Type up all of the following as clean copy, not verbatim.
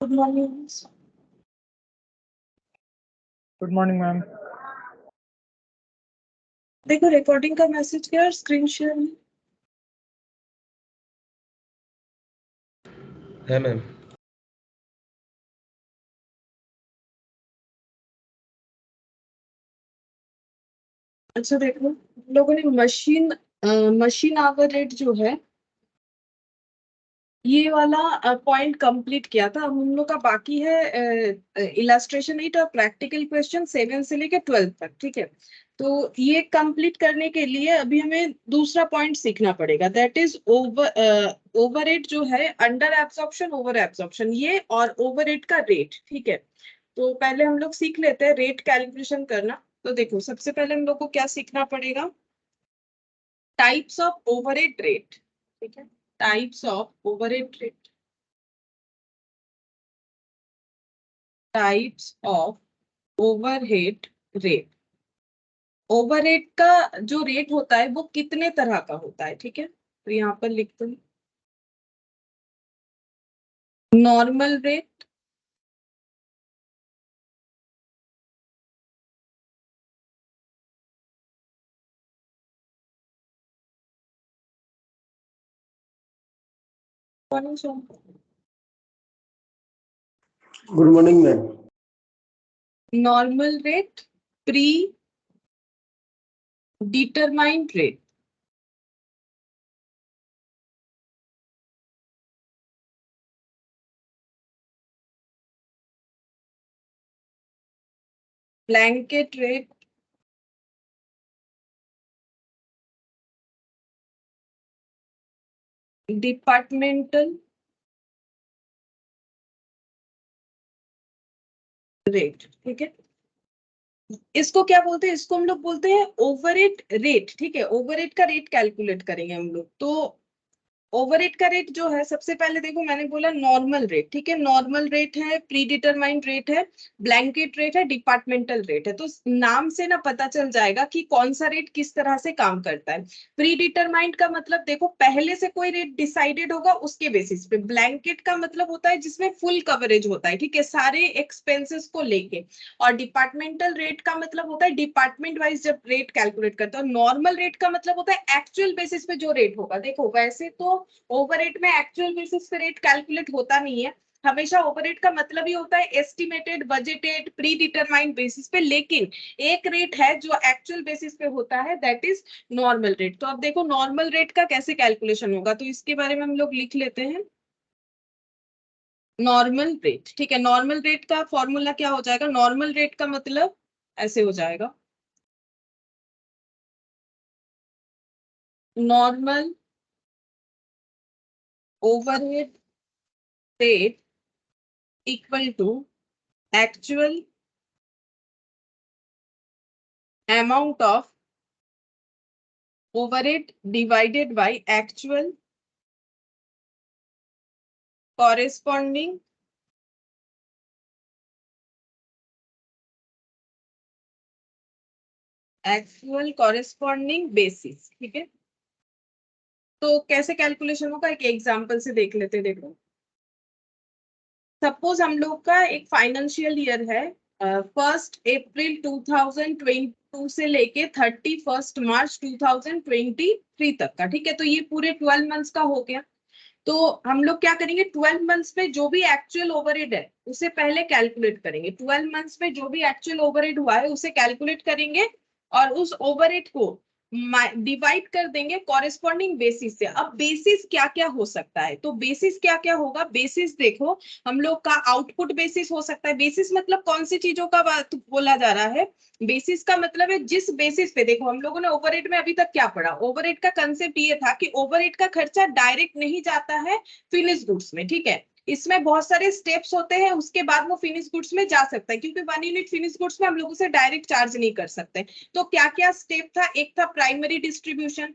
Good morning. Good morning ma'am. देखो recording का message क्या और स्क्रीन शेयर है मैम। अच्छा देखो, हम लोगों ने मशीन आवर रेट जो है ये वाला पॉइंट कंप्लीट किया था। अब हम लोग का बाकी है इलस्ट्रेशन 8 और प्रैक्टिकल क्वेश्चन 7 से लेके 12 तक। ठीक है, तो ये कंप्लीट करने के लिए अभी हमें दूसरा पॉइंट सीखना पड़ेगा, दैट इज ओवर रेट जो है, अंडर एब्सॉर्प्शन, ओवर एब्सॉर्प्शन, ये और ओवर रेट का रेट। ठीक है, तो पहले हम लोग सीख लेते हैं रेट कैलकुलेशन करना। तो देखो, सबसे पहले हम लोग को क्या सीखना पड़ेगा, टाइप्स ऑफ ओवरहेड रेट। ठीक है, types of overhead rate, types of overhead rate. Overhead का जो रेट होता है वो कितने तरह का होता है। ठीक है, तो यहाँ पर लिखते हैं normal rate, good morning ma'am. Normal rate, pre determined rate, blanket rate, departmental rate. ठीक है, इसको क्या बोलते हैं, इसको हम लोग बोलते हैं ओवरहेड रेट। ठीक है, ओवरहेड का रेट कैलकुलेट करेंगे हम लोग। तो ओवरहेड का रेट जो है, सबसे पहले देखो मैंने बोला नॉर्मल रेट। ठीक है, नॉर्मल रेट है, प्री डिटरमाइंड रेट है, ब्लैंकेट रेट है, डिपार्टमेंटल रेट है। तो नाम से ना पता चल जाएगा कि कौन सा रेट किस तरह से काम करता है। प्री डिटरमाइंड का मतलब देखो, पहले से कोई रेट डिसाइडेड होगा उसके बेसिस पे। ब्लैंकेट का मतलब होता है जिसमें फुल कवरेज होता है, ठीक है, सारे एक्सपेंसेस को लेके। और डिपार्टमेंटल रेट का मतलब होता है डिपार्टमेंट वाइज जब रेट कैलकुलेट करते हैं। नॉर्मल रेट का मतलब होता है एक्चुअल बेसिस पे जो रेट होगा। देखो वैसे तो ओवरहेड में एक्चुअल बेसिस पे रेट कैलकुलेट होता नहीं है, हमेशा ओवरहेड का मतलब ही होता है estimated, budgeted, pre determined basis पे। लेकिन एक रेट है जो एक्चुअल बेसिस पे होता है, दैट इज नॉर्मल रेट। तो अब देखो नॉर्मल रेट का कैसे कैलकुलेशन होगा, तो इसके बारे में हम लोग लिख लेते हैं नॉर्मल रेट। ठीक है, नॉर्मल रेट का फॉर्मूला क्या हो जाएगा, नॉर्मल रेट का मतलब ऐसे हो जाएगा, normal overhead rate equal to actual amount of overhead divided by actual corresponding basis। ठीक है, तो कैसे कैलकुलेशन होगा, एक एग्जांपल से देख लेते हैं। देखो सपोज हम लोग का एक फाइनेंशियल ईयर है, 1 अप्रैल 2022 से लेके 31 मार्च 2023 तक का। ठीक है, तो ये पूरे 12 मंथ्स का हो गया। तो हम लोग क्या करेंगे, 12 मंथ्स में जो भी एक्चुअल ओवरहेड है उसे पहले कैलकुलेट करेंगे। 12 मंथ्स में जो भी एक्चुअल ओवरहेड हुआ है उसे कैलकुलेट करेंगे और उस ओवरहेड को डिवाइड कर देंगे कॉरेस्पॉन्डिंग बेसिस से। अब बेसिस क्या क्या हो सकता है, तो बेसिस क्या क्या होगा, बेसिस देखो हम लोग का आउटपुट बेसिस हो सकता है। बेसिस मतलब कौन सी चीजों का बात बोला जा रहा है, बेसिस का मतलब है जिस बेसिस पे, देखो हम लोगों ने ओवरहेड में अभी तक क्या पढ़ा, ओवरहेड का कंसेप्ट ये था कि ओवरहेड का खर्चा डायरेक्ट नहीं जाता है फिनिश गुड्स में। ठीक है, इसमें बहुत सारे स्टेप्स होते हैं, उसके बाद वो फिनिश गुड्स में जा सकता है, क्योंकि 1 यूनिट फिनिश गुड्स में हम लोग उसे डायरेक्ट चार्ज नहीं कर सकते। तो क्या क्या स्टेप था, एक था प्राइमरी डिस्ट्रीब्यूशन,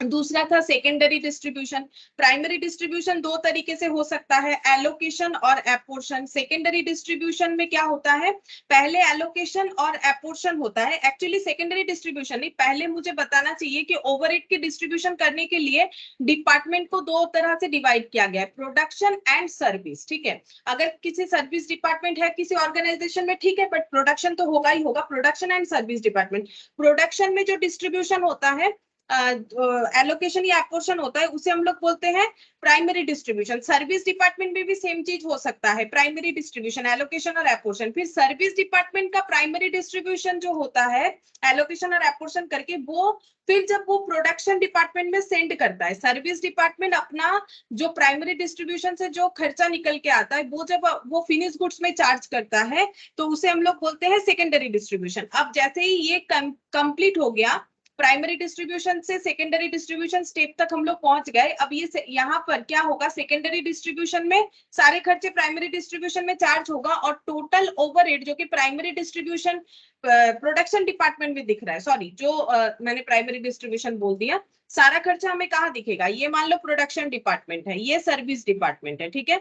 दूसरा था सेकेंडरी डिस्ट्रीब्यूशन। प्राइमरी डिस्ट्रीब्यूशन दो तरीके से हो सकता है, एलोकेशन और एपोर्शन। सेकेंडरी डिस्ट्रीब्यूशन में क्या होता है, पहले एलोकेशन और एपोर्शन होता है। एक्चुअली सेकेंडरी डिस्ट्रीब्यूशन नहीं, पहले मुझे बताना चाहिए कि ओवरहेड की डिस्ट्रीब्यूशन करने के लिए डिपार्टमेंट को दो तरह से डिवाइड किया गया है, प्रोडक्शन एंड सर्विस। ठीक है, अगर किसी सर्विस डिपार्टमेंट है किसी ऑर्गेनाइजेशन में, ठीक है, बट प्रोडक्शन तो होगा ही होगा, production and service department. Production में जो डिस्ट्रीब्यूशन होता है, एलोकेशन या एपोर्शन होता है, उसे हम लोग बोलते हैं प्राइमरी डिस्ट्रीब्यूशन। सर्विस डिपार्टमेंट में भी सेम चीज हो सकता है, प्राइमरी डिस्ट्रीब्यूशन, एलोकेशन और एपोर्शन। फिर सर्विस डिपार्टमेंट का प्राइमरी डिस्ट्रीब्यूशन जो होता है एलोकेशन और एपोर्शन करके, वो फिर जब वो प्रोडक्शन डिपार्टमेंट में सेंड करता है, सर्विस डिपार्टमेंट अपना जो प्राइमरी डिस्ट्रीब्यूशन से जो खर्चा निकल के आता है, वो जब वो फिनिश गुड्स में चार्ज करता है, तो उसे हम लोग बोलते हैं सेकेंडरी डिस्ट्रीब्यूशन। अब जैसे ही ये कंप्लीट हो गया, प्राइमरी डिस्ट्रीब्यूशन से सेकेंडरी डिस्ट्रीब्यूशन स्टेप तक हम लोग पहुंच गए। अब ये यहाँ पर क्या होगा, सेकेंडरी डिस्ट्रीब्यूशन में सारे खर्चे प्राइमरी डिस्ट्रीब्यूशन में चार्ज होगा, और टोटल ओवरहेड जो कि प्राइमरी डिस्ट्रीब्यूशन प्रोडक्शन डिपार्टमेंट में दिख रहा है, सॉरी जो मैंने प्राइमरी डिस्ट्रीब्यूशन बोल दिया, सारा खर्चा हमें कहाँ दिखेगा, ये मान लो प्रोडक्शन डिपार्टमेंट है, ये सर्विस डिपार्टमेंट है। ठीक है,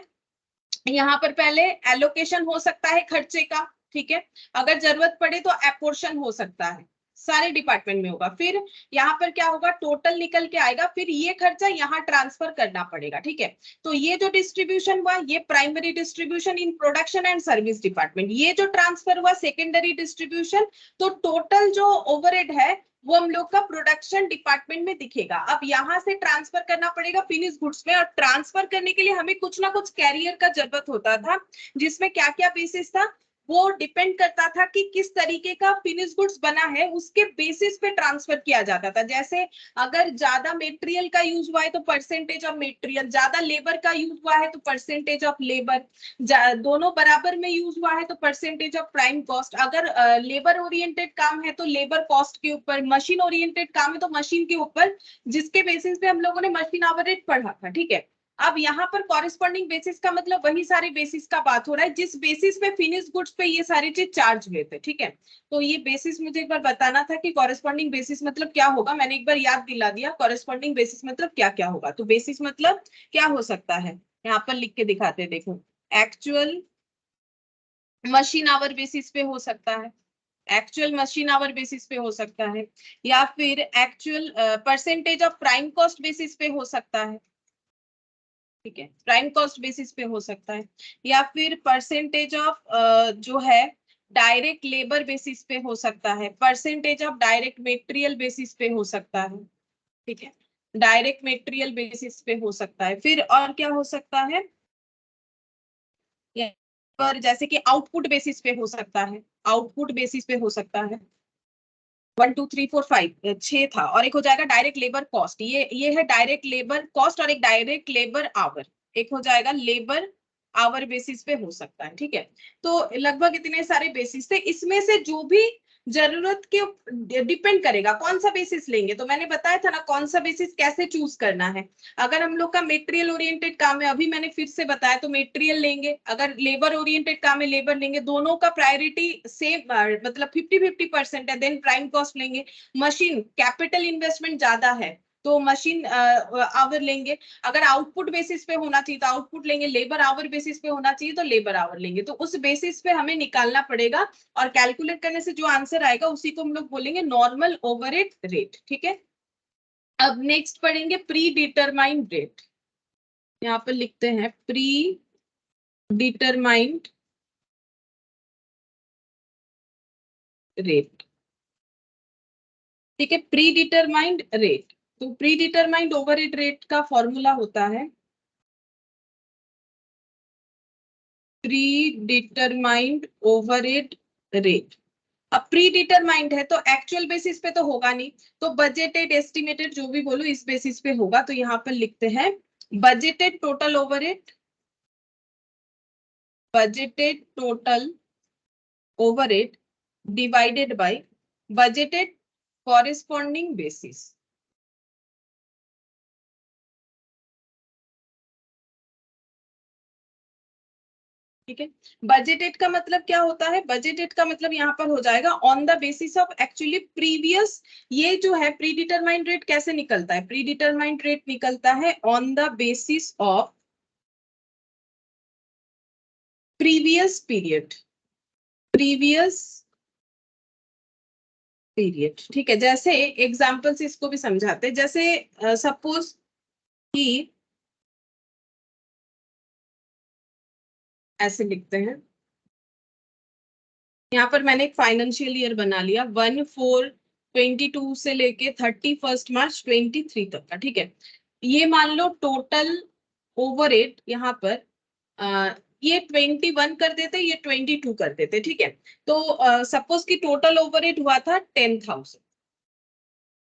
यहाँ पर पहले एलोकेशन हो सकता है खर्चे का, ठीक है, अगर जरूरत पड़े तो एपोर्शन हो सकता है, सारे डिपार्टमेंट में होगा। फिर यहाँ पर क्या होगा, टोटल निकल के आएगा, फिर ये खर्चा यहाँ ट्रांसफर करना पड़ेगा। ठीक है, तो ये जो डिस्ट्रीब्यूशन हुआ, ये primary distribution in production and service department. ये जो ट्रांसफर हुआ सेकेंडरी डिस्ट्रीब्यूशन, तो टोटल जो ओवरहेड है वो हम लोग का प्रोडक्शन डिपार्टमेंट में दिखेगा। अब यहाँ से ट्रांसफर करना पड़ेगा फिनिश गुड्स में, और ट्रांसफर करने के लिए हमें कुछ ना कुछ कैरियर का जरूरत होता था, जिसमें क्या क्या बेसिस था, वो डिपेंड करता था कि किस तरीके का फिनिश गुड्स बना है, उसके बेसिस पे ट्रांसफर किया जाता था। जैसे अगर ज्यादा मटेरियल का यूज हुआ है तो परसेंटेज ऑफ मटेरियल, ज्यादा लेबर का यूज हुआ है तो परसेंटेज ऑफ लेबर, दोनों बराबर में यूज हुआ है तो परसेंटेज ऑफ प्राइम कॉस्ट। अगर लेबर ओरिएंटेड काम है तो लेबर कॉस्ट के ऊपर, मशीन ओरिएंटेड काम है तो मशीन के ऊपर, जिसके बेसिस पे हम लोगों ने मशीन आवर रेट पढ़ा था। ठीक है, अब यहाँ पर कॉरेस्पॉन्डिंग बेसिस का मतलब वही सारे बेसिस का बात हो रहा है जिस बेसिस पे फिनिश गुड्स पे ये सारी चीज चार्ज हुए थे। ठीक है, तो ये बेसिस मुझे एक बार बताना था कि कॉरेस्पॉन्डिंग बेसिस मतलब क्या होगा, मैंने एक बार याद दिला दिया कॉरेस्पॉन्डिंग बेसिस मतलब क्या क्या होगा। तो बेसिस मतलब क्या हो सकता है, यहाँ पर लिख के दिखाते, देखो, एक्चुअल मशीन आवर बेसिस पे हो सकता है, एक्चुअल मशीन आवर बेसिस पे हो सकता है, या फिर actual percentage of prime cost basis पे हो सकता है। ठीक है, प्राइम कॉस्ट बेसिस पे हो सकता है, या फिर परसेंटेज ऑफ जो है डायरेक्ट लेबर बेसिस पे हो सकता है, percentage of direct material basis पे हो सकता है। ठीक है, डायरेक्ट मटेरियल बेसिस पे हो सकता है। फिर और क्या हो सकता है, यहाँ पर जैसे कि आउटपुट बेसिस पे हो सकता है, आउटपुट बेसिस पे हो सकता है। 1 2 3 4 5 6 था, और एक हो जाएगा डायरेक्ट लेबर कॉस्ट, ये है डायरेक्ट लेबर कॉस्ट, और एक डायरेक्ट लेबर आवर, एक हो जाएगा लेबर आवर बेसिस पे हो सकता है। ठीक है, तो लगभग इतने सारे बेसिस थे, इसमें से जो भी जरूरत के डिपेंड करेगा कौन सा बेसिस लेंगे। तो मैंने बताया था ना कौन सा बेसिस कैसे चूज करना है। अगर हम लोग का मेटेरियल ओरिएंटेड काम है, अभी मैंने फिर से बताया, तो मेटेरियल लेंगे, अगर लेबर ओरिएंटेड काम है लेबर लेंगे, दोनों का प्रायोरिटी सेम मतलब 50-50% है, देन प्राइम कॉस्ट लेंगे। मशीन कैपिटल इन्वेस्टमेंट ज्यादा है तो मशीन आवर लेंगे, अगर आउटपुट बेसिस पे होना चाहिए तो आउटपुट लेंगे, लेबर आवर बेसिस पे होना चाहिए तो लेबर आवर लेंगे। तो उस बेसिस पे हमें निकालना पड़ेगा, और कैलकुलेट करने से जो आंसर आएगा उसी को हम लोग बोलेंगे नॉर्मल ओवरहेड रेट। ठीक है, अब नेक्स्ट पढ़ेंगे प्री डिटरमाइंड रेट। यहाँ पर लिखते हैं प्री डिटरमाइंड रेट। ठीक है, प्री डिटरमाइंड रेट, तो प्री डिटरमाइंड ओवरहेड रेट का फॉर्मूला होता है प्री डिटरमाइंड ओवरहेड रेट। अब प्री डिटरमाइंड है तो एक्चुअल बेसिस पे तो होगा नहीं, तो बजटेड एस्टिमेटेड जो भी बोलो इस बेसिस पे होगा। तो यहाँ पर लिखते हैं budgeted total overhead, budgeted total overhead divided bye budgeted corresponding basis. ठीक है। बजटेड का मतलब क्या होता है? बजटेड का मतलब यहाँ पर हो जाएगा on the basis of actually previous. ये जो है प्री डिटरमाइंड रेट कैसे निकलता है? प्री डिटरमाइंड रेट निकलता है on the basis of previous period, previous period, ठीक है। जैसे एग्जांपल से इसको भी समझाते हैं। जैसे सपोज कि ऐसे लिखते हैं, यहाँ पर मैंने एक फाइनेंशियल ईयर बना लिया 1/4/22 से लेके 31 मार्च 23 तक का, ठीक है। ये मान लो टोटल ओवरहेड यहाँ पर ये 21 कर देते, ये 22 कर देते, ठीक है। तो सपोज कि टोटल ओवरहेड हुआ था 10,000,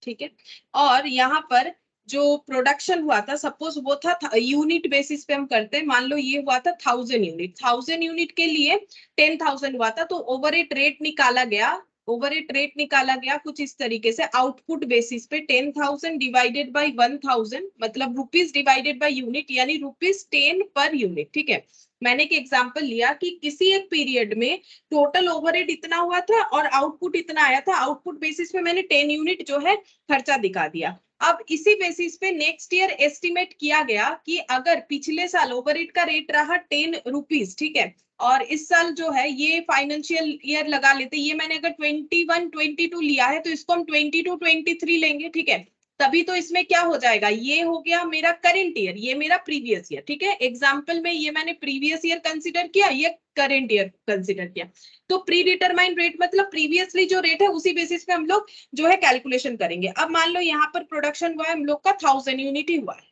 ठीक है। और यहाँ पर जो प्रोडक्शन हुआ था, सपोज वो था यूनिट बेसिस पे हम करते हैं, मान लो ये हुआ था 1000 यूनिट, 1000 यूनिट के लिए 10,000 हुआ था, तो ओवरहेड रेट निकाला गया, ओवरहेड रेट निकाला गया कुछ इस तरीके से आउटपुट बेसिस पे 10,000 डिवाइडेड बाय 1000, मतलब रुपीज डिवाइडेड बाय यूनिट, यानी ₹10 पर यूनिट, ठीक है। मैंने एक एग्जांपल लिया कि किसी एक पीरियड में टोटल ओवरहेड इतना हुआ था और आउटपुट इतना आया था, आउटपुट बेसिस पे मैंने 10 यूनिट जो है खर्चा दिखा दिया। अब इसी बेसिस पे नेक्स्ट ईयर एस्टिमेट किया गया कि अगर पिछले साल ओवरहेड का रेट रहा 10 रुपीज, ठीक है, और इस साल जो है ये फाइनेंशियल ईयर लगा लेते, ये मैंने अगर 21-22 लिया है तो इसको हम 22-23 लेंगे, ठीक है। तभी तो इसमें क्या हो जाएगा, ये हो गया मेरा करंट ईयर, ये मेरा प्रीवियस ईयर, ठीक है। एग्जाम्पल में ये मैंने प्रीवियस ईयर कंसिडर किया, ये करंट ईयर कंसिडर किया। तो प्री डिटरमाइंड रेट मतलब प्रीवियसली जो रेट है उसी बेसिस पे हम लोग जो है कैलकुलेशन करेंगे। अब मान लो यहाँ पर प्रोडक्शन हुआ है हम लोग का 1000 यूनिट ही हुआ है,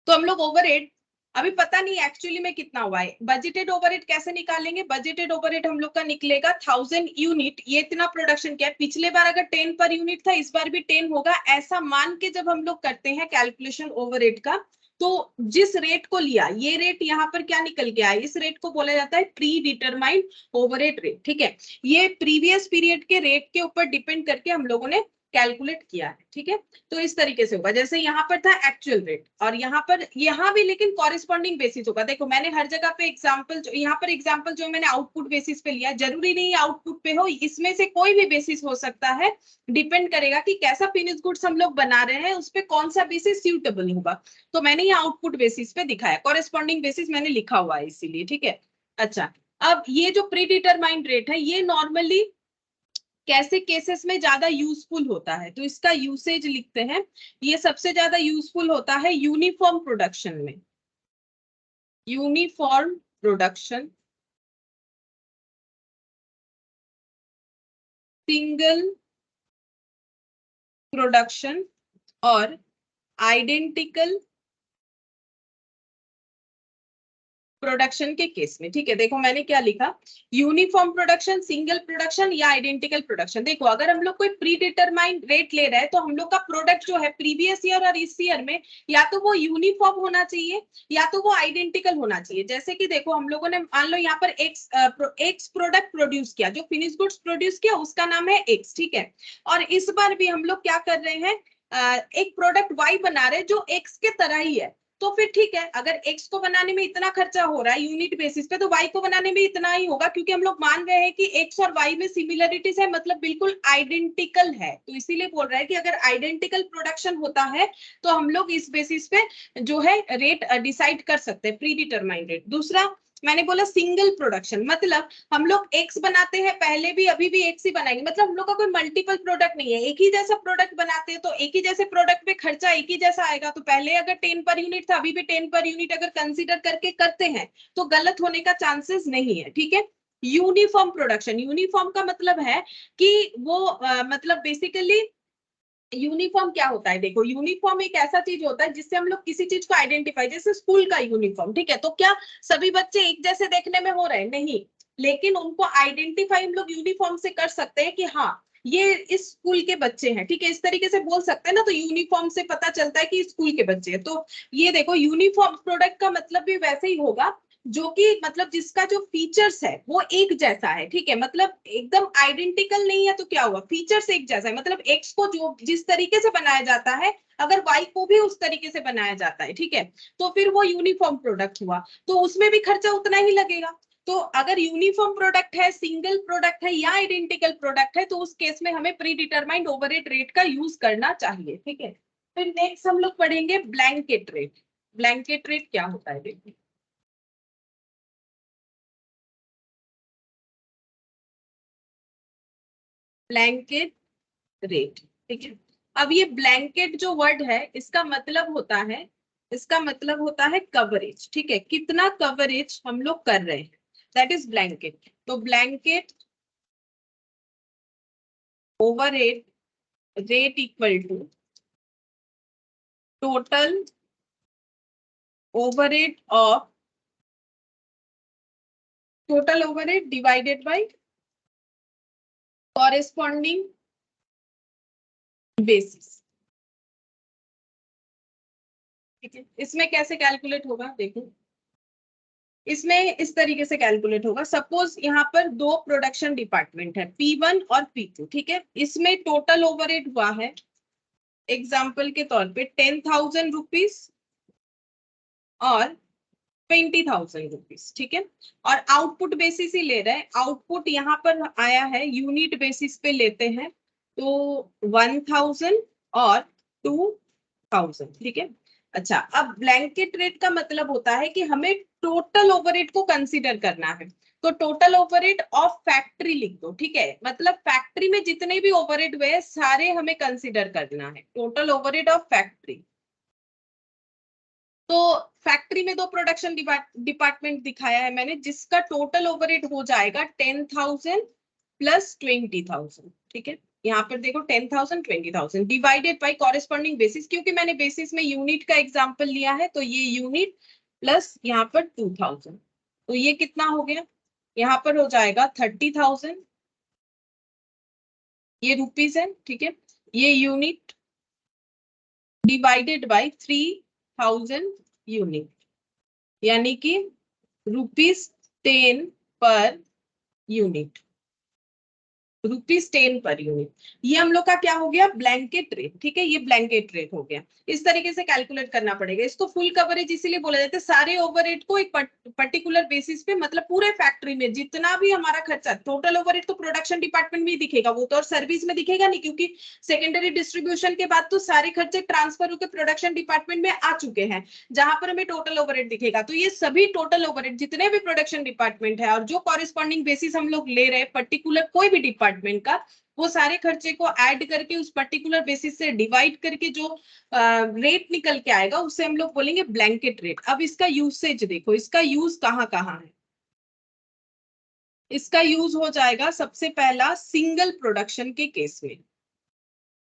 तो हम लोग ओवरहेड अभी पता नहीं एक्चुअली में कितना हुआ है। बजटेड ओवरहेड कैसे निकालेंगे? बजटेड ओवरहेड हम लोग का निकलेगा 1000 यूनिट, ये इतना प्रोडक्शन किया, पिछले बार अगर 10 पर यूनिट था, इस बार भी 10 होगा, ऐसा मान के जब हम लोग करते हैं कैलकुलेशन ओवरहेड का, तो जिस रेट को लिया ये रेट यहाँ पर क्या निकल के आया, इस रेट को बोला जाता है प्री डिटरमाइंड ओवरहेड रेट, ठीक है। ये प्रीवियस पीरियड के रेट के ऊपर डिपेंड करके हम लोगों ने कैलकुलेट किया है, ठीक है। तो इस तरीके से होगा, जैसे यहाँ पर था एक्चुअल रेट और यहाँ पर, यहाँ भी लेकिन कॉरेस्पॉन्डिंग बेसिस होगा। देखो मैंने हर जगह पे एग्जांपल, जो यहाँ पर एग्जांपल जो मैंने आउटपुट बेसिस पे लिया, जरूरी नहीं आउटपुट पे हो, इसमें से कोई भी बेसिस हो सकता है, डिपेंड करेगा कि कैसा फिनिश गुड्स हम लोग बना रहे हैं, उस पर कौन सा बेसिस सूटेबल होगा। तो मैंने ये आउटपुट बेसिस पे दिखाया, कॉरेस्पॉन्डिंग बेसिस मैंने लिखा हुआ है इसीलिए, ठीक है। अच्छा, अब ये जो प्री डिटरमाइंड रेट है ये नॉर्मली कैसे केसेस में ज्यादा यूजफुल होता है, तो इसका यूसेज लिखते हैं। ये सबसे ज्यादा यूजफुल होता है यूनिफॉर्म प्रोडक्शन में, यूनिफॉर्म प्रोडक्शन, सिंगल प्रोडक्शन और आइडेंटिकल प्रोडक्शन के केस में, ठीक है। देखो मैंने क्या लिखा, यूनिफॉर्म प्रोडक्शन, सिंगल प्रोडक्शन या आइडेंटिकल प्रोडक्शन। देखो अगर हम लोग कोई प्री डिटरमाइंड रेट ले रहे हैं तो हम लोग का प्रोडक्ट जो है प्रीवियस ईयर और इस ईयर में या तो वो यूनिफॉर्म होना चाहिए या तो वो आइडेंटिकल होना चाहिए। जैसे कि देखो हम लोगों ने मान लो यहाँ पर एक्स प्रोडक्ट प्रोड्यूस किया, जो फिनिश गुड्स प्रोड्यूस किया उसका नाम है एक्स, ठीक है। और इस बार भी हम लोग क्या कर रहे हैं, एक प्रोडक्ट वाई बना रहे हैं जो एक्स के तरह ही है, तो फिर ठीक है, अगर x को बनाने में इतना खर्चा हो रहा है यूनिट बेसिस पे, तो y को बनाने में इतना ही होगा, क्योंकि हम लोग मान रहे हैं कि x और y में सिमिलरिटीज है, मतलब बिल्कुल आइडेंटिकल है। तो इसीलिए बोल रहा है कि अगर आइडेंटिकल प्रोडक्शन होता है तो हम लोग इस बेसिस पे जो है रेट डिसाइड कर सकते हैं, प्री डिटरमाइंड रेट। दूसरा मैंने बोला सिंगल प्रोडक्शन, मतलब हम लोग एक्स बनाते हैं, पहले भी अभी भी एक्स ही बनाएंगे, मतलब हम लोग का कोई मल्टीपल प्रोडक्ट नहीं है, एक ही जैसा प्रोडक्ट बनाते हैं, तो एक ही जैसे प्रोडक्ट पे खर्चा एक ही जैसा आएगा। तो पहले अगर 10 पर यूनिट था, अभी भी 10 पर यूनिट अगर कंसीडर करके करते हैं तो गलत होने का चांसेस नहीं है, ठीक है। यूनिफॉर्म प्रोडक्शन, यूनिफॉर्म का मतलब है कि वो मतलब बेसिकली यूनिफॉर्म क्या होता है, देखो यूनिफॉर्म एक ऐसा चीज होता है जिससे हम लोग किसी चीज को आइडेंटिफाई, जैसे स्कूल का यूनिफॉर्म, ठीक है। तो क्या सभी बच्चे एक जैसे देखने में हो रहे हैं? नहीं, लेकिन उनको आइडेंटिफाई हम लोग यूनिफॉर्म से कर सकते हैं कि हाँ ये इस स्कूल के बच्चे हैं, ठीक है, इस तरीके से बोल सकते हैं ना। तो यूनिफॉर्म से पता चलता है कि स्कूल के बच्चे हैं। तो ये देखो यूनिफॉर्म प्रोडक्ट का मतलब भी वैसे ही होगा, जो कि मतलब जिसका जो फीचर्स है वो एक जैसा है, ठीक है, मतलब एकदम आइडेंटिकल नहीं है तो क्या हुआ, फीचर्स एक जैसा है, मतलब एक्स को जो जिस तरीके से बनाया जाता है अगर वाई को भी उस तरीके से बनाया जाता है, ठीक है, तो फिर वो यूनिफॉर्म प्रोडक्ट हुआ, तो उसमें भी खर्चा उतना ही लगेगा। तो अगर यूनिफॉर्म प्रोडक्ट है, सिंगल प्रोडक्ट है या आइडेंटिकल प्रोडक्ट है, तो उस केस में हमें प्री डिटरमाइंड ओवरहेड रेट का यूज करना चाहिए, ठीक है। फिर नेक्स्ट हम लोग पढ़ेंगे ब्लैंकेट रेट। ब्लैंकेट रेट क्या होता है देखिए, ब्लैंकेट रेट, ठीक है। अब ये ब्लैंकेट जो वर्ड है इसका मतलब होता है, इसका मतलब होता है कवरेज, ठीक है, कितना कवरेज हम लोग कर रहे हैं, दैट इज ब्लैंकेट। तो blanket overhead rate equal to total overhead of total overhead divided by corresponding basis, ठीक है। इसमें कैसे कैलकुलेट होगा देखो, इसमें इस तरीके से कैलकुलेट होगा, सपोज यहाँ पर दो प्रोडक्शन डिपार्टमेंट है P1 और P2, ठीक है, इसमें टोटल ओवरहेड हुआ है एग्जाम्पल के तौर पे 10,000 रुपीज और 20,000 रुपीज, ठीक है, और आउटपुट बेसिस ही ले रहे हैं, आउटपुट यहाँ पर आया है यूनिट बेसिस पे लेते हैं, तो 1,000 और 2,000, ठीक है। अच्छा, अब ब्लैंकेट रेट का मतलब होता है कि हमें टोटल ओवरहेड को कंसीडर करना है, तो टोटल ओवरहेड ऑफ फैक्ट्री लिख दो, ठीक है, मतलब फैक्ट्री में जितने भी ओवरहेड हुए सारे हमें कंसीडर करना है, टोटल ओवरहेड ऑफ फैक्ट्री। तो फैक्ट्री में दो प्रोडक्शन डिपार्टमेंट दिखाया है मैंने, जिसका टोटल ओवरहेड हो जाएगा 10,000 प्लस 20,000, ठीक है, यहाँ पर देखो 10,000 20,000 डिवाइडेड बाय कॉरेस्पॉन्डिंग बेसिस, क्योंकि मैंने बेसिस में यूनिट का एग्जांपल लिया है तो ये यूनिट प्लस यहाँ पर 2,000, तो ये कितना हो गया, यहाँ पर हो जाएगा 30,000, ये रुपीज है, ठीक है, ये यूनिट डिवाइडेड बाय 3,000 यूनिट, यानी कि ₹10 पर यूनिट, ₹10 पर यूनिट, ये हम लोग का क्या हो गया, ब्लैंकेट रेट, ठीक है, ये ब्लैंकेट रेट हो गया। इस तरीके से कैलकुलेट करना पड़ेगा, इसको फुल कवरेज इसीलिए बोला जाता है, सारे ओवरहेड को एक पर्टिकुलर बेसिस पे, मतलब पूरे फैक्ट्री में जितना भी हमारा खर्चा, टोटल ओवरहेड तो प्रोडक्शन डिपार्टमेंट में दिखेगा, वो तो और सर्विस में दिखेगा नहीं, क्योंकि सेकेंडरी डिस्ट्रीब्यूशन के बाद तो सारे खर्चे ट्रांसफर होकर प्रोडक्शन डिपार्टमेंट में आ चुके हैं, जहां पर हमें टोटल ओवरहेड दिखेगा, तो ये सभी टोटल ओवरहेड जितने भी प्रोडक्शन डिपार्टमेंट है और जो कॉरेस्पॉन्डिंग बेसिस हम लोग ले रहे हैं पर्टिकुलर कोई भी डिपार्टमेंट का, वो सारे खर्चे को ऐड करके उस पर्टिकुलर बेसिस से डिवाइड करके जो रेट निकल के आएगा उससे हम लोग बोलेंगे ब्लैंकेट रेट। अब इसका यूसेज देखो, इसका यूज कहाँ कहाँ है, इसका यूज हो जाएगा सबसे पहला सिंगल प्रोडक्शन के केस में,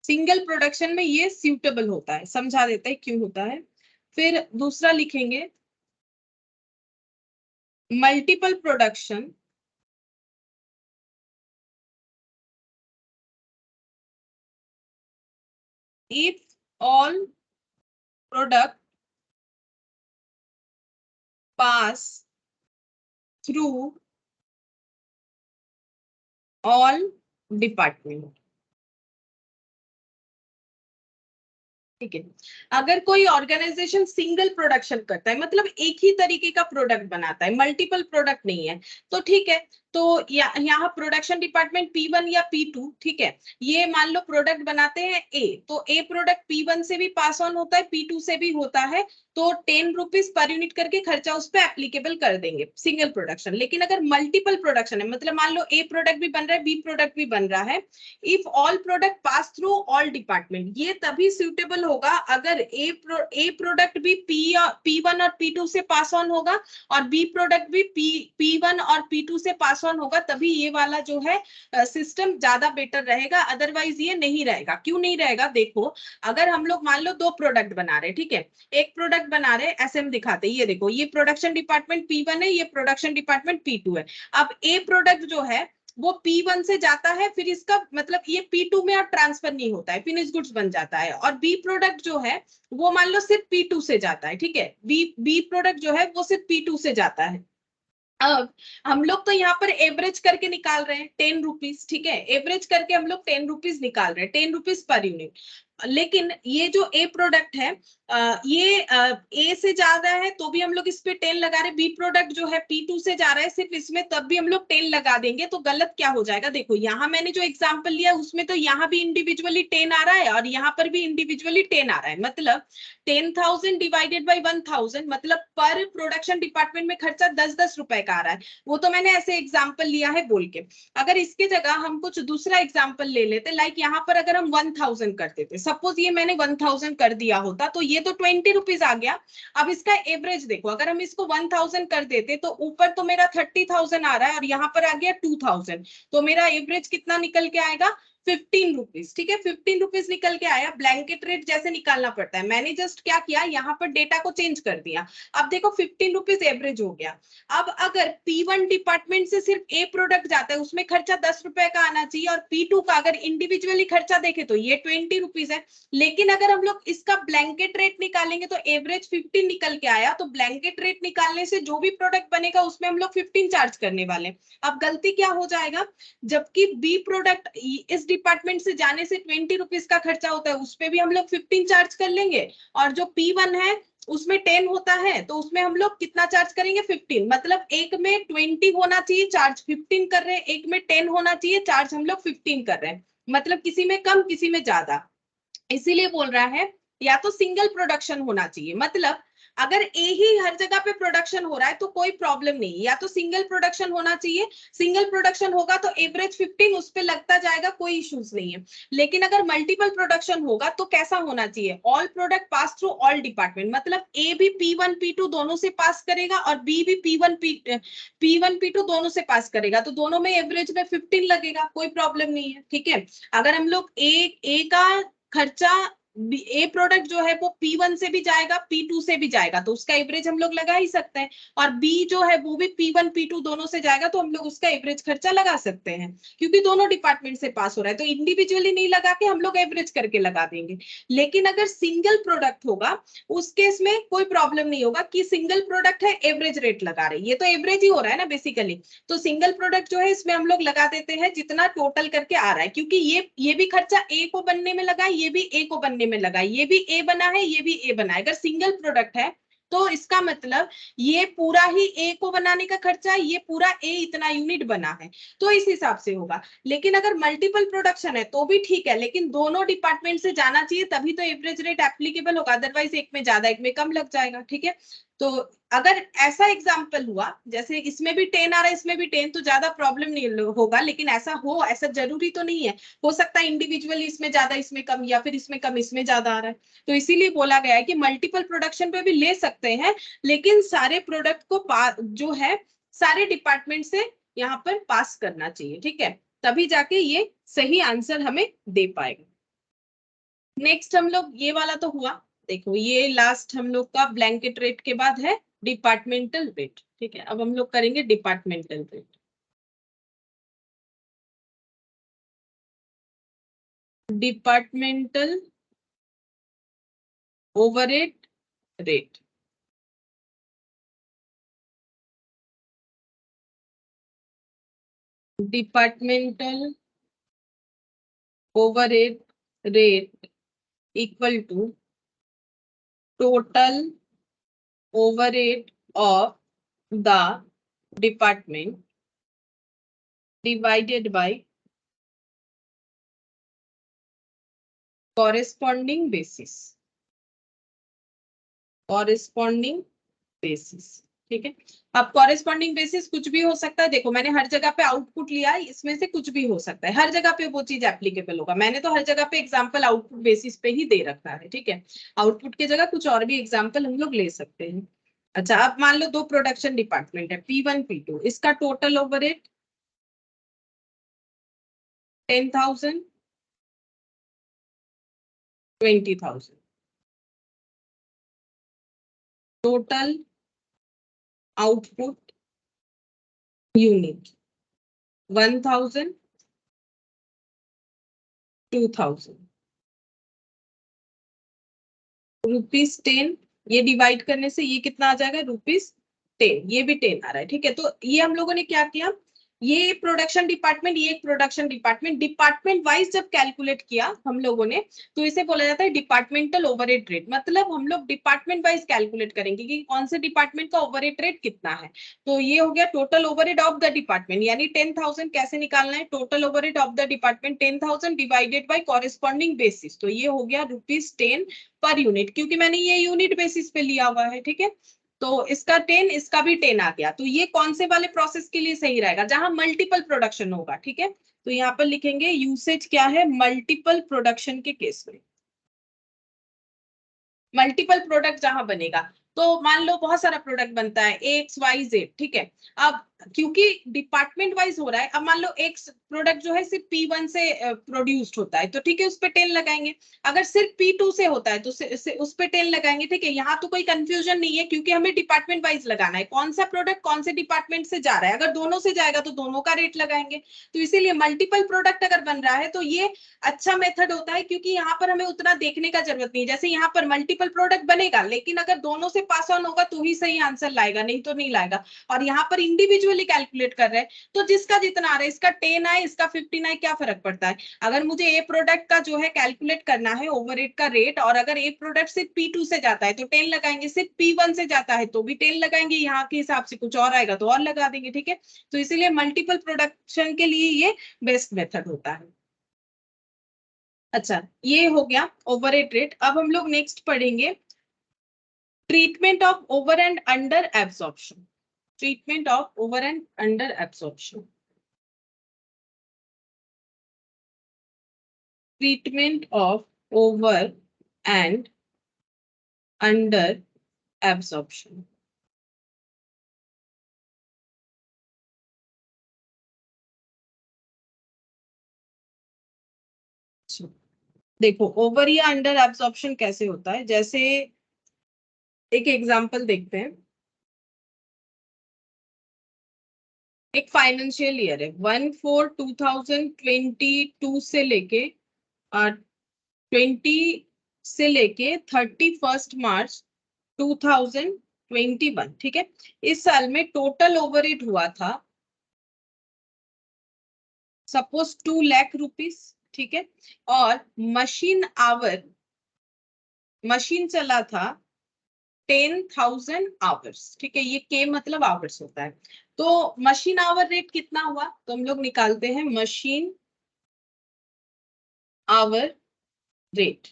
सिंगल प्रोडक्शन में ये सूटेबल होता है, समझा देता है क्यों होता है। फिर दूसरा लिखेंगे multiple production, if all product pass through all department, ठीक है। अगर कोई ऑर्गेनाइजेशन सिंगल प्रोडक्शन करता है, मतलब एक ही तरीके का प्रोडक्ट बनाता है, मल्टीपल प्रोडक्ट नहीं है, तो ठीक है, तो यहाँ प्रोडक्शन डिपार्टमेंट P1 या P2, ठीक है, ये मान लो प्रोडक्ट बनाते हैं A, तो A प्रोडक्ट P1 से भी पास ऑन होता है, P2 से भी होता है, तो 10 रुपीज पर यूनिट करके खर्चा उस पर एप्लीकेबल कर देंगे सिंगल प्रोडक्शन। लेकिन अगर मल्टीपल प्रोडक्शन है, मतलब मान लो A प्रोडक्ट भी बन रहा है, B प्रोडक्ट भी बन रहा है, if all product pass through all department, ये तभी सुटेबल होगा अगर ए प्रोडक्ट भी P1 और P2 से पास ऑन होगा और B प्रोडक्ट भी P1 और P2 से पास ऑन होगा, तभी ये वाला जो है सिस्टम ज्यादा बेटर रहेगा, अदरवाइज ये नहीं रहेगा। क्यों नहीं रहेगा, देखो, अगर हम लोग मान लो दो प्रोडक्ट बना रहे, ठीक है, एक प्रोडक्ट बना रहे, ऐसे हम दिखाते हैं, ये देखो, ये प्रोडक्शन डिपार्टमेंट P1 है, ये प्रोडक्शन डिपार्टमेंट P2 है। अब ए प्रोडक्ट जो है वो P1 से जाता है, फिर इसका मतलब ये P2 में अब ट्रांसफर नहीं होता है, फिनिश गुड्स बन जाता है। और बी प्रोडक्ट जो है वो मान लो सिर्फ P2 से जाता है, ठीक है, बी प्रोडक्ट जो है वो सिर्फ P2 से जाता है। अब हम लोग तो यहाँ पर एवरेज करके निकाल रहे हैं 10 रुपीज, ठीक है, एवरेज करके हम लोग 10 रुपीज निकाल रहे हैं, 10 रुपीज पर यूनिट। लेकिन ये जो ए प्रोडक्ट है ये ए से ज्यादा है तो भी हम लोग इस पे 10 लगा रहे, बी प्रोडक्ट जो है P2 से जा रहा है सिर्फ इसमें, तब भी हम लोग 10 लगा देंगे। तो गलत क्या हो जाएगा, देखो यहाँ मैंने जो एग्जांपल लिया उसमें तो यहाँ भी इंडिविजुअली 10 आ रहा है और यहाँ पर भी इंडिविजुअली 10 आ रहा है, मतलब 10,000 डिवाइडेड बाई 1,000, मतलब पर प्रोडक्शन डिपार्टमेंट में खर्चा 10-10 रुपए का आ रहा है। वो तो मैंने ऐसे एग्जाम्पल लिया है बोल के। अगर इसके जगह हम कुछ दूसरा एग्जाम्पल ले लेते, लाइक यहाँ पर अगर हम 1,000 कर देते, सपोज ये मैंने 1,000 कर दिया होता तो ये तो 20 रुपीज आ गया। अब इसका एवरेज देखो, अगर हम इसको 1,000 कर देते तो ऊपर तो मेरा 30,000 आ रहा है और यहाँ पर आ गया 2,000, तो मेरा एवरेज कितना निकल के आएगा, 15 रुपीज, ठीक है, 15 रुपीज निकल के आया। ब्लैंकेट रेट जैसे निकालना पड़ता है, मैंने जस्ट क्या किया, यहाँ पर डेटा को चेंज कर दिया। अब देखो 15 रुपीज एवरेज हो गया। अब अगर P1 डिपार्टमेंट से सिर्फ ए प्रोडक्ट जाता है, उसमें खर्चा 10 रुपए का आना चाहिए, और P2 का अगर इंडिविजुअली खर्चा देखे तो ये 20 रुपीज है। लेकिन अगर हम लोग इसका ब्लैंकेट रेट निकालेंगे तो एवरेज 15 निकल के आया, तो ब्लैंकेट रेट निकालने से जो भी प्रोडक्ट बनेगा उसमें हम लोग 15 चार्ज करने वाले। अब गलती क्या हो जाएगा, जबकि बी प्रोडक्ट इस डिपार्टमेंट से जाने से 20 रुपीज का खर्चा होता है, उस पर भी हम लोग 15 चार्ज कर लेंगे, और जो P1 है उसमें 10 होता है तो उसमें हम लोग कितना चार्ज करेंगे, 15, मतलब एक में 20 होना चाहिए चार्ज 15 कर रहे हैं, एक में 10 होना चाहिए चार्ज हम लोग 15 कर रहे हैं, मतलब किसी में कम किसी में ज्यादा। इसीलिए बोल रहा है या तो सिंगल प्रोडक्शन होना चाहिए, मतलब अगर ए ही हर जगह पे प्रोडक्शन हो रहा है तो कोई प्रॉब्लम नहीं, या तो सिंगल प्रोडक्शन होना चाहिए, सिंगल प्रोडक्शन होगा तो एवरेज 15 उस पे लगता जाएगा, कोई इश्यूज नहीं है। लेकिन अगर मल्टीपल प्रोडक्शन होगा तो कैसा होना चाहिए, all product pass through all department, मतलब ए भी P1 P2 दोनों से पास करेगा और बी भी P1 P2 दोनों से पास करेगा, तो दोनों में एवरेज में 15 लगेगा, कोई प्रॉब्लम नहीं है, ठीक है। अगर हम लोग ए का खर्चा, ए प्रोडक्ट जो है वो P1 से भी जाएगा P2 से भी जाएगा तो उसका एवरेज हम लोग लगा ही सकते हैं, और बी जो है वो भी P1 P2 दोनों से जाएगा तो हम लोग उसका एवरेज खर्चा लगा सकते हैं, क्योंकि दोनों डिपार्टमेंट से पास हो रहा है, तो इंडिविजुअली नहीं लगा के हम लोग एवरेज करके लगा देंगे। लेकिन अगर सिंगल प्रोडक्ट होगा उस केस में कोई प्रॉब्लम नहीं होगा कि सिंगल प्रोडक्ट है एवरेज रेट लगा रहे, ये तो एवरेज ही हो रहा है ना बेसिकली, तो सिंगल प्रोडक्ट जो है इसमें हम लोग लगा देते हैं जितना टोटल करके आ रहा है, क्योंकि ये भी खर्चा ए को बनने में लगा है, ये भी ए को बनने में लगा है, ये भी ए बना है, ये भी ए बना है। अगर सिंगल प्रोडक्ट है तो इसका मतलब ये पूरा ही ए को बनाने का खर्चा है, ये पूरा ए इतना यूनिट बना है, तो इस हिसाब से होगा। लेकिन अगर मल्टीपल प्रोडक्शन है तो भी ठीक है, लेकिन दोनों डिपार्टमेंट से जाना चाहिए तभी तो एवरेज रेट एप्लीकेबल होगा, अदरवाइज एक में ज्यादा एक में कम लग जाएगा, ठीक है। तो अगर ऐसा एग्जाम्पल हुआ, जैसे इसमें भी 10 आ रहा है इसमें भी 10, तो ज्यादा प्रॉब्लम नहीं होगा, लेकिन ऐसा हो ऐसा जरूरी तो नहीं है, हो सकता है इंडिविजुअली इसमें ज्यादा इसमें कम, या फिर इसमें कम इसमें ज्यादा आ रहा है। तो इसीलिए बोला गया है कि मल्टीपल प्रोडक्शन पे भी ले सकते हैं, लेकिन सारे प्रोडक्ट को जो है सारे डिपार्टमेंट से यहाँ पर पास करना चाहिए, ठीक है, तभी जाके ये सही आंसर हमें दे पाएगा। नेक्स्ट हम लोग ये वाला तो हुआ, देखो ये लास्ट हम लोग का ब्लैंकेट रेट के बाद है डिपार्टमेंटल रेट, ठीक है। अब हम लोग करेंगे departmental rate. Departmental overhead rate, departmental overhead rate equal to total overhead of the department divided by corresponding basis, corresponding basis, ठीक है। अब कॉरेस्पॉन्डिंग बेसिस कुछ भी हो सकता है, देखो मैंने हर जगह पे आउटपुट लिया है, इसमें से कुछ भी हो सकता है, हर जगह पे वो चीज एप्लीकेबल होगा, मैंने तो हर जगह पे एग्जांपल आउटपुट बेसिस पे ही दे रखा है, ठीक है। आउटपुट की जगह कुछ और भी एग्जांपल हम लोग ले सकते हैं। अच्छा, अब मान लो दो प्रोडक्शन डिपार्टमेंट है P1 P2, इसका total overhead 10,000 20,000, total output unit 1000, 2000, ₹10, ये डिवाइड करने से ये कितना आ जाएगा, ₹10, ये भी 10 आ रहा है, ठीक है। तो ये हम लोगों ने क्या किया, ये प्रोडक्शन डिपार्टमेंट, ये एक प्रोडक्शन डिपार्टमेंट, डिपार्टमेंट वाइज जब कैलकुलेट किया हम लोगों ने, तो इसे बोला जाता है डिपार्टमेंटल ओवरहेड रेट। मतलब हम लोग डिपार्टमेंट वाइज कैलकुलेट करेंगे कि कौन से डिपार्टमेंट का ओवरहेड रेट कितना है। तो ये हो गया total overhead of the department, यानी 10,000 कैसे निकालना है, total overhead of the department 10,000 divided by corresponding basis. तो ये हो गया ₹10 पर यूनिट, क्योंकि मैंने ये यूनिट बेसिस पे लिया हुआ है, ठीक है। तो इसका 10, इसका भी 10 आ गया। तो ये कौन से वाले प्रोसेस के लिए सही रहेगा, जहां मल्टीपल प्रोडक्शन होगा, ठीक है। तो यहाँ पर लिखेंगे यूसेज क्या है, मल्टीपल प्रोडक्शन के केस में, मल्टीपल प्रोडक्ट जहां बनेगा। तो मान लो बहुत सारा प्रोडक्ट बनता है XYZ, ठीक है। अब क्योंकि डिपार्टमेंट वाइज हो रहा है, अब मान लो एक प्रोडक्ट जो है सिर्फ P1 से प्रोड्यूस्ड होता है, तो ठीक है उस पे 10 लगाएंगे। अगर सिर्फ P2 से होता है तो उस पे 10 लगाएंगे, ठीक है। यहाँ तो कोई कंफ्यूजन नहीं है, क्योंकि हमें डिपार्टमेंट वाइज लगाना है, कौन सा प्रोडक्ट कौन से डिपार्टमेंट से जा रहा है। अगर दोनों से जाएगा तो दोनों का रेट लगाएंगे। तो इसीलिए मल्टीपल प्रोडक्ट अगर बन रहा है तो ये अच्छा मेथड होता है, क्योंकि यहाँ पर हमें उतना देखने का जरूरत नहीं है। जैसे यहाँ पर मल्टीपल प्रोडक्ट बनेगा, लेकिन अगर दोनों से पास ऑन होगा तो ही सही आंसर लाएगा, नहीं तो नहीं लाएगा। और यहाँ पर इंडिविजुअली कैलकुलेट कर रहे हैं, तो जिसका जितना आ रहा है, इसका 10 आए, इसका 15 आए, क्या फर्क पड़ता है। अगर मुझे ए प्रोडक्ट का जो है कैलकुलेट करना है ओवरहेड का रेट, और अगर ए प्रोडक्ट सिर्फ P2 से जाता है तो 10 लगाएंगे, सिर्फ P1 से जाता है तो भी 10 लगाएंगे, यहाँ के हिसाब से कुछ और आएगा तो और लगा देंगे, ठीक है। तो इसीलिए मल्टीपल प्रोडक्शन के लिए ये बेस्ट मेथड होता है। अच्छा, ये हो गया ओवरहेड रेट। अब हम लोग नेक्स्ट पढ़ेंगे treatment of over and under absorption, treatment of over and under absorption, treatment of over and under absorption. देखो ओवर या अंडर एब्सॉर्प्शन कैसे होता है, जैसे एक एग्जांपल देखते हैं। एक फाइनेंशियल ईयर है 1/4/2022 से लेके 31 मार्च 2021, ठीक है। इस साल में टोटल ओवरहेड हुआ था सपोज 2 लाख रुपीस, ठीक है। और मशीन चला था 10,000 आवर्स, ठीक है। ये के मतलब आवर्स होता है। तो मशीन आवर रेट कितना हुआ, तो हम लोग निकालते हैं machine hour rate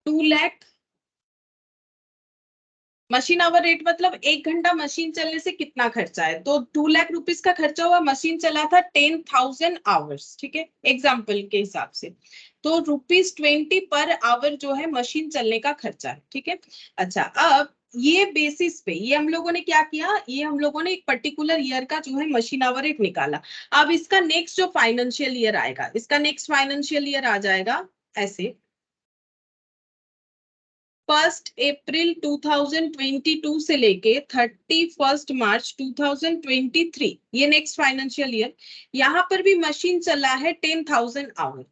2 lakh. Machine hour rate मतलब 1 घंटा मशीन चलने से कितना खर्चा है, तो 2 लाख रुपीस का खर्चा हुआ, मशीन चला था 10,000 आवर्स, ठीक है, एग्जाम्पल के हिसाब से। तो ₹20 पर आवर जो है मशीन चलने का खर्चा है, ठीक है। अच्छा, अब ये बेसिस पे ये हम लोगों ने क्या किया, ये हम लोगों ने एक पर्टिकुलर ईयर का जो है मशीन आवर रेट निकाला। अब इसका नेक्स्ट जो फाइनेंशियल ईयर आएगा, इसका नेक्स्ट फाइनेंशियल ईयर आ जाएगा ऐसे 1 अप्रैल 2022 से लेके 31 मार्च 2023, ये नेक्स्ट फाइनेंशियल ईयर। यहां पर भी मशीन चला है 10,000 आवर,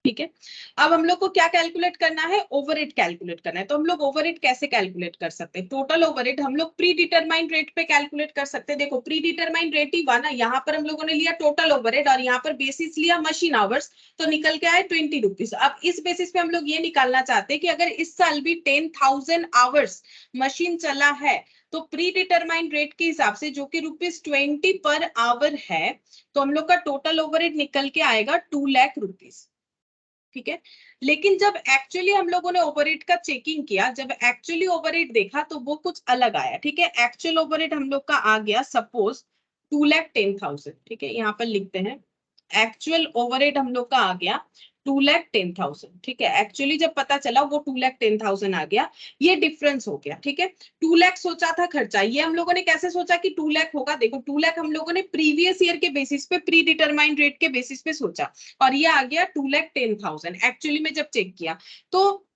ठीक है। अब हम लोग को क्या कैलकुलेट करना है, ओवरहेड कैलकुलेट करना है। तो हम लोग ओवरहेड कैसे कैलकुलेट कर सकते हैं, टोटल ओवरहेड हम लोग प्री डिटरमाइंड रेट पे कैलकुलेट कर सकते हैं। देखो प्री डिटरमाइंड रेट ही हुआ ना, यहाँ पर हम लोगों ने लिया टोटल ओवरहेड और यहाँ पर बेसिस लिया मशीन आवर्स, तो निकल के आए ₹20। अब इस बेसिस पे हम लोग ये निकालना चाहते हैं कि अगर इस साल भी 10,000 आवर्स मशीन चला है, तो प्री डिटरमाइंड रेट के हिसाब से जो कि ₹20 पर आवर है, तो हम लोग का टोटल ओवरहेड निकल के आएगा 2 लाख रुपीस, ठीक है। लेकिन जब एक्चुअली हम लोगों ने ओवरहेड का चेकिंग किया, जब एक्चुअली ओवरहेड देखा तो वो कुछ अलग आया, ठीक है। एक्चुअल ओवरहेड हम लोग का आ गया सपोज 2,10,000, ठीक है। यहाँ पर लिखते हैं एक्चुअल ओवरहेड हम लोग का आ गया 2,10,000, ठीक है। एक्चुअली जब पता चला वो 2,10,000 आ गया, ये डिफरेंस हो गया, ठीक है। 2 लाख सोचा था खर्चा, ये हम लोगों ने कैसे सोचा कि 2 लाख होगा, देखो 2 लाख हम लोगों ने प्रीवियस ईयर के बेसिस पे प्री डिटरमाइंड रेट के बेसिस पे सोचा, और ये आ गया 2,10,000 एक्चुअली में जब चेक किया। तो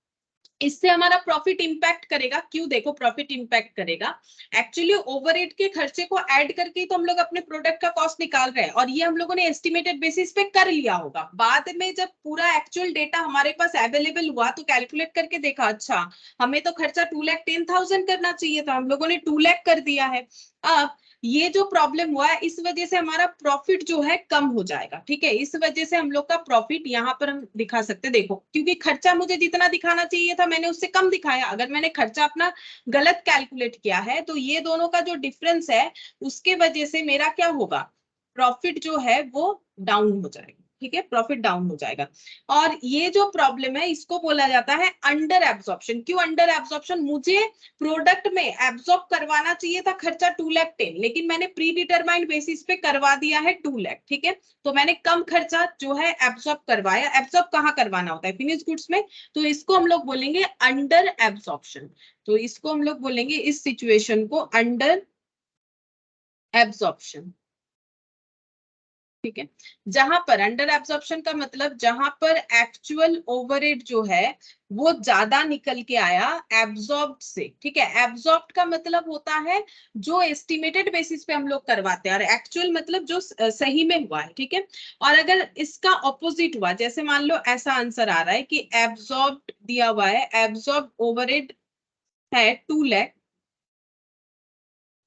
इससे हमारा प्रॉफिट इंपैक्ट करेगा। क्यों? देखो प्रॉफिट इंपैक्ट करेगा, एक्चुअली ओवरहेड के खर्चे को ऐड करके ही तो हम लोग अपने प्रोडक्ट का कॉस्ट निकाल रहे हैं, और ये हम लोगों ने एस्टिमेटेड बेसिस पे कर लिया होगा। बाद में जब पूरा एक्चुअल डेटा हमारे पास अवेलेबल हुआ तो कैलकुलेट करके देखा, अच्छा हमें तो खर्चा 2,10,000 करना चाहिए था, हम लोगों ने 2 लाख कर दिया है। अब ये जो प्रॉब्लम हुआ है, इस वजह से हमारा प्रॉफिट जो है कम हो जाएगा। ठीक है, इस वजह से हम लोग का प्रॉफिट यहाँ पर हम दिखा सकते हैं। देखो, क्योंकि खर्चा मुझे जितना दिखाना चाहिए था मैंने उससे कम दिखाया। अगर मैंने खर्चा अपना गलत कैलकुलेट किया है तो ये दोनों का जो डिफरेंस है उसके वजह से मेरा क्या होगा, प्रॉफिट जो है वो डाउन हो जाएगा। ठीक है, प्रॉफिट डाउन हो जाएगा। और ये जो प्रॉब्लम है इसको बोला जाता है अंडर एब्जॉर्प्शन। क्यों अंडर एब्जॉर्प्शन? मुझे प्रोडक्ट में एब्जॉर्ब करवाना चाहिए था खर्चा 2,10,000, लेकिन मैंने प्री डिटरमाइंड बेसिस पे करवा दिया है 2 लाख। ठीक है, तो मैंने कम खर्चा जो है एब्जॉर्ब करवाया। एब्जॉर्ब कहाँ करवाना होता है? फिनिश गुड्स में। तो इसको हम लोग बोलेंगे अंडर एब्जॉर्प्शन। तो इसको हम लोग बोलेंगे इस सिचुएशन को अंडर एब्जॉर्प्शन। ठीक है, जहां पर अंडर एब्जॉर्प्शन का मतलब जहां पर एक्चुअल ओवरहेड जो है वो ज्यादा निकल के आया एब्जॉर्ब्ड से। ठीक है, एब्जॉर्ब्ड का मतलब होता है जो एस्टिमेटेड बेसिस पे हम लोग करवाते हैं, और एक्चुअल मतलब जो सही में हुआ है। ठीक है, और अगर इसका ऑपोजिट हुआ, जैसे मान लो ऐसा आंसर आ रहा है कि एब्जॉर्ब्ड दिया हुआ है, एब्जॉर्ब ओवरहेड है 2 लाख।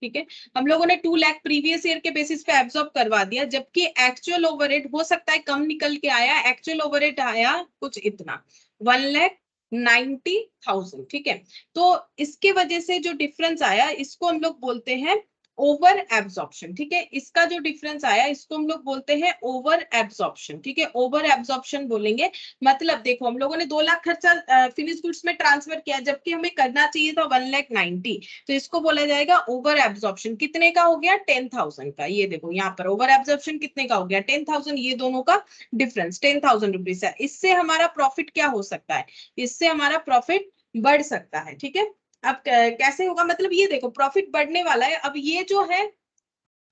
ठीक है, हम लोगों ने 2 लाख प्रीवियस ईयर के बेसिस पे एब्जॉर्ब करवा दिया, जबकि एक्चुअल ओवरहेड हो सकता है कम निकल के आया। एक्चुअल ओवरहेड आया कुछ इतना 1,90,000। ठीक है, तो इसके वजह से जो डिफरेंस आया इसको हम लोग बोलते हैं ओवर एब्जॉर्प्शन। ठीक है, इसका जो डिफरेंस आया इसको हम लोग बोलते हैं ओवर एब्जॉर्प्शन। ठीक है, ओवर एब्जॉर्प्शन बोलेंगे। मतलब देखो, हम लोगों ने 2 लाख खर्चा फिनिश गुड्स में ट्रांसफर किया, जबकि हमें करना चाहिए था 1,90,000। तो इसको बोला जाएगा ओवर एब्जॉर्प्शन। कितने का हो गया? 10,000 का। ये देखो यहाँ पर ओवर एब्जॉर्प्शन कितने का हो गया? 10,000। ये दोनों का डिफरेंस 10,000 रुपीज है। इससे हमारा प्रॉफिट क्या हो सकता है? इससे हमारा प्रॉफिट बढ़ सकता है। ठीक है, अब कैसे होगा? मतलब ये देखो प्रॉफिट बढ़ने वाला है। अब ये जो है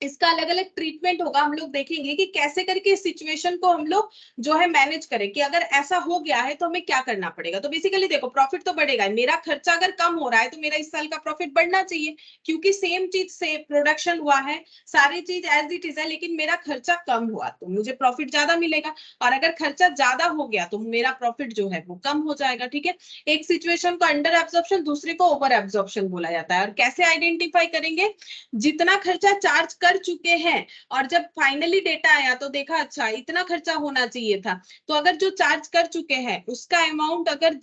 इसका अलग अलग ट्रीटमेंट होगा। हम लोग देखेंगे कि कैसे करके इस सिचुएशन को हम लोग जो है मैनेज करें, कि अगर ऐसा हो गया है तो हमें क्या करना पड़ेगा। तो बेसिकली देखो, प्रॉफिट तो बढ़ेगा, मेरा खर्चा अगर कम हो रहा है तो मेरा इस साल का प्रॉफिट बढ़ना चाहिए, क्योंकि सेम चीज से प्रोडक्शन हुआ है, सारी चीज एज इट इज है, लेकिन मेरा खर्चा कम हुआ तो मुझे प्रॉफिट ज्यादा मिलेगा। और अगर खर्चा ज्यादा हो गया तो मेरा प्रॉफिट जो है वो कम हो जाएगा। ठीक है, एक सिचुएशन को अंडर एब्जॉर्प्शन, दूसरे को ओवर एब्जॉर्प्शन बोला जाता है। और कैसे आइडेंटिफाई करेंगे? जितना खर्चा चार्ज कर चुके हैं और जब फाइनली डेटा आया तो देखा अच्छा इतना खर्चा होना चाहिए था, तो अगर जो चार्ज कर चुके हैं उसका अमाउंट अगर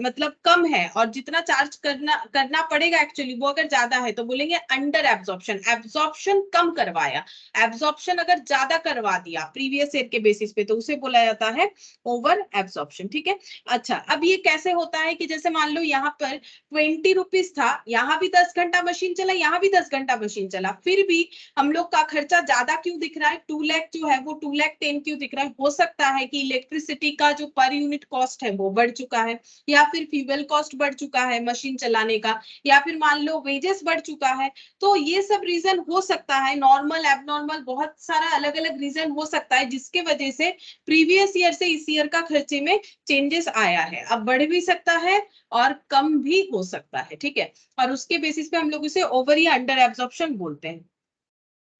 मतलब कम है और जितना चार्ज करना पड़ेगा एक्चुअली वो अगर ज्यादा है तो बोलेंगे अंडर एब्जॉर्प्शन। एब्जॉर्प्शन कम करवाया, एब्जॉर्प्शन अगर ज्यादा करवा दिया प्रीवियस ईयर के बेसिस पे तो उसे बोला जाता है ओवर एब्जॉर्प्शन। ठीक है, अच्छा अब ये कैसे होता है कि जैसे मान लो यहाँ पर 20 रुपीज था, यहाँ भी 10 घंटा मशीन चला, यहाँ भी 10 घंटा मशीन चला, फिर भी हम लोग का खर्चा ज्यादा क्यों दिख रहा है? 2 लाख जो है वो 2,10,000 क्यों दिख रहा है? हो सकता है कि इलेक्ट्रिसिटी का जो पर यूनिट कॉस्ट है वो बढ़ चुका है, या फिर फ्यूल कॉस्ट बढ़ चुका है मशीन चलाने का, या फिर मान लो वेजेस बढ़ चुका है। तो ये सब रीजन हो सकता है, नॉर्मल एबनॉर्मल बहुत सारा अलग अलग रीजन हो सकता है, जिसके वजह से प्रीवियस ईयर से इस ईयर का खर्चे में चेंजेस आया है। अब बढ़ भी सकता है और कम भी हो सकता है। ठीक है, और उसके बेसिस पे हम लोग इसे ओवर या अंडर एब्जॉर्प्शन बोलते हैं।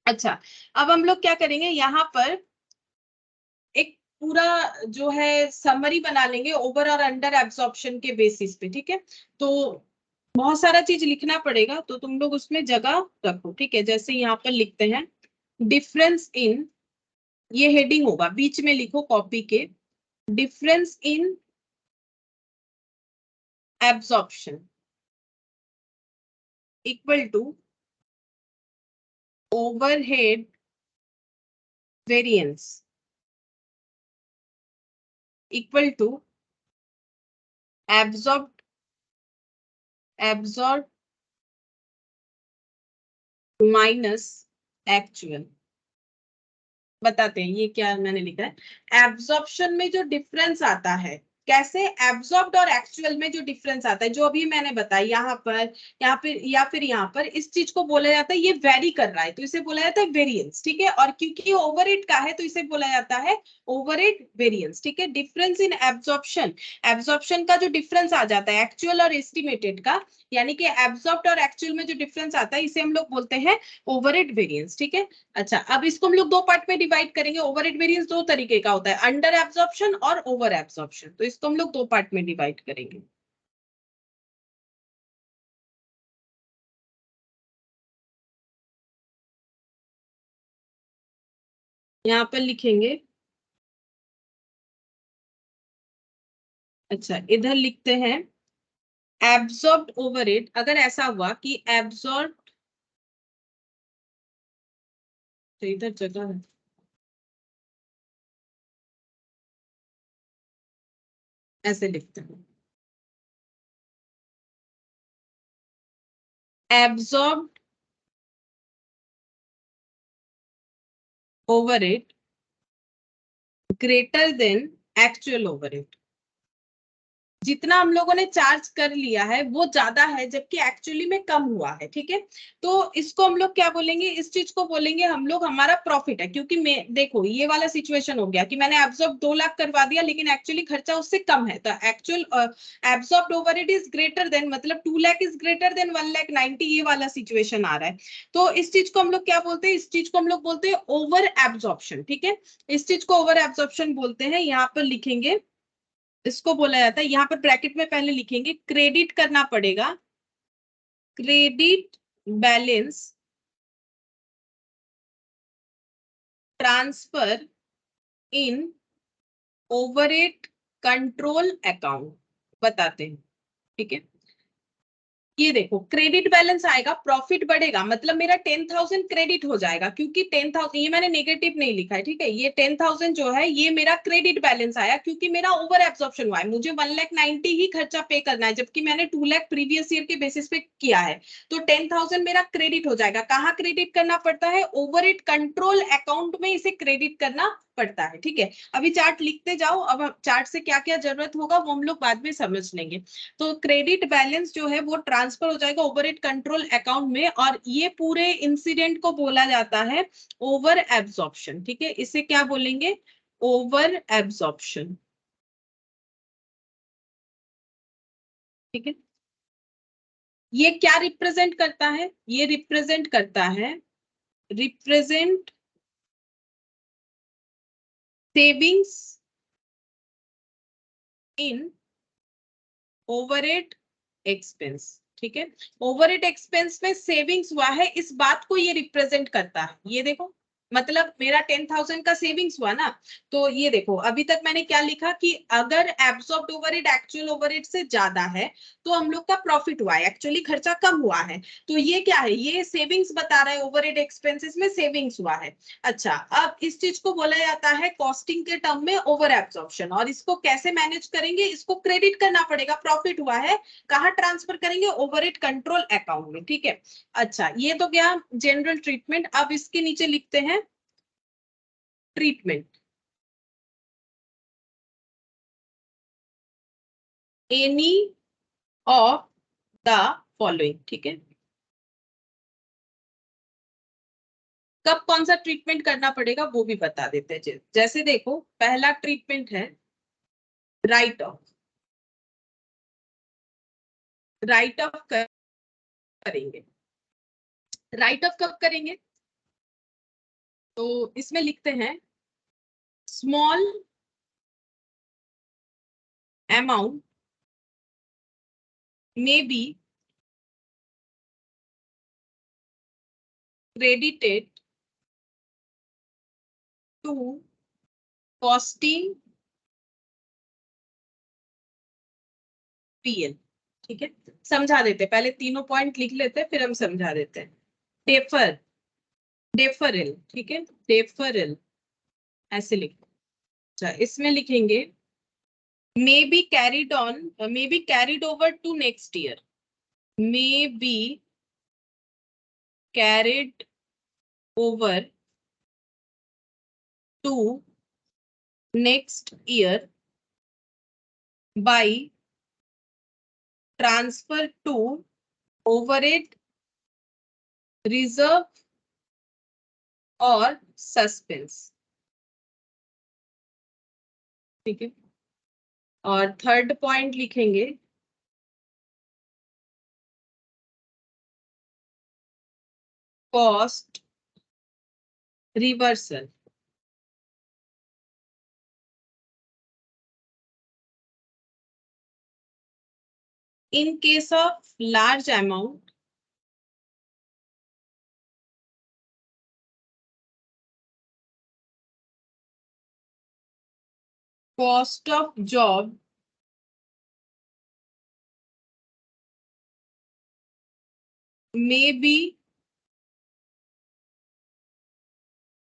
अच्छा, अब हम लोग क्या करेंगे, यहाँ पर एक पूरा जो है समरी बना लेंगे ओवर और अंडर एब्जॉर्प्शन के बेसिस पे। ठीक है, तो बहुत सारा चीज लिखना पड़ेगा तो तुम लोग उसमें जगह रखो। ठीक है, जैसे यहाँ पर लिखते हैं डिफरेंस इन, ये हेडिंग होगा, बीच में लिखो कॉपी के, difference in absorption equal to overhead variance equal to absorb minus actual. बताते हैं ये क्या मैंने लिखा है। एब्जॉर्प्शन में जो डिफरेंस आता है कैसे एब्जॉर्ब्ड और एक्चुअल में जो डिफरेंस आता है, जो अभी मैंने बताया यहाँ पर या फिर यहाँ पर, इस चीज को बोला जाता है ये वेरी कर रहा है तो इसे बोला जाता है वेरिएंस, ठीक है। और क्योंकि ओवरहेड का है तो इसे बोला जाता है ओवरहेड वेरिएंस, ठीक है। डिफरेंस इन एब्जॉर्प्शन, एब्जॉर्प्शन का जो डिफरेंस आ जाता है एक्चुअल और एस्टिमेटेड का, यानी कि एब्जॉर्ब्ड और एक्चुअल में जो डिफरेंस आता है इसे हम लोग बोलते हैं ओवरहेड वेरिएंस, ठीक है। अच्छा, अब इसको हम लोग दो पार्ट में डिवाइड करेंगे। ओवरहेड वेरिएंस दो तरीके का होता है, अंडर एब्जॉर्प्शन और ओवर एब्जॉर्प्शन, तो इसको हम लोग दो पार्ट में डिवाइड करेंगे। यहाँ पर लिखेंगे, अच्छा इधर लिखते हैं एब्जॉर्ब्ड ओवरहेड। अगर ऐसा हुआ कि एब्जॉर्ब, तो इधर जगह है, ऐसे लिखते हैं absorbed overhead greater than actual overhead. जितना हम लोगों ने चार्ज कर लिया है वो ज्यादा है जबकि एक्चुअली में कम हुआ है, ठीक है। तो इसको हम लोग क्या बोलेंगे, इस चीज को बोलेंगे हम लोग हमारा प्रॉफिट है। क्योंकि मैं देखो ये वाला सिचुएशन हो गया कि मैंने एब्जॉर्ब 2 लाख करवा दिया लेकिन एक्चुअली खर्चा उससे कम है, तो actual absorbed overhead is greater than, मतलब 2 लाख इज ग्रेटर देन 1,90,000, ये वाला सिचुएशन आ रहा है। तो इस चीज को हम लोग क्या बोलते हैं, इस चीज को हम लोग बोलते हैं ओवर एब्जॉर्प्शन, ठीक है। इस चीज को ओवर एब्जॉर्प्शन बोलते हैं। यहाँ पर लिखेंगे, इसको बोला जाता है, यहाँ पर ब्रैकेट में पहले लिखेंगे क्रेडिट करना पड़ेगा, क्रेडिट बैलेंस ट्रांसफर इन ओवरहेड कंट्रोल अकाउंट बताते हैं, ठीक है। ये देखो क्रेडिट बैलेंस आएगा, प्रॉफिट बढ़ेगा, मतलब मेरा 10,000 क्रेडिट हो जाएगा, क्योंकि 10,000 ये मैंने नेगेटिव नहीं लिखा है, ठीक है। ये 10,000 जो है ये मेरा क्रेडिट बैलेंस आया क्योंकि मेरा ओवर एब्जॉर्प्शन हुआ है। मुझे 1,90,000 ही खर्चा पे करना है जबकि मैंने 2 लाख प्रीवियस ईयर के बेसिस पे किया है। तो 10,000 मेरा क्रेडिट हो जाएगा। कहाँ क्रेडिट करना पड़ता है, ओवरहेड कंट्रोल अकाउंट में इसे क्रेडिट करना पड़ता है, ठीक है। अभी चार्ट लिखते जाओ, अब चार्ट से क्या क्या जरूरत होगा वो हम लोग बाद में समझ लेंगे। तो क्रेडिट बैलेंस जो है वो ट्रांसफर हो जाएगा ओवरहेड कंट्रोल अकाउंट में, और ये पूरे इंसिडेंट को बोला जाता है ओवर एब्जॉर्प्शन, ठीक है। इसे क्या बोलेंगे, ओवर एब्जॉर्प्शन, ठीक है। ये क्या रिप्रेजेंट करता है, ये रिप्रेजेंट करता है, represent savings in overhead expense, ठीक है। ओवरहेड एक्सपेंस में सेविंग्स हुआ है, इस बात को ये रिप्रेजेंट करता है। ये देखो, मतलब मेरा 10,000 का सेविंग्स हुआ ना, तो ये देखो अभी तक मैंने क्या लिखा कि अगर एब्जॉर्ब्ड ओवरहेड एक्चुअल ओवरहेड से ज्यादा है तो हम लोग का प्रॉफिट हुआ है, एक्चुअली खर्चा कम हुआ है। तो ये क्या है, ये सेविंग्स बता रहा है, ओवरहेड एक्सपेंसेस में सेविंग्स हुआ है। अच्छा, अब इस चीज को बोला जाता है कॉस्टिंग के टर्म में ओवर एब्जॉर्प्शन। और इसको कैसे मैनेज करेंगे, इसको क्रेडिट करना पड़ेगा, प्रॉफिट हुआ है, कहाँ ट्रांसफर करेंगे, ओवरहेड कंट्रोल अकाउंट में, ठीक है। अच्छा, ये तो क्या जनरल ट्रीटमेंट। अब इसके नीचे लिखते हैं treatment, any of the following, ठीक है। कब कौन सा ट्रीटमेंट करना पड़ेगा वो भी बता देते हैं। जैसे देखो पहला ट्रीटमेंट है राइट ऑफ, राइट ऑफ करेंगे। राइट ऑफ कब करेंगे, तो इसमें लिखते हैं स्मॉल अमाउंट में B credited to costing PL, ठीक है। समझा देते, पहले तीनों पॉइंट लिख लेते फिर हम समझा देते हैं। डेफर, डेफरल, ठीक है, डेफरल ऐसे लिख। अच्छा, इसमें लिखेंगे may be carried on, may be carried over to next year, may be carried over to next year by transfer to overhead, reserve और सस्पेंस। ठीक है, और थर्ड पॉइंट लिखेंगे cost reversal. In case of large amount, cost of job may be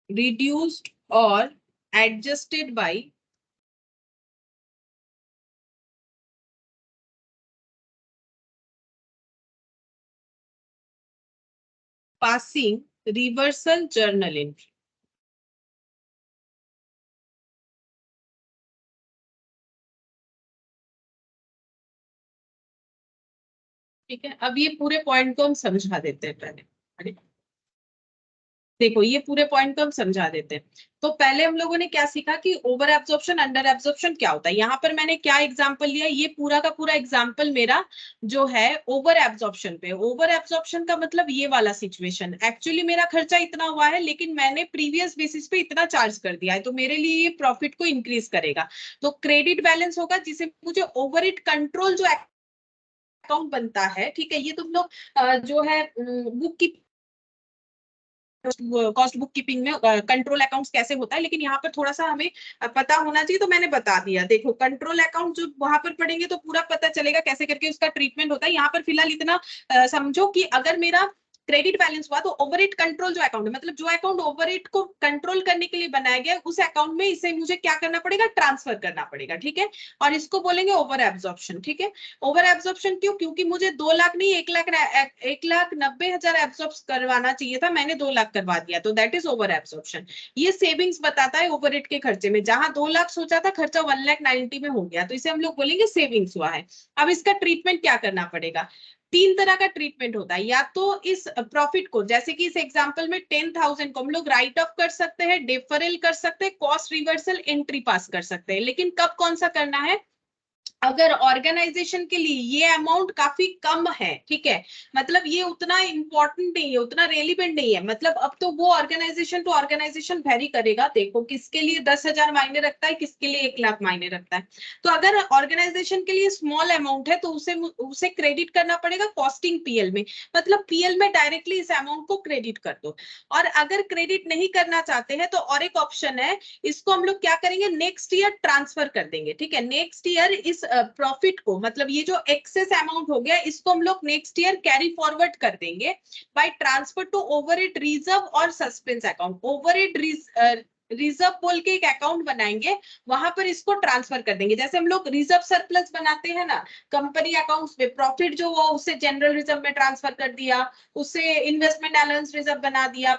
reduced or adjusted by passing reversal journal entry। ठीक है, अब ये पूरे पॉइंट को हम समझा देते हैं पहले। देखो ये पूरे पॉइंट को हम समझा देते हैं। तो पहले हम लोगों ने क्या सीखा कि ओवर एब्जॉर्प्शन अंडर एब्जॉर्प्शन क्या होता है। यहाँ पर मैंने क्या एग्जांपल लिया, ये पूरा का पूरा एग्जांपल मेरा जो है ओवर एब्जॉर्प्शन पे। ओवर एब्जॉर्प्शन का मतलब ये वाला सिचुएशन, एक्चुअली मेरा खर्चा इतना हुआ है लेकिन मैंने प्रीवियस बेसिस पे इतना चार्ज कर दिया है, तो मेरे लिए ये प्रॉफिट को इंक्रीज करेगा। तो क्रेडिट बैलेंस होगा जिसे मुझे ओवरहेड कंट्रोल जो अकाउंट बनता है, ठीक है, ये तुम लोग जो है बुक की कॉस्ट बुक कीपिंग में कंट्रोल अकाउंट्स कैसे होता है, लेकिन यहाँ पर थोड़ा सा हमें पता होना चाहिए, तो मैंने बता दिया। देखो कंट्रोल अकाउंट जो वहां पर पढ़ेंगे तो पूरा पता चलेगा कैसे करके उसका ट्रीटमेंट होता है। यहाँ पर फिलहाल इतना समझो कि अगर मेरा क्रेडिट बैलेंस हुआ तो ओवरहेड कंट्रोल जो अकाउंट है, मतलब जो अकाउंट ओवरहेड को कंट्रोल करने के लिए बनाया गया है, उस अकाउंट में इसे मुझे क्या करना पड़ेगा, ट्रांसफर करना पड़ेगा। ठीक है, और इसको बोलेंगे ओवर एब्जॉर्प्शन। ठीक है, ओवर एब्जॉर्प्शन क्यों, क्योंकि मुझे 2 लाख नहीं 1,90,000 एब्जॉर्ब करवाना चाहिए था, मैंने 2 लाख करवा दिया, तो दैट इज ओवर एब्जॉर्प्शन। ये सेविंग्स बताता है ओवरहेड के खर्चे में, जहां 2 लाख सोचा था खर्चा 1,90,000 में हो गया, तो इसे हम लोग बोलेंगे सेविंग्स हुआ है। अब इसका ट्रीटमेंट क्या करना पड़ेगा, 3 तरह का ट्रीटमेंट होता है। या तो इस प्रॉफिट को, जैसे कि इस एग्जांपल में 10,000 को हम लोग राइट ऑफ कर सकते हैं, डिफरल कर सकते हैं, कॉस्ट रिवर्सल एंट्री पास कर सकते हैं। लेकिन कब कौन सा करना है, अगर ऑर्गेनाइजेशन के लिए ये अमाउंट काफी कम है, ठीक है, मतलब ये उतना इंपॉर्टेंट नहीं है, उतना रेलिवेंट नहीं है, मतलब अब तो वो ऑर्गेनाइजेशन टू ऑर्गेनाइजेशन वेरी करेगा। देखो किसके लिए 10,000 मायने रखता है, किसके लिए 1 लाख मायने रखता है। तो अगर ऑर्गेनाइजेशन के लिए स्मॉल अमाउंट है तो उसे क्रेडिट करना पड़ेगा कॉस्टिंग पीएल में, मतलब पीएल में डायरेक्टली इस अमाउंट को क्रेडिट कर दो। और अगर क्रेडिट नहीं करना चाहते हैं तो और एक ऑप्शन है, इसको हम लोग क्या करेंगे, नेक्स्ट ईयर ट्रांसफर कर देंगे। ठीक है, नेक्स्ट ईयर इस प्रॉफिट को, मतलब ये जो एक्सेस अमाउंट हो गया, इसको हम लोग नेक्स्ट ईयर कैरी फॉरवर्ड कर देंगे by transfer to overhead reserve और सस्पेंस अकाउंट। ओवरहेड रिजर्व बोल के एक अकाउंट बनाएंगे, वहां पर इसको ट्रांसफर कर देंगे। जैसे हम लोग रिजर्व सरप्लस बनाते हैं ना कंपनी अकाउंट्स में, प्रॉफिट जो वो उसे जनरल रिजर्व में ट्रांसफर कर दिया, उसे इन्वेस्टमेंट अलाउंस रिजर्व बना दिया,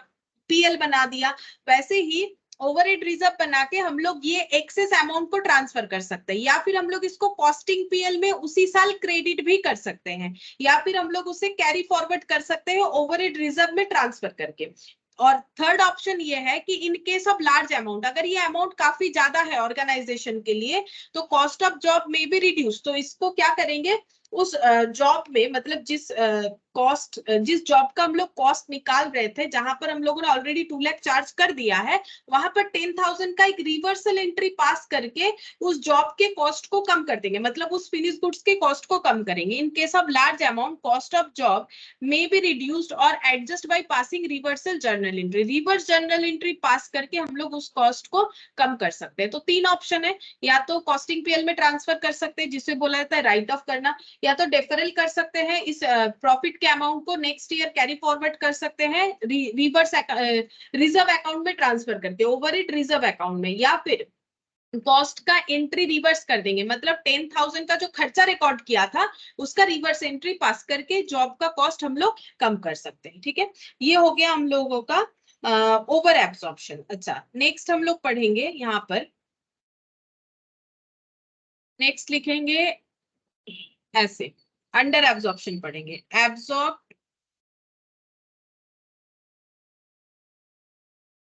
पीएल बना दिया, वैसे ही ओवरहेड रिजर्व बना के हम लोग ये एक्सेस अमाउंट को ट्रांसफर कर सकते हैं। या फिर हम लोग इसको कॉस्टिंग पीएल में उसी साल क्रेडिट भी कर सकते हैं, या फिर हम लोग उसे कैरी फॉरवर्ड कर सकते हैं ओवरहेड रिजर्व में ट्रांसफर करके। और थर्ड ऑप्शन ये है कि इन केस ऑफ लार्ज अमाउंट, अगर ये अमाउंट काफी ज्यादा है ऑर्गेनाइजेशन के लिए, तो कॉस्ट ऑफ जॉब में भी रिड्यूस, तो इसको क्या करेंगे, उस जॉब में, मतलब जिस जॉब का हम लोग कॉस्ट निकाल रहे थे, जहां पर हम लोगों ने ऑलरेडी 2 लाख चार्ज कर दिया है, वहां पर 10,000 का एक रिवर्सल एंट्री पास करके उस जॉब के कॉस्ट को कम कर देंगे, मतलब उस फिनिश गुड्स के कॉस्ट को कम करेंगे। In case of large amount cost of job may be reduced और adjust by passing reversal journal entry, reverse journal entry pass करके हम लोग उस कॉस्ट को कम कर सकते हैं। तो 3 ऑप्शन है, या तो कॉस्टिंग पीएल में ट्रांसफर कर सकते हैं जिसे बोला जाता है राइट ऑफ करना, या तो डेफरल कर सकते हैं, इस प्रॉफिट के अमाउंट को नेक्स्ट ईयर कैरी फॉरवर्ड कर सकते हैं रिवर्स रिजर्व अकाउंट में ट्रांसफर करके ओवरहेड रिजर्व अकाउंट में, या फिर कॉस्ट का एंट्री रिवर्स कर देंगे, मतलब 10,000 का जो खर्चा रिकॉर्ड किया था उसका रिवर्स एंट्री पास करके जॉब का कॉस्ट हम लोग कम कर सकते हैं। ठीक है, ये हो गया हम लोगों का ओवर एब्जॉर्प्शन। अच्छा, नेक्स्ट हम लोग पढ़ेंगे यहाँ पर नेक्स्ट लिखेंगे ऐसे, अंडर एब्जॉर्प्शन पढ़ेंगे, absorb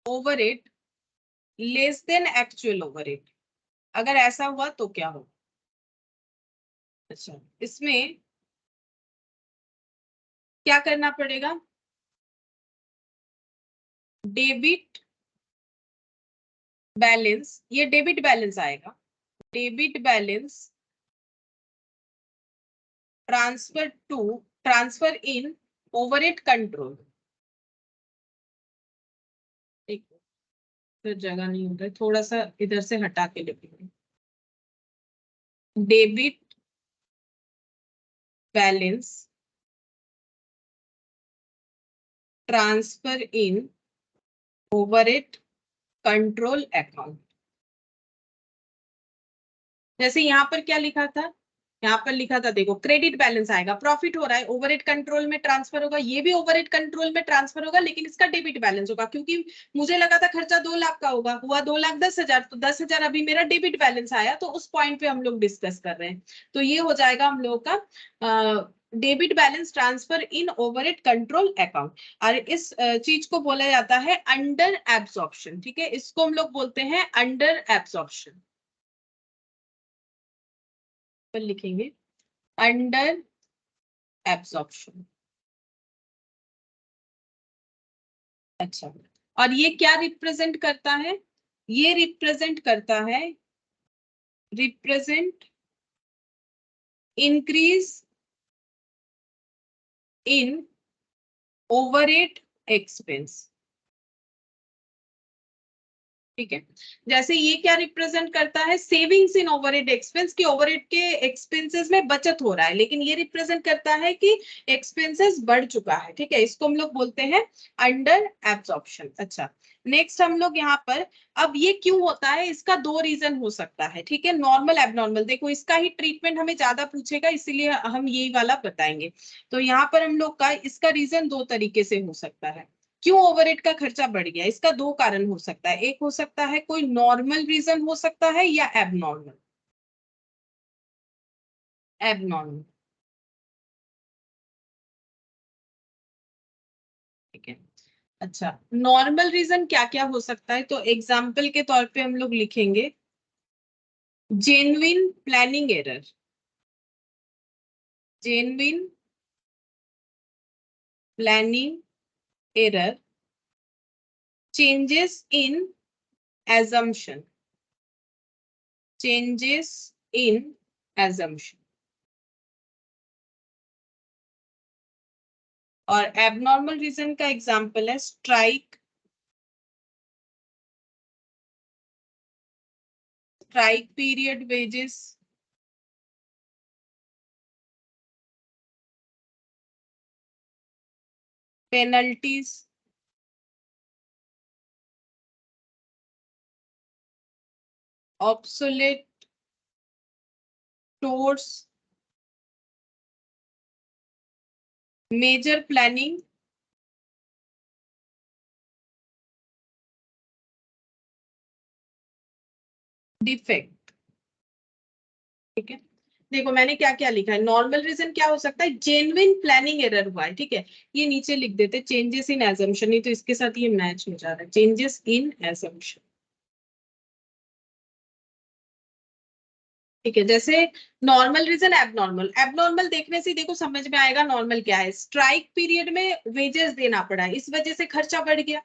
overhead less than actual overhead. अगर ऐसा हुआ तो क्या होगा? अच्छा, इसमें क्या करना पड़ेगा? डेबिट बैलेंस, ये डेबिट बैलेंस आएगा, डेबिट बैलेंस ट्रांसफर इन ओवरहेड कंट्रोल। एक फिर जगह नहीं होता है, थोड़ा सा इधर से हटा के लिखेंगे, डेबिट बैलेंस ट्रांसफर इन ओवरहेड कंट्रोल अकाउंट। जैसे यहाँ पर क्या लिखा था, यहाँ पर लिखा था देखो, क्रेडिट बैलेंस आएगा, प्रॉफिट हो रहा है, ओवरहेड कंट्रोल में ट्रांसफर होगा, ये भी ओवरहेड कंट्रोल में ट्रांसफर होगा, लेकिन इसका डेबिट बैलेंस होगा, क्योंकि मुझे लगा था खर्चा 2 लाख का होगा, हुआ 2,10,000, तो 10,000 अभी मेरा डेबिट बैलेंस आया, तो उस पॉइंट पे हम लोग डिस्कस कर रहे हैं। तो ये हो जाएगा हम लोग का डेबिट बैलेंस ट्रांसफर इन ओवरहेड कंट्रोल अकाउंट, और इस चीज को बोला जाता है अंडर एब्जॉर्प्शन। ठीक है, इसको हम लोग बोलते हैं अंडर एब्जॉर्प्शन। लिखेंगे अंडर एब्जॉर्प्शन। अच्छा, और ये क्या रिप्रेजेंट करता है? ये रिप्रेजेंट करता है, represent increase in overhead expense. ठीक है, जैसे ये क्या रिप्रेजेंट करता है? सेविंग्स इन ओवरहेड एक्सपेंस, की ओवरहेड के एक्सपेंसेस में बचत हो रहा है, लेकिन ये रिप्रेजेंट करता है कि एक्सपेंसेस बढ़ चुका है। ठीक है, इसको हम लोग बोलते हैं अंडर एब्जॉर्प्शन। अच्छा, नेक्स्ट हम लोग यहाँ पर, अब ये क्यों होता है, इसका 2 रीजन हो सकता है। ठीक है, नॉर्मल एबनॉर्मल, देखो इसका ही ट्रीटमेंट हमें ज्यादा पूछेगा, इसीलिए हम यही वाला बताएंगे। तो यहाँ पर हम लोग का इसका रीजन 2 तरीके से हो सकता है। क्यों ओवरहेड का खर्चा बढ़ गया, इसका 2 कारण हो सकता है। एक हो सकता है कोई नॉर्मल रीजन हो सकता है, या एबनॉर्मल। एबनॉर्मल, ठीक है। अच्छा, नॉर्मल रीजन क्या क्या हो सकता है? तो एग्जाम्पल के तौर पे हम लोग लिखेंगे genuine planning error, genuine planning error, changes in assumption, changes in assumption। और एबनॉर्मल रीजन का एग्जांपल है strike period wages, penalties, obsolete stores, major planning defect. ठीक है, देखो मैंने क्या क्या लिखा है। नॉर्मल रीजन क्या हो सकता है? जेन्युइन प्लानिंग एरर हुआ है। ठीक है, ये नीचे लिख देते चेंजेस इन एजम्पशन, नहीं तो इसके साथ ये मैच हो जा रहा है, चेंजेस इन एजम्पशन। ठीक है, जैसे नॉर्मल रीजन, एबनॉर्मल। एबनॉर्मल देखने से देखो समझ में आएगा नॉर्मल क्या है। स्ट्राइक पीरियड में वेजेस देना पड़ा है, इस वजह से खर्चा बढ़ गया।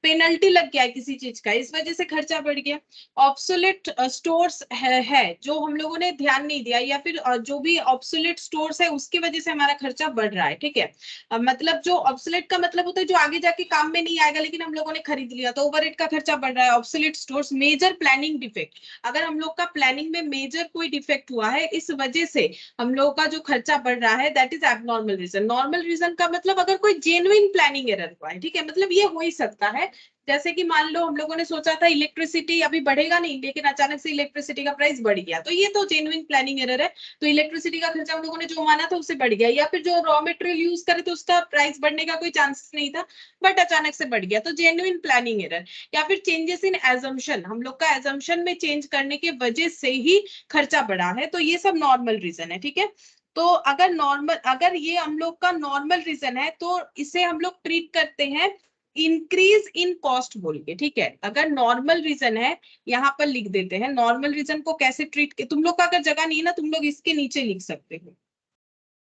पेनल्टी लग गया है किसी चीज का, इस वजह से खर्चा बढ़ गया। ऑब्सोलेट स्टोर्स है जो हम लोगों ने ध्यान नहीं दिया, या फिर जो भी ऑब्सोलेट स्टोर्स है उसकी वजह से हमारा खर्चा बढ़ रहा है। ठीक है, मतलब जो ऑब्सोलेट का मतलब होता है जो आगे जाके काम में नहीं आएगा, लेकिन हम लोगों ने खरीद लिया, तो ओवरहेड का खर्चा बढ़ रहा है। Obsolete stores, major planning defect, अगर हम लोग का प्लानिंग में मेजर कोई डिफेक्ट हुआ है, इस वजह से हम लोगों का जो खर्चा बढ़ रहा है, that is abnormal reason. Normal reason का मतलब अगर कोई जेन्युइन प्लानिंग एरर हुआ है, ठीक है, मतलब ये हो ही सकता है जैसे कि मान लो हम लोगों ने सोचा था इलेक्ट्रिसिटी अभी बढ़ेगा नहीं, लेकिन अचानक से इलेक्ट्रिसिटी का प्राइस बढ़ गया, तो ये तो जेन्युइन प्लानिंग एरर है। तो इलेक्ट्रिसिटी का खर्चा हम लोगों ने जो माना था उससे बढ़ गया, या फिर जो रॉ मटेरियल यूज करे तो उसका प्राइस बढ़ने का कोई चांसेस नहीं था, बट अचानक से बढ़ गया, तो जेन्युइन प्लानिंग एरर। या फिर चेंजेस इन एजम्पशन, हम लोग का एजम्पशन में चेंज करने की वजह से ही खर्चा बढ़ा है, तो ये सब नॉर्मल रीजन है, ठीक है। तो अगर ये हम लोग का नॉर्मल रीजन है तो इसे हम लोग ट्रीट करते हैं इंक्रीज इन कॉस्ट बोल के, ठीक है। अगर नॉर्मल रीजन है, यहाँ पर लिख देते हैं नॉर्मल रीजन को कैसे ट्रीट, तुम लोग का अगर जगह नहीं है ना, तुम लोग इसके नीचे लिख सकते हो,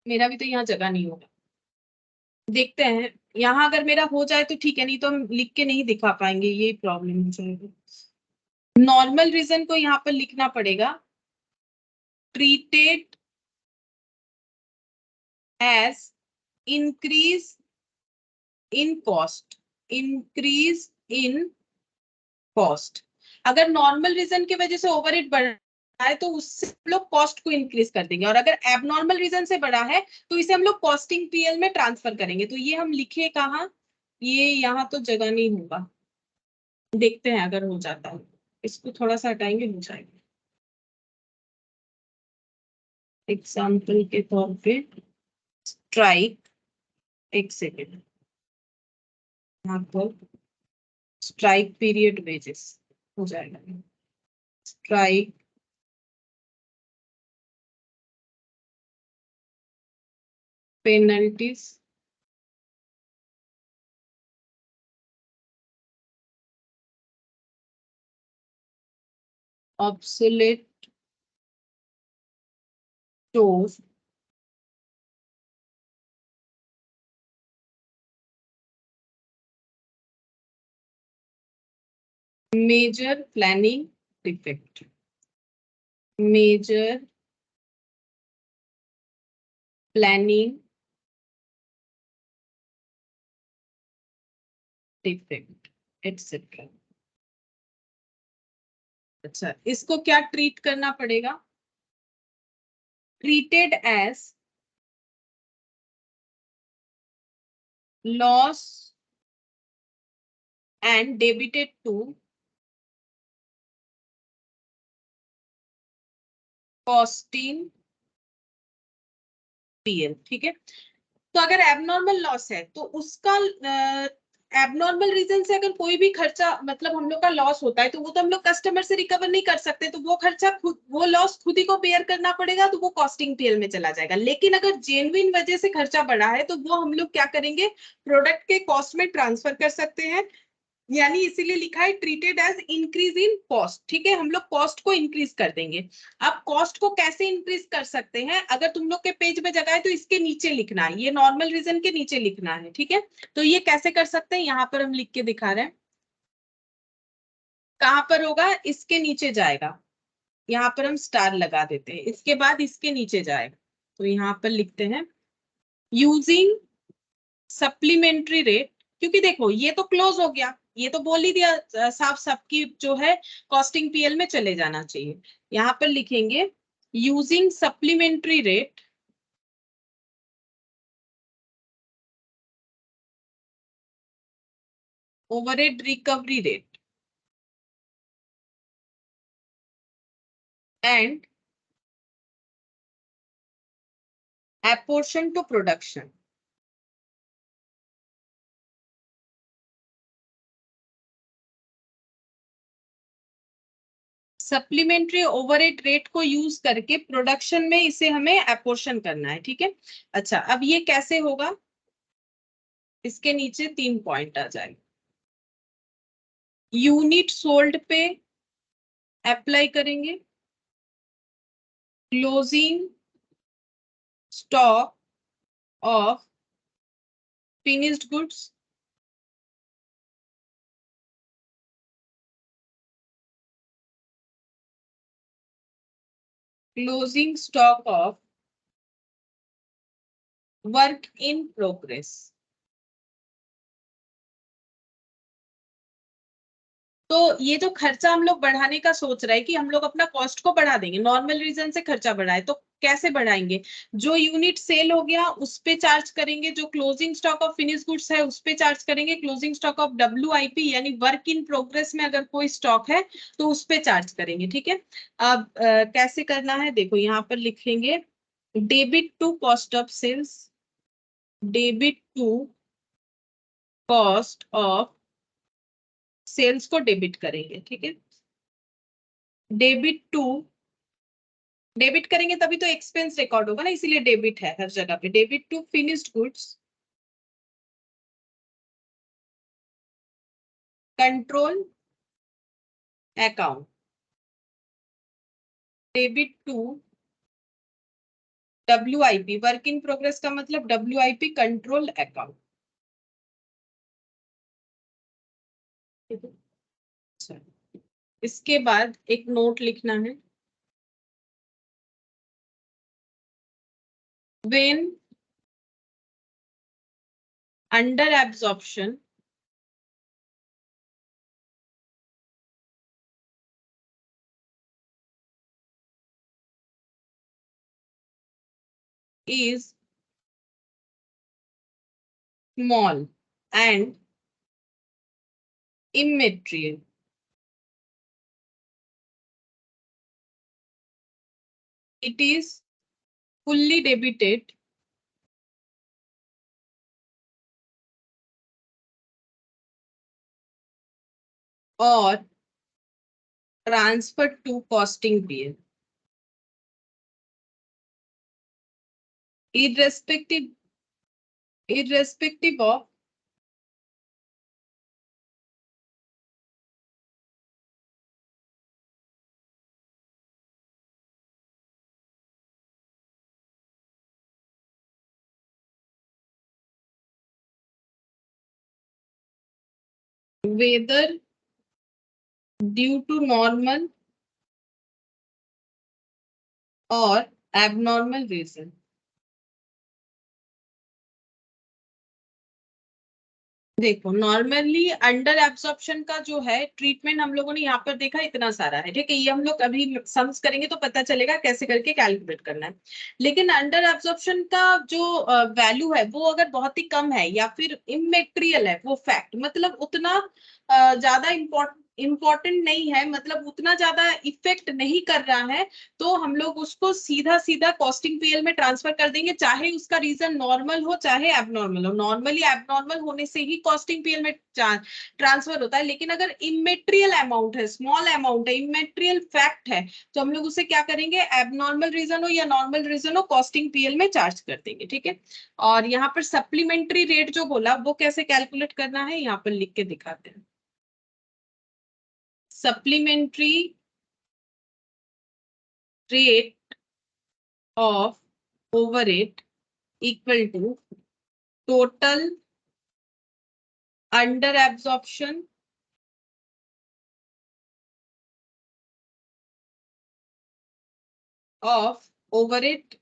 मेरा भी तो यहाँ जगह नहीं होगा। देखते हैं यहाँ अगर मेरा हो जाए तो ठीक है, नहीं तो हम लिख के नहीं दिखा पाएंगे, ये प्रॉब्लम हो जाएगी। नॉर्मल रीजन को यहाँ पर लिखना पड़ेगा treated as increase in cost, increase in cost. अगर नॉर्मल रीजन की वजह से ओवरहेड बढ़ रहा है तो उससे हम लोग कॉस्ट को इंक्रीज कर देंगे, और अगर एबनॉर्मल रीजन से बढ़ा है तो इसे हम लोग कॉस्टिंग पीएल में ट्रांसफर करेंगे। तो ये हम लिखे कहाँ, ये यहाँ तो जगह नहीं होगा, देखते हैं अगर हो जाता है, इसको थोड़ा सा हटाएंगे, हो जाएगा। एग्जाम्पल के तौर पे स्ट्राइक, एक सेकेंड, यहाँ पर स्ट्राइक पीरियड वेजेस हो जाएगा, strike penalties obsolete stores major planning defect, major planning defect etc। अच्छा, इसको क्या ट्रीट करना पड़ेगा, treated as loss and debited to costing PL, ठीक है। तो अगर एबनॉर्मल लॉस है तो उसका एबनॉर्मल रीजन से अगर कोई भी खर्चा मतलब हम लोग का लॉस होता है तो वो तो हम लोग कस्टमर से रिकवर नहीं कर सकते, तो वो खर्चा खुद, वो लॉस खुद ही को बेयर करना पड़ेगा, तो वो कॉस्टिंग पीएल में चला जाएगा। लेकिन अगर जेन्युइन वजह से खर्चा बढ़ा है तो वो हम लोग क्या करेंगे, प्रोडक्ट के कॉस्ट में ट्रांसफर कर सकते हैं, यानी इसीलिए लिखा है treated as increase in cost, ठीक है। हम लोग कॉस्ट को इंक्रीज कर देंगे। अब कॉस्ट को कैसे इंक्रीज कर सकते हैं, अगर तुम लोग के पेज में जगह है तो इसके नीचे लिखना है, ये नॉर्मल रीजन के नीचे लिखना है, ठीक है। तो ये कैसे कर सकते हैं, यहाँ पर हम लिख के दिखा रहे हैं, कहां पर होगा, इसके नीचे जाएगा, यहाँ पर हम स्टार लगा देते हैं, इसके बाद इसके नीचे जाएगा, तो यहाँ पर लिखते हैं यूजिंग सप्लीमेंट्री रेट, क्योंकि देखो ये तो क्लोज हो गया, ये तो बोल ही दिया साफ साफ की जो है कॉस्टिंग पीएल में चले जाना चाहिए। यहाँ पर लिखेंगे using supplementary rate overhead recovery rate and apportion to production। Supplementary overhead rate को यूज करके प्रोडक्शन में इसे हमें अपोर्शन करना है, ठीक है। अच्छा, अब ये कैसे होगा, इसके नीचे 3 पॉइंट आ जाएगा, यूनिट सोल्ड पे अप्लाई करेंगे, closing stock of finished goods, closing stock of work in progress. तो ये जो खर्चा हम लोग बढ़ाने का सोच रहे हैं कि हम लोग अपना कॉस्ट को बढ़ा देंगे, नॉर्मल रीजन से खर्चा बढ़ाए, तो कैसे बढ़ाएंगे? जो यूनिट सेल हो गया उस पे चार्ज करेंगे, जो closing stock of finish goods है उस पे चार्ज करेंगे, क्लोजिंग स्टॉक ऑफ WIP यानी वर्क इन प्रोग्रेस में अगर कोई स्टॉक है तो उस पे चार्ज करेंगे। ठीक है, अब कैसे करना है देखो, यहाँ पर लिखेंगे debit to cost of sales, debit to cost of sales को डेबिट करेंगे। ठीक है, डेबिट टू, डेबिट करेंगे तभी तो एक्सपेंस रिकॉर्ड होगा ना, इसीलिए डेबिट है हर जगह पे। Debit to finished goods control account, debit to WIP work in progress का मतलब WIP कंट्रोल अकाउंट। इसके बाद एक नोट लिखना है, when under absorption is small and immaterial, it is fully debited or transferred to costing period, irrespective of whether due to normal or abnormal reason। देखो normally under absorption का जो है treatment हम लोगों ने यहाँ पर देखा इतना सारा है। ठीक है, ये हम लोग अभी सम्स करेंगे तो पता चलेगा कैसे करके कैलकुलेट करना है। लेकिन अंडर एब्जॉर्प्शन का जो वैल्यू है वो अगर बहुत ही कम है या फिर इमेटेरियल है, वो फैक्ट मतलब उतना ज्यादा इम्पोर्टेंट नहीं है, मतलब उतना ज्यादा इफेक्ट नहीं कर रहा है, तो हम लोग उसको सीधा सीधा कॉस्टिंग पीएल में ट्रांसफर कर देंगे, चाहे उसका रीजन नॉर्मल हो चाहे एबनॉर्मल हो। नॉर्मली एबनॉर्मल होने से ही कॉस्टिंग पीएल में ट्रांसफर होता है, लेकिन अगर इमेटेरियल अमाउंट है, स्मॉल अमाउंट है, इमेटेरियल फैक्ट है, तो हम लोग उसे क्या करेंगे, एबनॉर्मल रीजन हो या नॉर्मल रीजन हो, कॉस्टिंग पीएल में चार्ज कर देंगे। ठीक है, और यहाँ पर सप्लीमेंट्री रेट जो बोला वो कैसे कैलकुलेट करना है यहाँ पर लिख के दिखाते हैं। Supplementary rate of overhead equal to total under absorption of overhead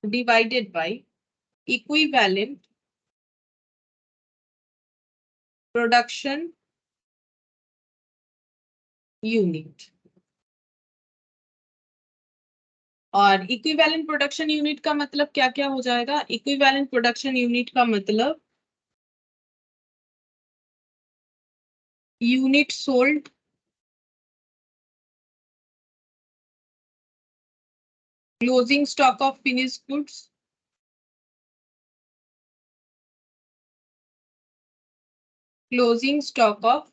divided by equivalent production unit। और इक्विवेलेंट प्रोडक्शन यूनिट का मतलब क्या क्या हो जाएगा? इक्विवेलेंट प्रोडक्शन यूनिट का मतलब unit sold closing stock of finish goods closing stock of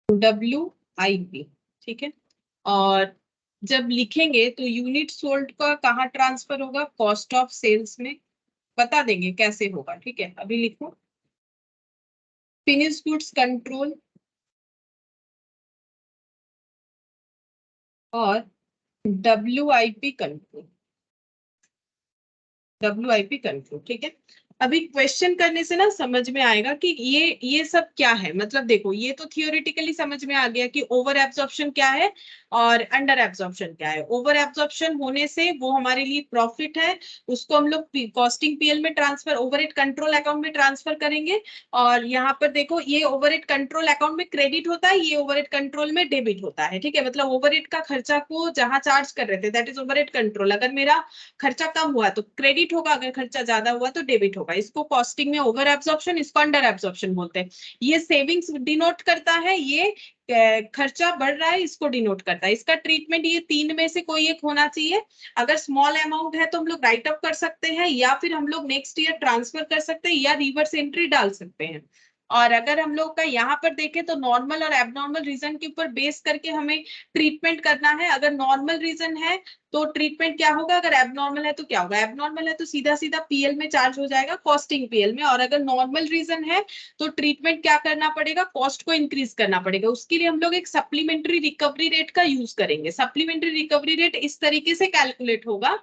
WIP। ठीक है, और जब लिखेंगे तो यूनिट सोल्ड का कहाँ ट्रांसफर होगा? कॉस्ट ऑफ सेल्स में। बता देंगे कैसे होगा। ठीक है, अभी लिखो फिनिश गुड्स कंट्रोल और WIP कंट्रोल, WIP कंट्रोल। ठीक है, अभी क्वेश्चन करने से ना समझ में आएगा कि ये सब क्या है। मतलब देखो, ये तो थियोरेटिकली समझ में आ गया कि ओवर एब्जॉर्प्शन क्या है और अंडर एब्जॉर्प्शन क्या है। ओवर एब्जॉर्प्शन होने से वो हमारे लिए प्रॉफिट है, उसको हम लोग कॉस्टिंग पीएल में ट्रांसफर, ओवरहेड कंट्रोल अकाउंट में ट्रांसफर करेंगे। और यहाँ पर देखो, ये ओवरहेड कंट्रोल अकाउंट में क्रेडिट होता है, ये ओवरहेड कंट्रोल में डेबिट होता है। ठीक है, मतलब ओवरहेड का खर्चा को जहां चार्ज कर रहे थे दैट इज ओवरहेड कंट्रोल। अगर मेरा खर्चा कम हुआ तो क्रेडिट होगा, अगर खर्चा ज्यादा हुआ तो डेबिट होगा। इसको कॉस्टिंग में ओवर एब्जॉर्प्शन, इसको अंडर एब्जॉर्प्शन बोलते हैं। ये सेविंग्स डिनोट करता है, ये खर्चा बढ़ रहा है इसको डिनोट करता है। इसका ट्रीटमेंट ये तीन में से कोई एक होना चाहिए। अगर स्मॉल अमाउंट है तो हम लोग राइट अप कर सकते हैं, या फिर हम लोग नेक्स्ट ईयर ट्रांसफर कर सकते हैं, या रिवर्स एंट्री डाल सकते हैं। और अगर हम लोग का यहाँ पर देखें तो नॉर्मल और एबनॉर्मल रीजन के ऊपर बेस करके हमें ट्रीटमेंट करना है। अगर नॉर्मल रीजन है तो ट्रीटमेंट क्या होगा, अगर एबनॉर्मल है तो क्या होगा, एबनॉर्मल है तो सीधा सीधा पीएल में चार्ज हो जाएगा, कॉस्टिंग पीएल में। और अगर नॉर्मल रीजन है तो ट्रीटमेंट क्या करना पड़ेगा, कॉस्ट को इंक्रीज करना पड़ेगा। उसके लिए हम लोग एक सप्लीमेंट्री रिकवरी रेट का यूज करेंगे। सप्लीमेंट्री रिकवरी रेट इस तरीके से कैलकुलेट होगा,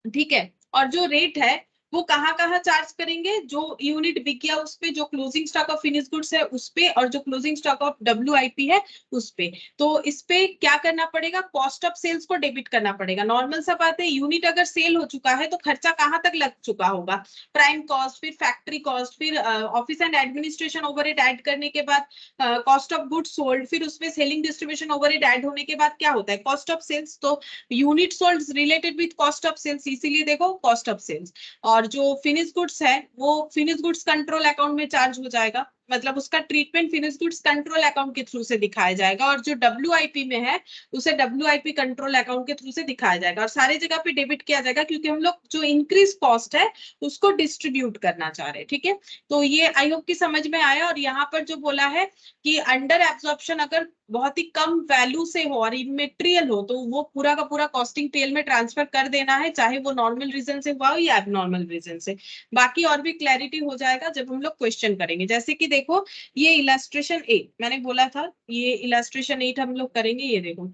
ठीक है। और जो रेट है वो कहाँ कहाँ चार्ज करेंगे, जो यूनिट बिक गया उस पे, जो closing stock of finish goods है उस पे, और जो क्लोजिंग स्टॉक ऑफ डब्ल्यूआईपी है उस पे। तो इस पे क्या करना पड़ेगा, कॉस्ट ऑफ सेल्स को डेबिट करना पड़ेगा। नॉर्मल सा बात है, यूनिट अगर सेल हो चुका है तो खर्चा कहाँ तक लग चुका होगा, प्राइम कॉस्ट, फिर फैक्ट्री कॉस्ट, फिर office and administration overhead add करने के बाद कॉस्ट ऑफ गुड्स सोल्ड, फिर उसमें सेलिंग डिस्ट्रीब्यूशन ओवरहेड ऐड होने के बाद क्या होता है, कॉस्ट ऑफ सेल्स। तो unit sold related with cost of sales, इसीलिए देखो कॉस्ट ऑफ सेल्स। और जो फिनिश गुड्स है वो फिनिश गुड्स कंट्रोल अकाउंट में चार्ज हो जाएगा, मतलब उसका treatment finish goods control account के थ्रू से दिखाया जाएगा। और जो डब्ल्यूआईपी में है उसे डब्ल्यूआईपी कंट्रोल अकाउंट के थ्रू से दिखाया जाएगा। और सारी जगह पे डेबिट किया जाएगा, क्योंकि हम लोग जो इंक्रीज कॉस्ट है उसको डिस्ट्रीब्यूट करना चाह रहे हैं। ठीक है, तो ये आई होप की समझ में आया। और यहाँ पर जो बोला है कि अंडर एब्जॉर्प्शन अगर बहुत ही कम वैल्यू से हो और इमेटेरियल हो तो वो पूरा का पूरा कॉस्टिंग पीएल में ट्रांसफर कर देना है, चाहे वो नॉर्मल रीजन से हुआ हो या एबनॉर्मल रीजन से। बाकी और भी क्लैरिटी हो जाएगा जब हम लोग क्वेश्चन करेंगे। जैसे कि देखो, ये इलस्ट्रेशन 8 मैंने बोला था, ये इलस्ट्रेशन 8 हम लोग करेंगे। ये देखो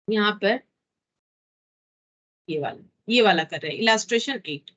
यहाँ पर ये वाला कर रहे हैं इलस्ट्रेशन 8।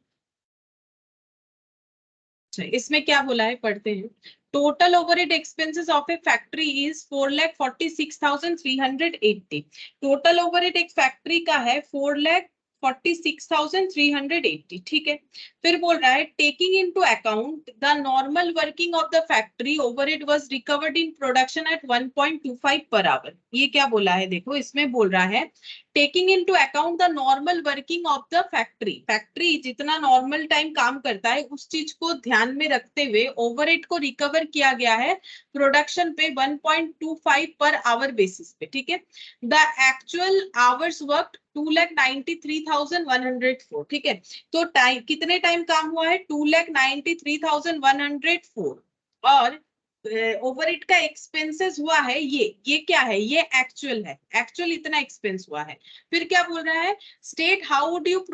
इसमें क्या बोला है पढ़ते हैं। Total overhead expenses of A factory is 4,46,380। Total overhead एक फैक्ट्री का है 4,46,380। ठीक है, फिर बोल रहा है taking into account the normal working of the factory overhead was recovered in production at 1.25 per hour. ये क्या बोला है, देखो इसमें बोल रहा है taking into account the normal working of the factory. Factory जितना नॉर्मल टाइम काम करता है उस चीज को ध्यान में रखते हुए ओवरहेड को रिकवर किया गया है प्रोडक्शन पे 1.25 पर आवर बेसिस पे। ठीक है, द एक्चुअल आवर्स वर्क 2,93,104। ठीक है, तो टाइम कितने टाइम काम हुआ है, 2,93,104। और ओवरहेड का एक्सपेंसेस हुआ है ये क्या है, ये एक्चुअल है, एक्चुअल इतना एक्सपेंस हुआ है। फिर क्या बोल रहा है, state how would you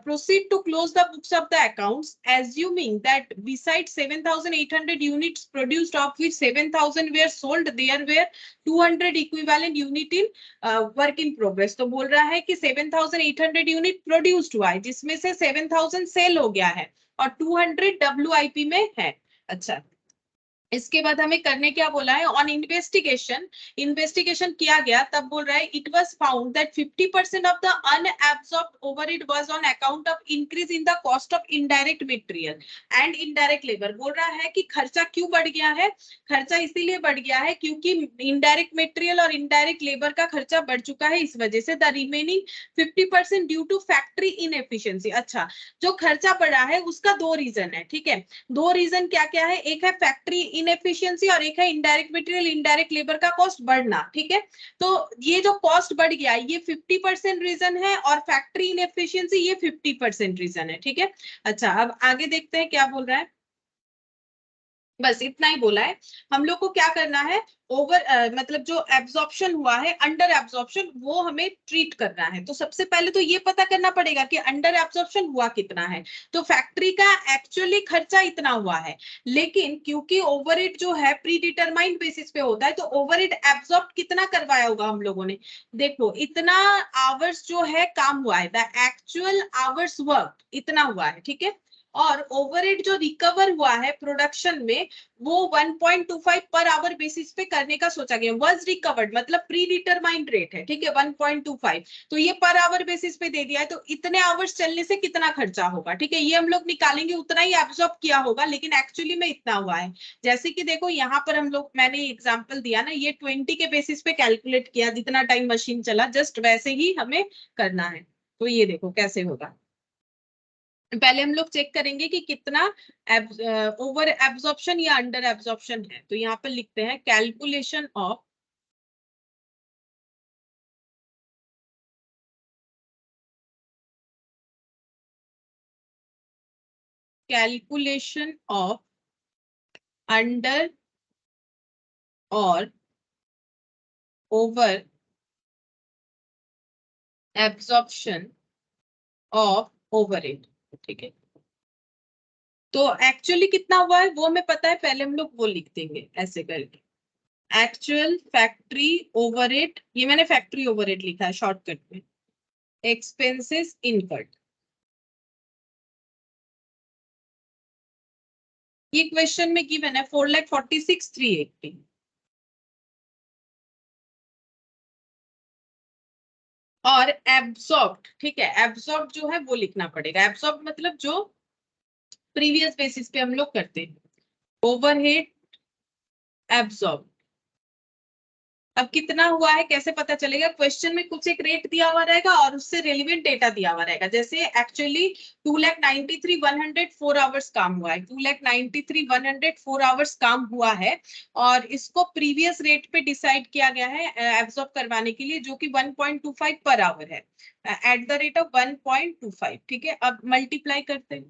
proceed to close the books of the accounts assuming that besides 7,800 units produced of which 7,000 were sold there were 200 equivalent unit in work in progress। तो बोल रहा है कि 7,800 यूनिट प्रोड्यूस्ड हुआ है जिसमें से 7,000 cell हो गया है और 200 डब्ल्यूआईपी में है। अच्छा, इसके बाद हमें करने क्या बोला है, ऑन इन्वेस्टिगेशन, इन्वेस्टिगेशन किया गया तब बोल रहा है it was found that 50% of the unabsorbed overhead was on account of increase in the cost of indirect material and indirect labour. बोल रहा है कि खर्चा क्यों बढ़ गया है, खर्चा इसीलिए बढ़ गया है क्योंकि इनडायरेक्ट मटेरियल और इनडायरेक्ट लेबर का खर्चा बढ़ चुका है, इस वजह से the remaining 50% due to factory inefficiency. अच्छा, जो खर्चा बढ़ा है उसका दो रीजन है। ठीक है, दो रीजन क्या क्या है, एक है फैक्ट्री इनएफिशिएंसी और एक है इनडायरेक्ट मटेरियल इनडायरेक्ट लेबर का कॉस्ट बढ़ना। ठीक है, तो ये जो कॉस्ट बढ़ गया ये 50% रीजन है और फैक्ट्री इनएफिशिएंसी ये 50% रीजन है। ठीक है, अच्छा अब आगे देखते हैं क्या बोल रहा है। बस इतना ही बोला है। हम लोग को क्या करना है, ओवर मतलब जो एब्जॉर्प्शन हुआ है अंडर एब्जॉर्प्शन वो हमें ट्रीट करना है। तो सबसे पहले तो ये पता करना पड़ेगा कि अंडर एब्जॉर्प्शन हुआ कितना है। तो फैक्ट्री का एक्चुअली खर्चा इतना हुआ है, लेकिन क्योंकि ओवरहेड जो है प्री डिटरमाइंड बेसिस पे होता है तो ओवरहेड एब्जॉर्ब कितना करवाया होगा हम लोगों ने, देखो इतना आवर्स जो है काम हुआ है, द एक्चुअल आवर्स वर्क इतना हुआ है। ठीक है, और ओवरहेड जो रिकवर हुआ है प्रोडक्शन में वो 1.25 पर आवर बेसिस पे करने का सोचा गया। वाज रिकवर्ड मतलब प्री डिटरमाइंड रेट है, ठीक है, 1.25, तो ये पर आवर बेसिस पे दे दिया है, तो इतने आवर्स चलने से कितना खर्चा होगा, ठीक है, ये हम लोग निकालेंगे, उतना ही एब्जॉर्ब किया होगा, लेकिन एक्चुअली में इतना हुआ है। जैसे कि देखो यहाँ पर हम लोग, मैंने एग्जांपल दिया ना, ये 20 के बेसिस पे कैलकुलेट किया, जितना टाइम मशीन चला, जस्ट वैसे ही हमें करना है। तो ये देखो कैसे होगा। पहले हम लोग चेक करेंगे कि कितना ओवर एब्जॉर्प्शन या अंडर एब्जॉर्प्शन है। तो यहाँ पर लिखते हैं कैलकुलेशन ऑफ अंडर और ओवर एब्जॉर्प्शन ऑफ ओवरहेड, ठीक है। तो एक्चुअली कितना हुआ है वो हमें पता है, पहले हम लोग वो लिख देंगे ऐसे करके, एक्चुअल फैक्ट्री ओवरहेड, ये मैंने फैक्ट्री ओवरहेड लिखा है शॉर्टकट में, एक्सपेंसेस इनकर्ड। ये क्वेश्चन में गिवन है 4,46,380। और एब्सॉर्ब्ड, ठीक है, एब्सॉर्ब जो है वो लिखना पड़ेगा। एब्सॉर्ब मतलब जो प्रीवियस बेसिस पे हम लोग करते हैं, ओवरहेड एब्सॉर्ब। अब कितना हुआ है कैसे पता चलेगा? क्वेश्चन में कुछ एक रेट दिया हुआ रहेगा और उससे रेलिवेंट डेटा दिया हुआ रहेगा। जैसे एक्चुअली 2,93,104 आवर्स काम हुआ है, 2,93,104 आवर्स काम हुआ है, और इसको प्रीवियस रेट पे डिसाइड किया गया है एब्सॉर्ब करवाने के लिए, जो कि 1.25 पर आवर है, एट द रेट ऑफ 1.25, ठीक है। अब मल्टीप्लाई करते हैं,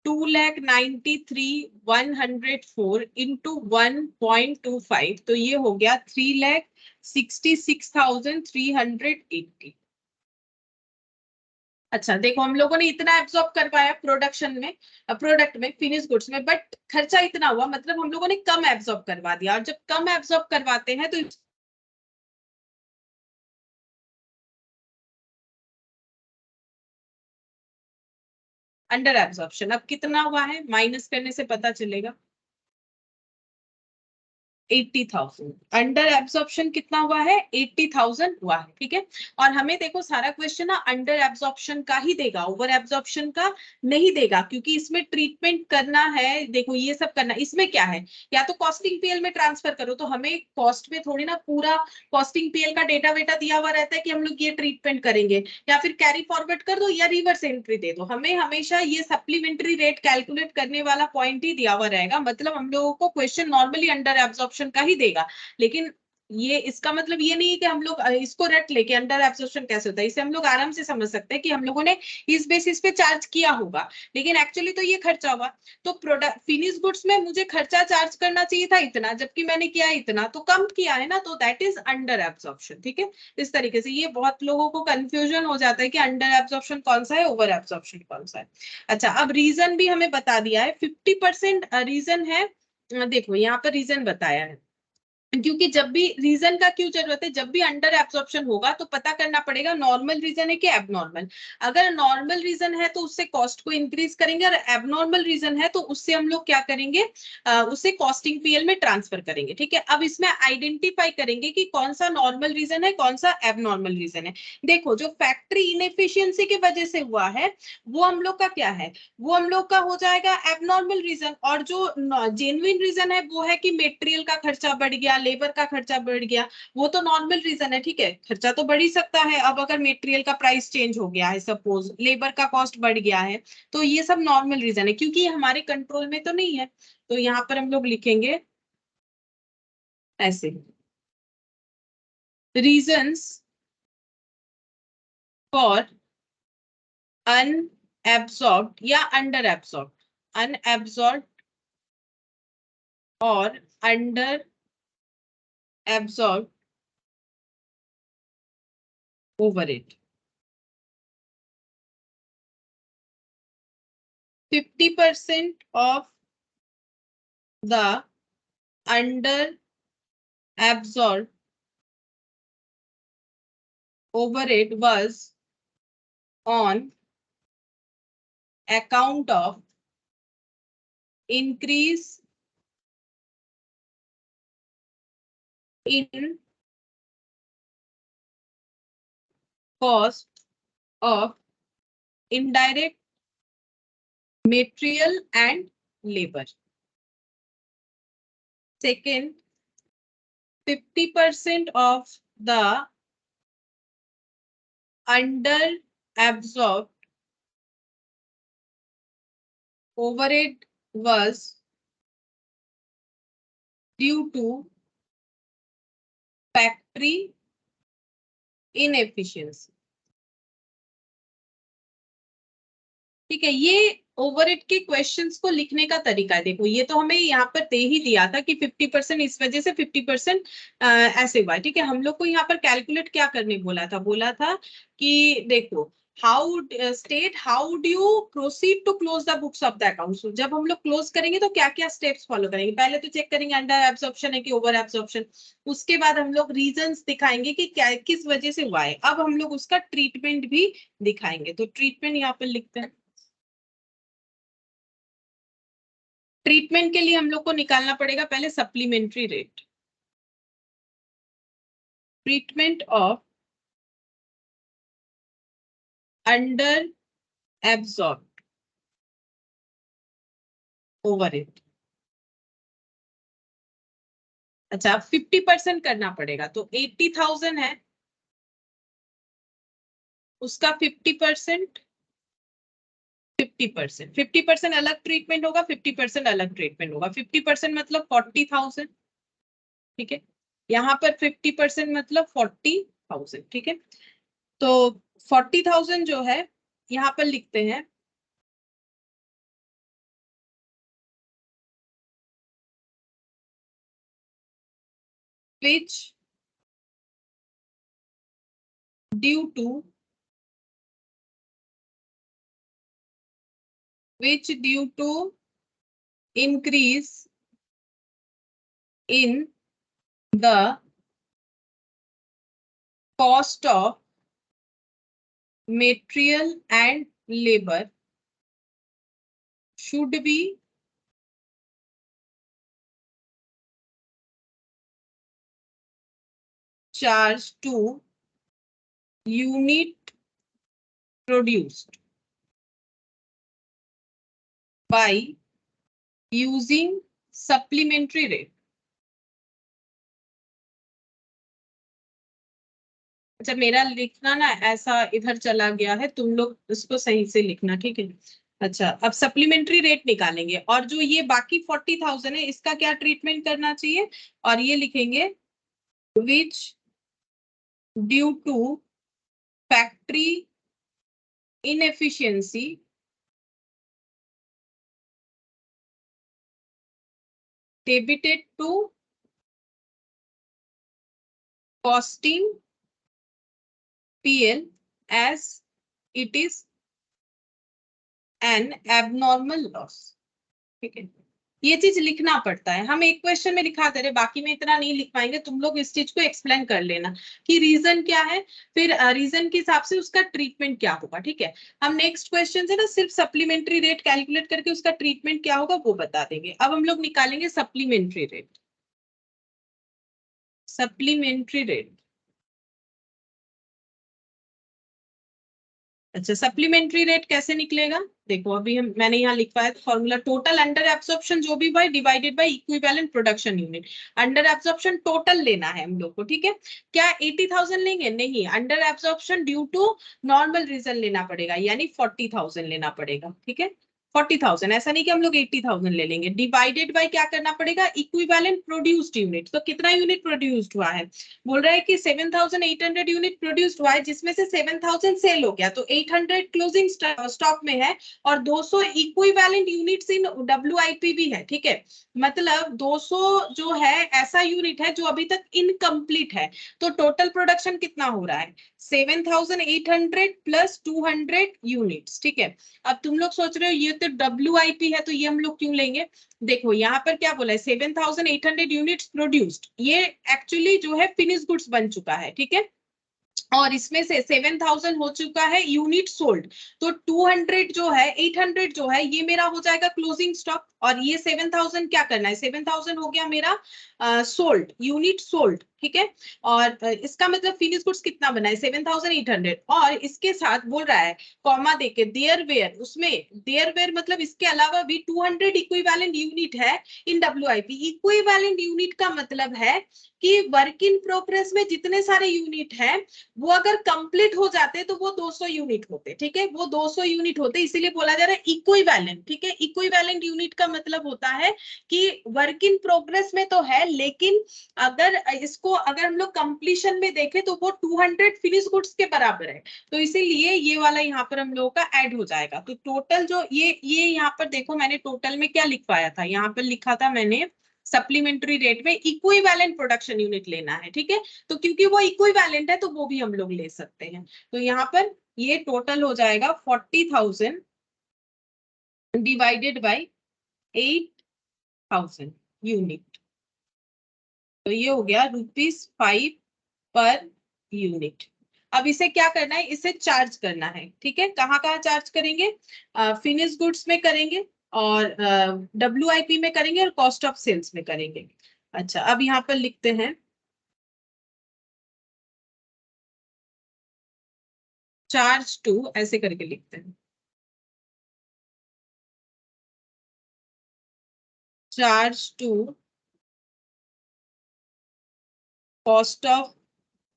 2,93,104 इंटू 1.25, तो ये हो गया 3,66,380। अच्छा देखो, हम लोगों ने इतना एब्सॉर्ब करवाया प्रोडक्शन में, प्रोडक्ट में, फिनिश गुड्स में, बट खर्चा इतना हुआ, मतलब हम लोगों ने कम एब्सॉर्ब करवा दिया। और जब कम एब्सॉर्ब करवाते हैं तो अंडर एब्सॉर्प्शन। अब कितना हुआ है माइनस करने से पता चलेगा, 80,000। अंडर एब्सॉर्प्शन कितना हुआ है? 80,000 हुआ है, ठीक है। और हमें देखो सारा क्वेश्चन ना अंडर एब्सॉर्प्शन का ही देगा, ओवर एब्सॉर्प्शन का नहीं देगा, क्योंकि इसमें ट्रीटमेंट करना है। देखो ये सब करना, इसमें क्या है, या तो कॉस्टिंग पीएल में ट्रांसफर करो, तो हमें कॉस्ट में थोड़ी ना पूरा कॉस्टिंग पीएल का डेटा वेटा दिया हुआ रहता है कि हम लोग ये ट्रीटमेंट करेंगे, या फिर कैरी फॉरवर्ड कर दो या रिवर्स एंट्री दे दो। हमें हमेशा ये सप्लीमेंट्री रेट कैलकुलेट करने वाला पॉइंट ही दिया हुआ रहेगा, मतलब हम लोगों को क्वेश्चन नॉर्मली अंडर एब्सॉर्प्शन का ही देगा। लेकिन ये इसका मतलब ये नहीं है कि हम लोग इसको रट लेके अंडर एब्सॉर्प्शन कैसे होता है, इसे हम लोग आराम से समझ सकते हैं कि हम लोगों ने इस बेसिस पे चार्ज किया होगा, लेकिन एक्चुअली तो ये खर्चा हुआ। तो प्रोडक्ट फिनिश गुड्स में मुझे खर्चा चार्ज करना चाहिए था इतना, जबकि मैंने किया इतना, तो कम किया है ना, तो दैट इज अंडर एब्सॉर्प्शन, ठीक है। इस तरीके से ये बहुत लोगों को कंफ्यूजन हो जाता है कि अंडर एब्सॉर्प्शन कौन सा है, ओवर एब्सॉर्प्शन कौन सा है। अच्छा, अब रीजन भी हमें बता दिया है, 50% रीजन है। देखो यहाँ पर रीजन बताया है, क्योंकि जब भी रीजन का क्यों जरूरत है, जब भी अंडर एब्सॉर्प्शन होगा तो पता करना पड़ेगा नॉर्मल रीजन है कि एबनॉर्मल। अगर नॉर्मल रीजन है तो उससे कॉस्ट को इंक्रीज करेंगे, और एबनॉर्मल रीजन है तो उससे हम लोग क्या करेंगे, उसे कॉस्टिंग पीएल में ट्रांसफर करेंगे, ठीक है। अब इसमें आइडेंटिफाई करेंगे कि कौन सा नॉर्मल रीजन है, कौन सा एबनॉर्मल रीजन है। देखो जो फैक्ट्री इनएफिशिएंसी की वजह से हुआ है वो हम लोग का क्या है, वो हम लोग का हो जाएगा एबनॉर्मल रीजन। और जो जेन्युइन रीजन है वो है कि मेटेरियल का खर्चा बढ़ गया, लेबर का खर्चा बढ़ गया, वो तो नॉर्मल रीजन है, ठीक है। खर्चा तो बढ़ ही सकता है, अब अगर मेटेरियल का प्राइस चेंज हो गया है, सपोज लेबर का कॉस्ट बढ़ गया है, तो ये सब नॉर्मल रीजन है, क्योंकि ये हमारे कंट्रोल में तो नहीं है। तो यहाँ पर हम लोग लिखेंगे ऐसे, रीजंस फॉर अनएब्सॉर्ब्ड या अंडर एब्सॉर्ब्ड, अनएब्सॉर्ब्ड और under absorbed overhead. 50% of the under absorbed overhead was on account of increase in cost of indirect material and labor. Second, 50% of the under absorbed overhead was due to factory inefficiency. ठीक है, ये overhead के questions को लिखने का तरीका है। देखो ये तो हमें यहाँ पर दे ही दिया था कि 50% इस वजह से 50% ऐसे हुआ। ठीक है, हम लोग को यहाँ पर कैलकुलेट क्या करने बोला था कि देखो how state how do you proceed to close the books of the accounts. जब हम लोग क्लोज करेंगे तो क्या क्या स्टेप्स फॉलो करेंगे, पहले तो चेक करेंगे अंडर एब्जॉर्प्शन है कि ओवर एब्जॉर्प्शन, उसके बाद हम लोग रीजंस दिखाएंगे कि क्या किस वजह से हुआ है, अब हम लोग उसका ट्रीटमेंट भी दिखाएंगे। तो ट्रीटमेंट यहाँ पर लिखते हैं। ट्रीटमेंट के लिए हम लोग को निकालना पड़ेगा पहले supplementary rate, treatment of under absorbed overhead. अच्छा, 50% करना पड़ेगा तो 80,000 है, उसका 50% 50% अलग ट्रीटमेंट होगा, 50% अलग ट्रीटमेंट होगा। 50% मतलब 40,000, ठीक है, यहाँ पर 50% मतलब 40,000, ठीक है। तो 40,000 जो है यहाँ पर लिखते हैं which due to increase in the cost of material and labor should be charged to unit produced by using supplementary rate। अच्छा, मेरा लिखना ना ऐसा इधर चला गया है, तुम लोग इसको सही से लिखना, ठीक है। अच्छा, अब सप्लीमेंट्री रेट निकालेंगे और जो ये बाकी 40,000 है इसका क्या ट्रीटमेंट करना चाहिए, और ये लिखेंगे which due to factory inefficiency debited to costing PL as it is an abnormal loss। ठीक है, ये चीज लिखना पड़ता है। हम एक क्वेश्चन में लिखा दे रहे, बाकी में इतना नहीं लिख पाएंगे, तुम लोग इस चीज को एक्सप्लेन कर लेना कि रीजन क्या है, फिर रीजन के हिसाब से उसका ट्रीटमेंट क्या होगा। ठीक है, हम नेक्स्ट क्वेश्चन से ना सिर्फ सप्लीमेंट्री रेट कैलकुलेट करके उसका ट्रीटमेंट क्या होगा वो बता देंगे। अब हम लोग निकालेंगे सप्लीमेंट्री रेट। सप्लीमेंट्री रेट, अच्छा, सप्लीमेंट्री रेट कैसे निकलेगा, देखो अभी मैंने यहाँ लिखा है फॉर्मूला, टोटल अंडर एब्जॉर्प्शन जो भी by divided by equivalent production unit. Under absorption total लेना है हम लोग को, ठीक है। क्या 80,000 लेंगे, नहीं, under absorption due to normal reason लेना पड़ेगा, यानी 40,000 लेना पड़ेगा, ठीक है। 40,000, ऐसा नहीं कि हम लोग 80,000 ले लेंगे। डिवाइडेड बाय क्या करना पड़ेगा, इक्विवेलेंट प्रोड्यूस्ड यूनिट। तो कितना यूनिट प्रोड्यूस्ड हुआ है, बोल रहा है कि 7,800 यूनिट प्रोड्यूस्ड हुआ है, जिसमें से 7,000 सेल हो गया, तो 800 क्लोजिंग स्टॉक में है और 200 इक्विवेलेंट यूनिट्स इन WIP भी है, ठीक है। मतलब 200 जो है ऐसा यूनिट है जो अभी तक इनकम्प्लीट है। तो टोटल प्रोडक्शन कितना हो रहा है, 7,800 प्लस 200 यूनिट्स, ठीक है। अब तुम लोग सोच रहे हो ये तो WIP है तो ये हम लोग क्यों लेंगे, देखो यहाँ पर क्या बोला है, 7,800 यूनिट्स प्रोड्यूस्ड, ये एक्चुअली जो है फिनिश गुड्स बन चुका है, ठीक है। और इसमें से 7000 हो चुका है यूनिट सोल्ड, तो 200 जो है 800 जो है ये मेरा हो जाएगा क्लोजिंग स्टॉक, और ये 7000 क्या करना है, 7000 हो गया मेरा सोल्ड, यूनिट सोल्ड, ठीक है। और इसका मतलब फिनिश गुड्स कितना बना है 7800, और इसके साथ बोल रहा है कॉमा देके देयर वेयर, उसमें देयर वेयर मतलब इसके अलावा भी 200 इक्विवेलेंट यूनिट है इन डब्ल्यूआईपी। इक्विवेलेंट यूनिट का मतलब है कि वर्क इन प्रोग्रेस में जितने सारे यूनिट हैं वो अगर कंप्लीट हो जाते तो वो 200 यूनिट होते, ठीक है, वो 200 यूनिट होते, इसीलिए बोला जा रहा है इक्विवेलेंट, ठीक है। इक्विवेलेंट यूनिट का मतलब होता है कि वर्क इन प्रोग्रेस में तो है, लेकिन अगर इसको अगर हम लोग कंप्लीशन में देखें तो वो 200 फिनिश गुड्स के बराबर है, तो इसीलिए ये वाला यहाँ पर हम लोगों का ऐड हो जाएगा। तो टोटल जो ये यहाँ पर देखो मैंने टोटल में क्या लिखवाया था, यहाँ पर लिखा था मैंने सप्लीमेंट्री रेट में इक्विवेलेंट प्रोडक्शन यूनिट लेना है, ठीक है। तो क्योंकि वो इक्विवेलेंट है तो वो भी हम लोग ले सकते हैं। तो यहाँ पर ये टोटल हो जाएगा 40,000 डिवाइडेड बाय 8,000 यूनिट, तो ये हो गया ₹5 पर यूनिट। अब इसे क्या करना है, इसे चार्ज करना है, ठीक है। कहाँ कहाँ चार्ज करेंगे, फिनिश गुड्स में करेंगे, और डब्ल्यूआईपी में करेंगे, और कॉस्ट ऑफ सेल्स में करेंगे। अच्छा, अब यहाँ पर लिखते हैं चार्ज टू, ऐसे करके लिखते हैं, charge to cost of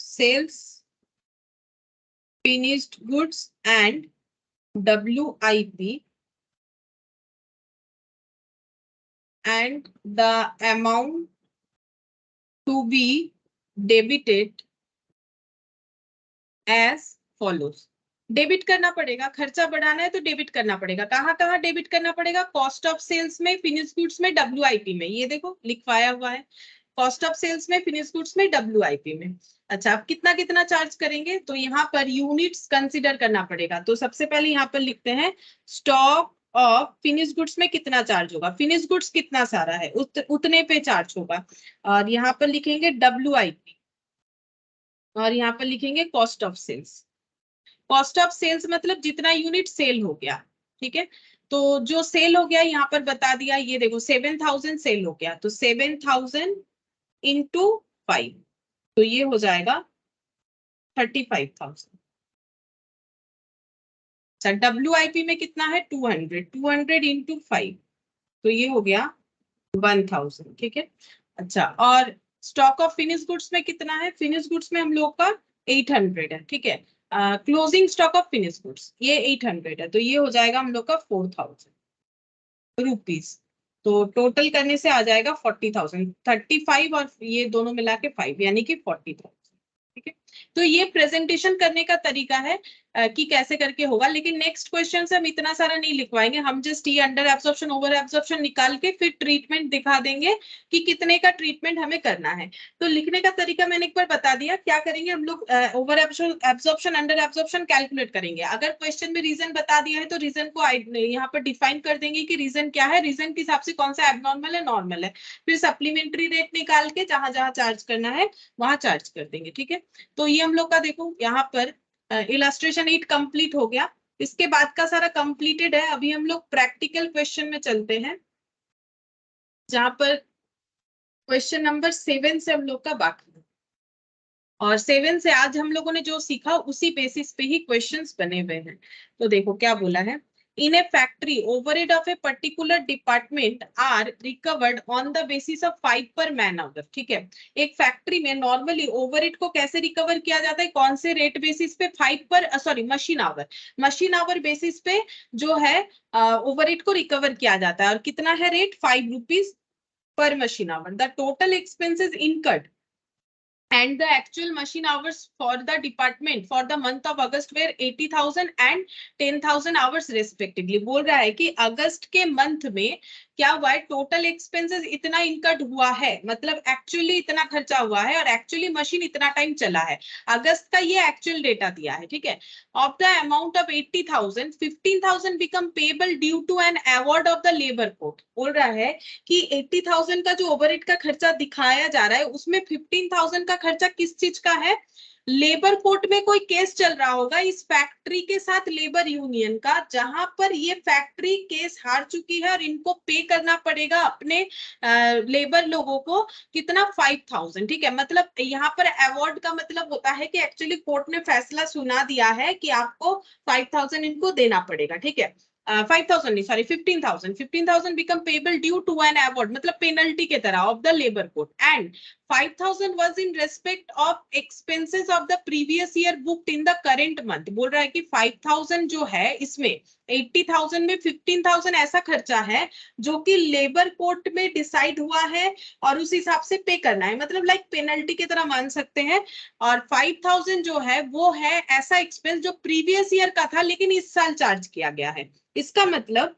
sales finished goods and WIP and the amount to be debited as follows। Debit करना पड़ेगा, खर्चा बढ़ाना है तो डेबिट करना पड़ेगा। कहाँ कहाँ डेबिट करना पड़ेगा, कॉस्ट ऑफ सेल्स में, फिनिश गुड्स में, डब्ल्यूआईपी में, ये देखो लिखवाया हुआ है, कॉस्ट ऑफ सेल्स में, फिनिश गुड्स में, डब्ल्यूआईपी में। अच्छा, अब कितना कितना चार्ज करेंगे, तो यहाँ पर यूनिट्स कंसीडर करना पड़ेगा। तो सबसे पहले यहाँ पर लिखते हैं स्टॉक ऑफ फिनिश गुड्स में कितना चार्ज होगा, फिनिश गुड्स कितना सारा है उतने पे चार्ज होगा, और यहाँ पर लिखेंगे डब्ल्यूआईपी, और यहाँ पर लिखेंगे cost of sales. Cost of sales मतलब जितना यूनिट सेल हो गया, ठीक है। तो जो सेल हो गया यहाँ पर बता दिया, ये देखो 7000 सेल हो गया, तो 7000 इंटू 5, तो ये हो जाएगा 35,000। अच्छा, डब्ल्यूआईपी में कितना है 200, 200 इंटू 5, तो ये हो गया 1000, ठीक है। अच्छा, और स्टॉक ऑफ फिनिश गुड्स में कितना है, फिनिश गुड्स में हम लोग का 800 है, ठीक है। Closing stock of finish goods ये 800 है, तो ये हो जाएगा हम लोग का 4000 रुपीज। तो टोटल करने से आ जाएगा 40,000, 35 और ये दोनों मिला के 5 यानी कि 40,000, ठीक है। तो ये प्रेजेंटेशन करने का तरीका है कि कैसे करके होगा, लेकिन नेक्स्ट क्वेश्चन से हम इतना सारा नहीं लिखवाएंगे, हम जस्ट ये अंडर एब्जॉर्प्शन ओवर एब्जॉर्प्शन निकाल के फिर ट्रीटमेंट दिखा देंगे कि कितने का ट्रीटमेंट हमें करना है। तो लिखने का तरीका मैंने एक बार बता दिया, क्या करेंगे हम लोग over absorption under absorption calculate करेंगे। अगर क्वेश्चन में रीजन बता दिया है तो रीजन को यहाँ पर डिफाइन कर देंगे कि रीजन क्या है, रीजन के हिसाब से कौन सा एबनॉर्मल है, नॉर्मल है, फिर सप्लीमेंट्री रेट निकाल के जहां जहां चार्ज करना है वहां चार्ज कर देंगे, ठीक है। तो ये हम लोग का देखो यहाँ पर इलस्ट्रेशन 8 कंप्लीट हो गया, इसके बाद का सारा कंप्लीटेड है। अभी हम लोग प्रैक्टिकल क्वेश्चन में चलते हैं, जहां पर क्वेश्चन नंबर 7 से हम लोग का बाकी है, और 7 से आज हम लोगों ने जो सीखा उसी बेसिस पे ही क्वेश्चंस बने हुए हैं। तो देखो क्या बोला है, in a factory overhead of a particular department are recovered on the basis of 5 per man our, ठीक है। एक फैक्ट्री में नॉर्मली ओवरहेड को कैसे रिकवर किया जाता है, कौन से रेट बेसिस पे, 5 पर सॉरी मशीन आवर बेसिस पे जो है ओवरहेड को रिकवर किया जाता है, और कितना है rate, 5 rupees per machine hour. The total expenses incurred and the actual machine hours for the department for the month of August were 80,000 and 10,000 hours respectively। बोल रहा है कि अगस्त के मंथ में क्या हुआ है, टोटल एक्सपेंसेस इतना इनकट हुआ है, मतलब एक्चुअली इतना खर्चा हुआ है, और एक्चुअली मशीन इतना टाइम चला है। अगस्त का ये एक्चुअल डेटा दिया है, ठीक है। Of the amount of 80,000, 15,000 become payable due to an award of the labour code. बोल रहा है कि 80,000 का जो ओवरहेड का खर्चा दिखाया जा रहा है उसमें 15,000 का खर्चा किस चीज का है, लेबर कोर्ट में कोई केस चल रहा होगा इस फैक्ट्री के साथ लेबर यूनियन का, जहां पर ये फैक्ट्री केस हार चुकी है और इनको पे करना पड़ेगा अपने लेबर लोगों को कितना 5000, ठीक है। मतलब यहाँ पर अवार्ड का मतलब होता है कि एक्चुअली कोर्ट ने फैसला सुना दिया है कि आपको 5000 इनको देना पड़ेगा, ठीक है। 5000 नहीं, sorry 15,000 become payable due to an award, मतलब पेनल्टी के तरह of the labour court, and 5,000 was in respect of expenses of the previous year booked in the current month। बोल रहा है कि 5,000 जो है इसमें 80,000 में 15,000 ऐसा खर्चा है जो कि लेबर कोर्ट में डिसाइड हुआ है और उस हिसाब से पे करना है, मतलब लाइक पेनल्टी की तरह मान सकते हैं। और 5,000 जो है वो है ऐसा एक्सपेंस जो प्रीवियस ईयर का था लेकिन इस साल चार्ज किया गया है। इसका मतलब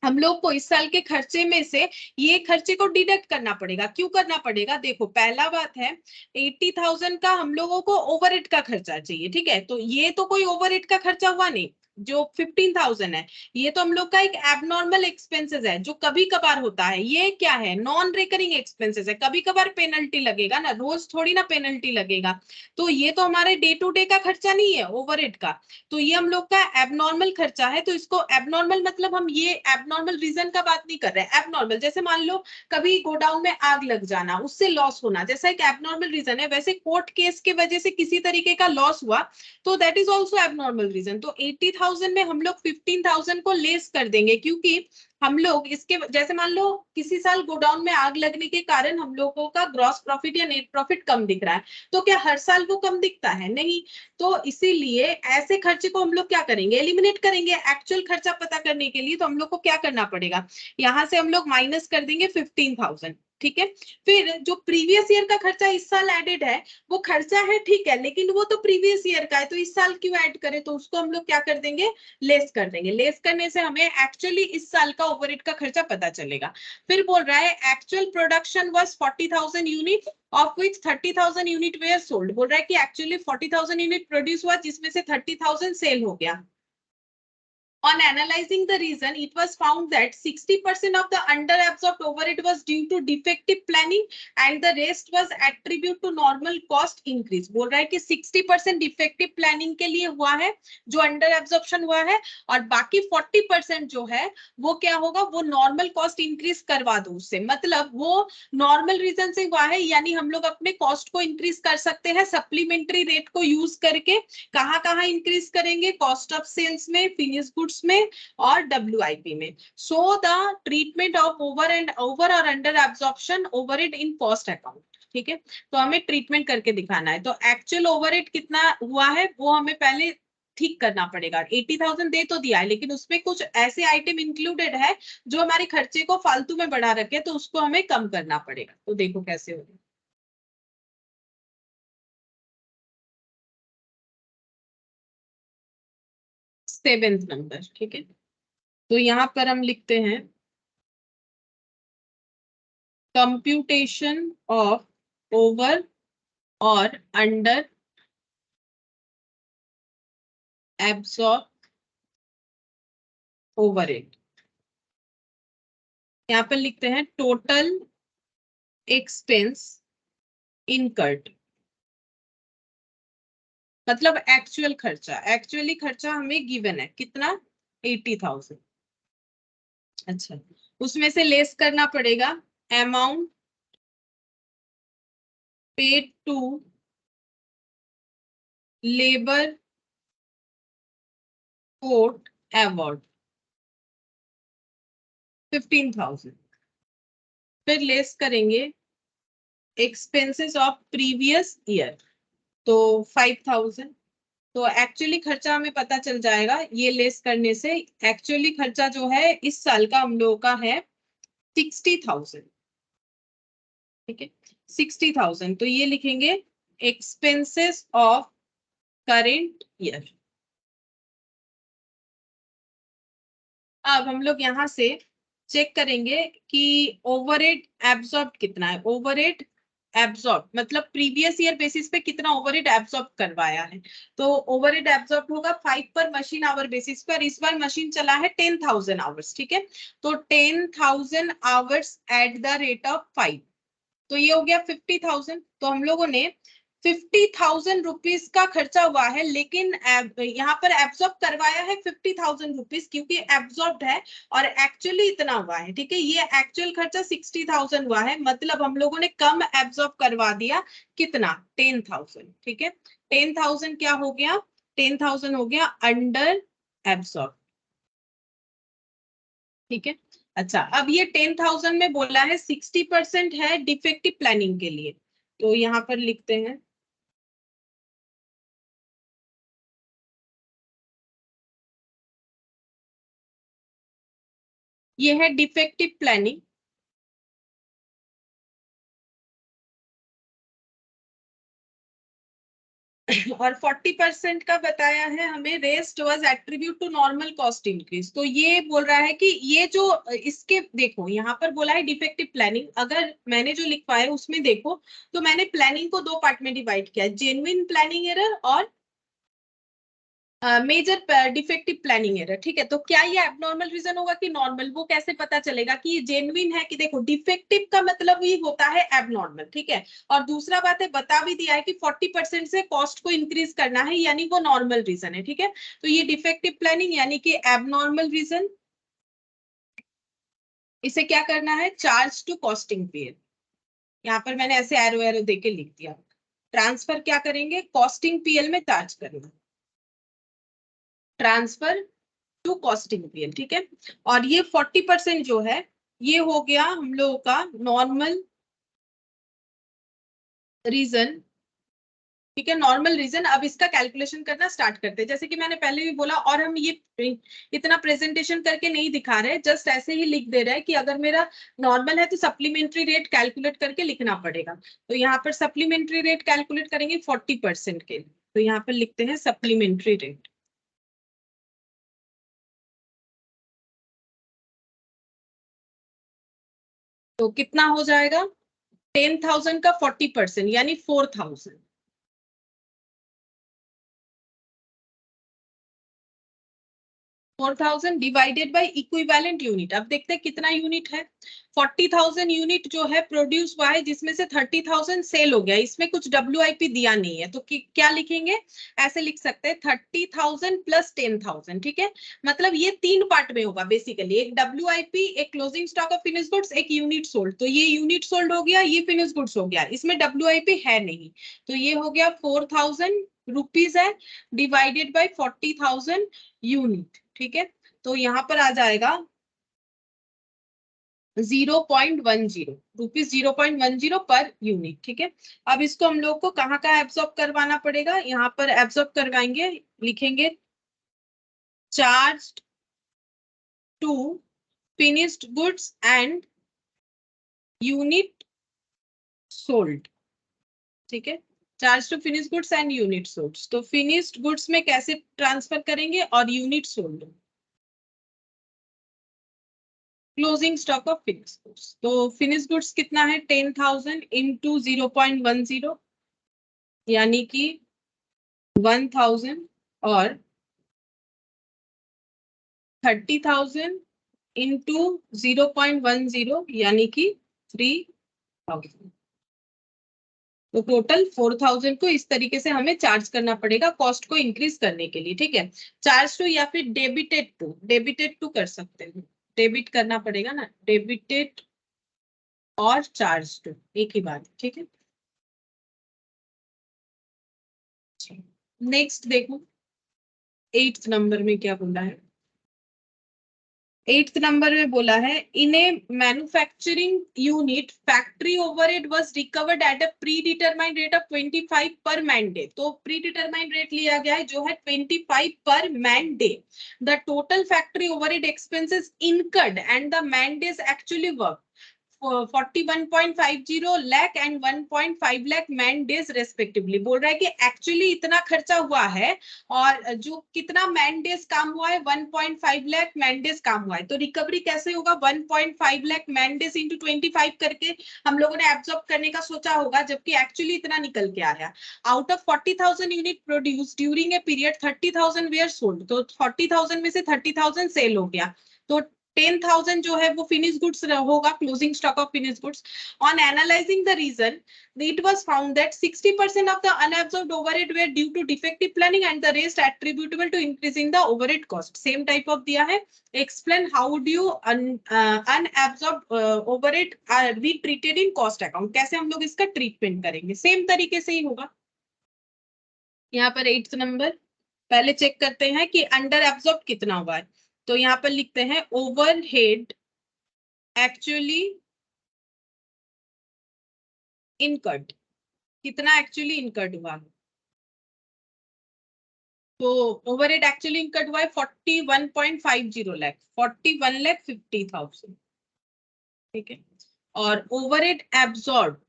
हम लोग को इस साल के खर्चे में से ये खर्चे को डिडक्ट करना पड़ेगा। क्यों करना पड़ेगा? देखो पहला बात है 80,000 का हम लोगों को ओवरहेड का खर्चा चाहिए, ठीक है। तो ये तो कोई ओवरहेड का खर्चा हुआ नहीं। जो 15,000 है ये तो हम लोग का एक एबनॉर्मल एक्सपेंसेस है जो कभी कभार होता है। ये क्या है? नॉन रिकरिंग एक्सपेंसेस है। कभी कभार पेनल्टी लगेगा ना, रोज थोड़ी ना पेनल्टी लगेगा। तो ये तो हमारे डे टू डे का खर्चा नहीं है ओवरहेड का, तो ये हम लोग का एबनॉर्मल खर्चा है। तो इसको एबनॉर्मल मतलब हम ये एबनॉर्मल रीजन का बात नहीं कर रहे हैं। एबनॉर्मल जैसे मान लो कभी गोडाउन में आग लग जाना, उससे लॉस होना, जैसा एक एबनॉर्मल रीजन है, वैसे कोर्ट केस के वजह से किसी तरीके का लॉस हुआ तो that is also abnormal reason. तो 80,000 में हम लोग 15,000 को लेस कर देंगे, क्योंकि हम लोग इसके जैसे मान लो किसी साल गोडाउन में आग लगने के कारण हम लोगों का ग्रॉस प्रॉफिट या नेट प्रॉफिट कम दिख रहा है, तो क्या हर साल वो कम दिखता है? नहीं। तो इसीलिए ऐसे खर्चे को हम लोग क्या करेंगे? एलिमिनेट करेंगे। एक्चुअल खर्चा पता करने के लिए तो हम लोग को क्या करना पड़ेगा? यहां से हम लोग माइनस कर देंगे 15,000, ठीक है। फिर जो प्रीवियस ईयर का खर्चा इस साल एडेड है वो खर्चा है, ठीक है, लेकिन वो तो प्रीवियस ईयर का है, तो इस साल क्यों ऐड करें? तो उसको हम लोग क्या कर देंगे? लेस कर देंगे। लेस करने से हमें एक्चुअली इस साल का ओवरहेड का खर्चा पता चलेगा। फिर बोल रहा है actual production was 40,000 unit of which 30,000 unit were sold. बोल रहा है कि एक्चुअली 40,000 यूनिट प्रोड्यूस हुआ जिसमें से 30,000 सेल हो गया। On analyzing the reason, it was found that 60% of the under-absorbed overhead was due to defective planning and the rest was attributed to normal cost increase। बोल रहा है कि 60% defective planning के लिए हुआ है जो under absorption हुआ है, और बाकी 40% जो है वो क्या होगा? वो normal cost increase करवा दो उससे, मतलब वो normal reason से हुआ है, यानी हम लोग अपने cost को increase कर सकते हैं supplementary rate को use करके। कहाँ कहाँ increase करेंगे? cost of sales में, finished goods में और WIP में। So the treatment of over और under absorption overhead in cost account, ठीक है। तो हमें ट्रीटमेंट करके दिखाना है। तो एक्चुअल ओवरहेड कितना हुआ है वो हमें पहले ठीक करना पड़ेगा। 80,000 दे तो दिया है लेकिन उसमें कुछ ऐसे आइटम इंक्लूडेड है जो हमारे खर्चे को फालतू में बढ़ा रखे, तो उसको हमें कम करना पड़ेगा। तो देखो कैसे होगा। सेवेंथ नंबर, ठीक है। तो यहाँ पर हम लिखते हैं कंप्यूटेशन ऑफ ओवर और अंडर एब्सॉर्ब ओवरहेड। यहाँ पर लिखते हैं टोटल एक्सपेंस इनकर्ड, मतलब एक्चुअल खर्चा। एक्चुअली खर्चा हमें गिवन है कितना? 80,000। अच्छा, उसमें से लेस करना पड़ेगा amount paid to labour court award 15,000। फिर लेस करेंगे एक्सपेंसेस ऑफ प्रीवियस ईयर तो 5,000। तो एक्चुअली खर्चा हमें पता चल जाएगा ये लेस करने से। एक्चुअली खर्चा जो है इस साल का हम लोगों का है 60,000, ठीक है। 60,000 तो ये लिखेंगे एक्सपेंसेस ऑफ करेंट ईयर। अब हम लोग यहाँ से चेक करेंगे कि ओवरहेड एब्सॉर्ब कितना है। ओवरहेड एब्सॉर्ब मतलब प्रीवियस ईयर बेसिस पे कितना ओवरहेड एब्सॉर्ब करवाया है। तो ओवरहेड एब्सॉर्ब होगा 5 पर मशीन आवर बेसिस पर। इस बार मशीन चला है 10,000 आवर्स, ठीक है। तो 10,000 hours at the rate of 5, तो ये हो गया 50,000। तो हम लोगों ने 50,000 रुपीज का खर्चा हुआ है, लेकिन यहाँ पर एब्जॉर्ब करवाया है 50,000 रुपीज, क्योंकि एब्जॉर्ब है और एक्चुअली इतना हुआ है। ठीक है, ये एक्चुअल खर्चा 60,000 हुआ है, मतलब हम लोगों ने कम एब्जॉर्ब करवा दिया। कितना? 10,000। ठीक है, 10,000 क्या हो गया? 10,000 हो गया अंडर एब्जॉर्ब। ठीक है, अच्छा अब ये 10,000 में बोला है 60% है डिफेक्टिव प्लानिंग के लिए, तो यहाँ पर लिखते हैं ये है डिफेक्टिव प्लानिंग। और 40% का बताया है हमें rest was attribute to normal cost increase. तो ये बोल रहा है कि ये जो इसके देखो यहाँ पर बोला है डिफेक्टिव प्लानिंग, अगर मैंने जो लिखवाया है उसमें देखो तो मैंने प्लानिंग को दो पार्ट में डिवाइड किया, जेन्युइन प्लानिंग एरर और मेजर डिफेक्टिव प्लानिंग एरर। ठीक है, तो क्या ये एबनॉर्मल रीजन होगा कि नॉर्मल? वो कैसे पता चलेगा कि ये जेन्युइन है? कि देखो डिफेक्टिव का मतलब ही होता है एबनॉर्मल। ठीक है, और दूसरा बात है बता भी दिया है कि 40% से कॉस्ट को इंक्रीज करना है, यानी वो नॉर्मल रीजन है। ठीक है, तो ये डिफेक्टिव प्लानिंग यानी कि एबनॉर्मल रीजन, इसे क्या करना है? Charge to costing period. यहाँ पर मैंने ऐसे एरो एरो देके लिख दिया। ट्रांसफर क्या करेंगे? कॉस्टिंग पीएल में चार्ज करेंगे, ट्रांसफर टू कॉस्टिंग पीएल। ठीक है, और ये 40% जो है ये हो गया हम लोगों का नॉर्मल रीजन। ठीक है, नॉर्मल रीजन। अब इसका कैलकुलेशन करना स्टार्ट करते हैं, जैसे कि मैंने पहले भी बोला, और हम ये इतना प्रेजेंटेशन करके नहीं दिखा रहे, जस्ट ऐसे ही लिख दे रहे हैं कि अगर मेरा नॉर्मल है तो सप्लीमेंट्री रेट कैलकुलेट करके लिखना पड़ेगा। तो यहाँ पर सप्लीमेंट्री रेट कैलकुलेट करेंगे 40% के लिए, तो यहाँ पर लिखते हैं सप्लीमेंट्री रेट। तो कितना हो जाएगा? 10,000 का 40% यानी 4,000। 4,000 डिवाइडेड बाय इक्विवेलेंट यूनिट। अब देखते हैं कितना यूनिट है। 40,000 यूनिट जो है प्रोड्यूस हुआ है, जिसमें से 30,000 सेल हो गया। इसमें कुछ WIP दिया नहीं है, तो क्या लिखेंगे? ऐसे लिख सकते हैं 30,000 प्लस 10,000। ठीक है, मतलब ये तीन पार्ट में होगा बेसिकली, एक WIP, एक closing stock of finish goods, एक यूनिट सोल्ड। तो ये यूनिट सोल्ड हो गया, ये फिनिश गुड्स हो गया, इसमें WIP है नहीं, तो ये हो गया 4,000 रुपीज है डिवाइडेड बाय 40,000 यूनिट। ठीक है, तो यहाँ पर आ जाएगा 0.10 रुपीज, 0.10 पर यूनिट। ठीक है, अब इसको हम लोग को कहाँ का एब्सॉर्ब करवाना पड़ेगा? यहाँ पर एब्सॉर्ब करवाएंगे, लिखेंगे charge to finished goods and unit sold. ठीक है, charge to finish goods and unit sold. तो फिनिश्ड गुड्स में कैसे ट्रांसफर करेंगे और unit sold closing stock of finish goods. तो फिनिश गुड्स कितना है? 10,000 इंटू 0.10 यानी कि 1,000 और 30,000 इंटू 0.10 यानी कि 3,000। तो टोटल 4,000 को इस तरीके से हमें चार्ज करना पड़ेगा कॉस्ट को इंक्रीज करने के लिए। ठीक है, चार्ज टू या फिर डेबिटेड टू कर सकते हैं, डेबिट करना पड़ेगा ना, डेबिटेड और चार्ज टू एक ही बात। ठीक है, नेक्स्ट देखो 8th नंबर में क्या बोला है। 8th नंबर में बोला है in a manufacturing unit factory overhead was recovered at a pre determined rate of 25 per man day. तो प्री डिटरमाइंड रेट लिया गया है जो है 25 per man day. The total factory overhead expenses incurred and the man days actually work 41.50 lakh and 1.5 lakh man days respectively. बोल रहा है कि एक्चुअली इतना खर्चा हुआ है और जो कितना मैन डेज काम हुआ है 1.5 लाख मैन डेज काम हुआ है। तो रिकवरी कैसे होगा? 1.5 लाख मैन डेज इंटू 25 करके हम लोगों ने एब्जॉर्ब करने का सोचा होगा, जबकि एक्चुअली इतना निकल के आया। Out of 40,000 unit produce during a period 30,000 were sold. तो 40,000 में से 30,000 सेल हो गया, तो 10,000 जो है वो फिनिश गुड्स होगा, closing stock of finish goods. On analysing the reason, it was found that 60% of the unabsorbed overhead were due to defective planning and the rest attributable to increasing the overhead cost. Same type of दिया है. Explain how do you unabsorbed overhead are be treated in cost account. कैसे हम लोग इसका treatment करेंगे? Same तरीके से ही होगा. यहाँ पर 8th नंबर पहले चेक करते हैं कि अंडर एब्जॉर्ब कितना हुआ है. तो यहाँ पर लिखते हैं ओवरहेड एक्चुअली इनकर्ड. कितना एक्चुअली इनकर्ड हुआ है? तो ओवरहेड एक्चुअली इनकर्ड हुआ है 41.50 लाख, 41,50,000. ठीक है. और ओवरहेड एब्जॉर्ब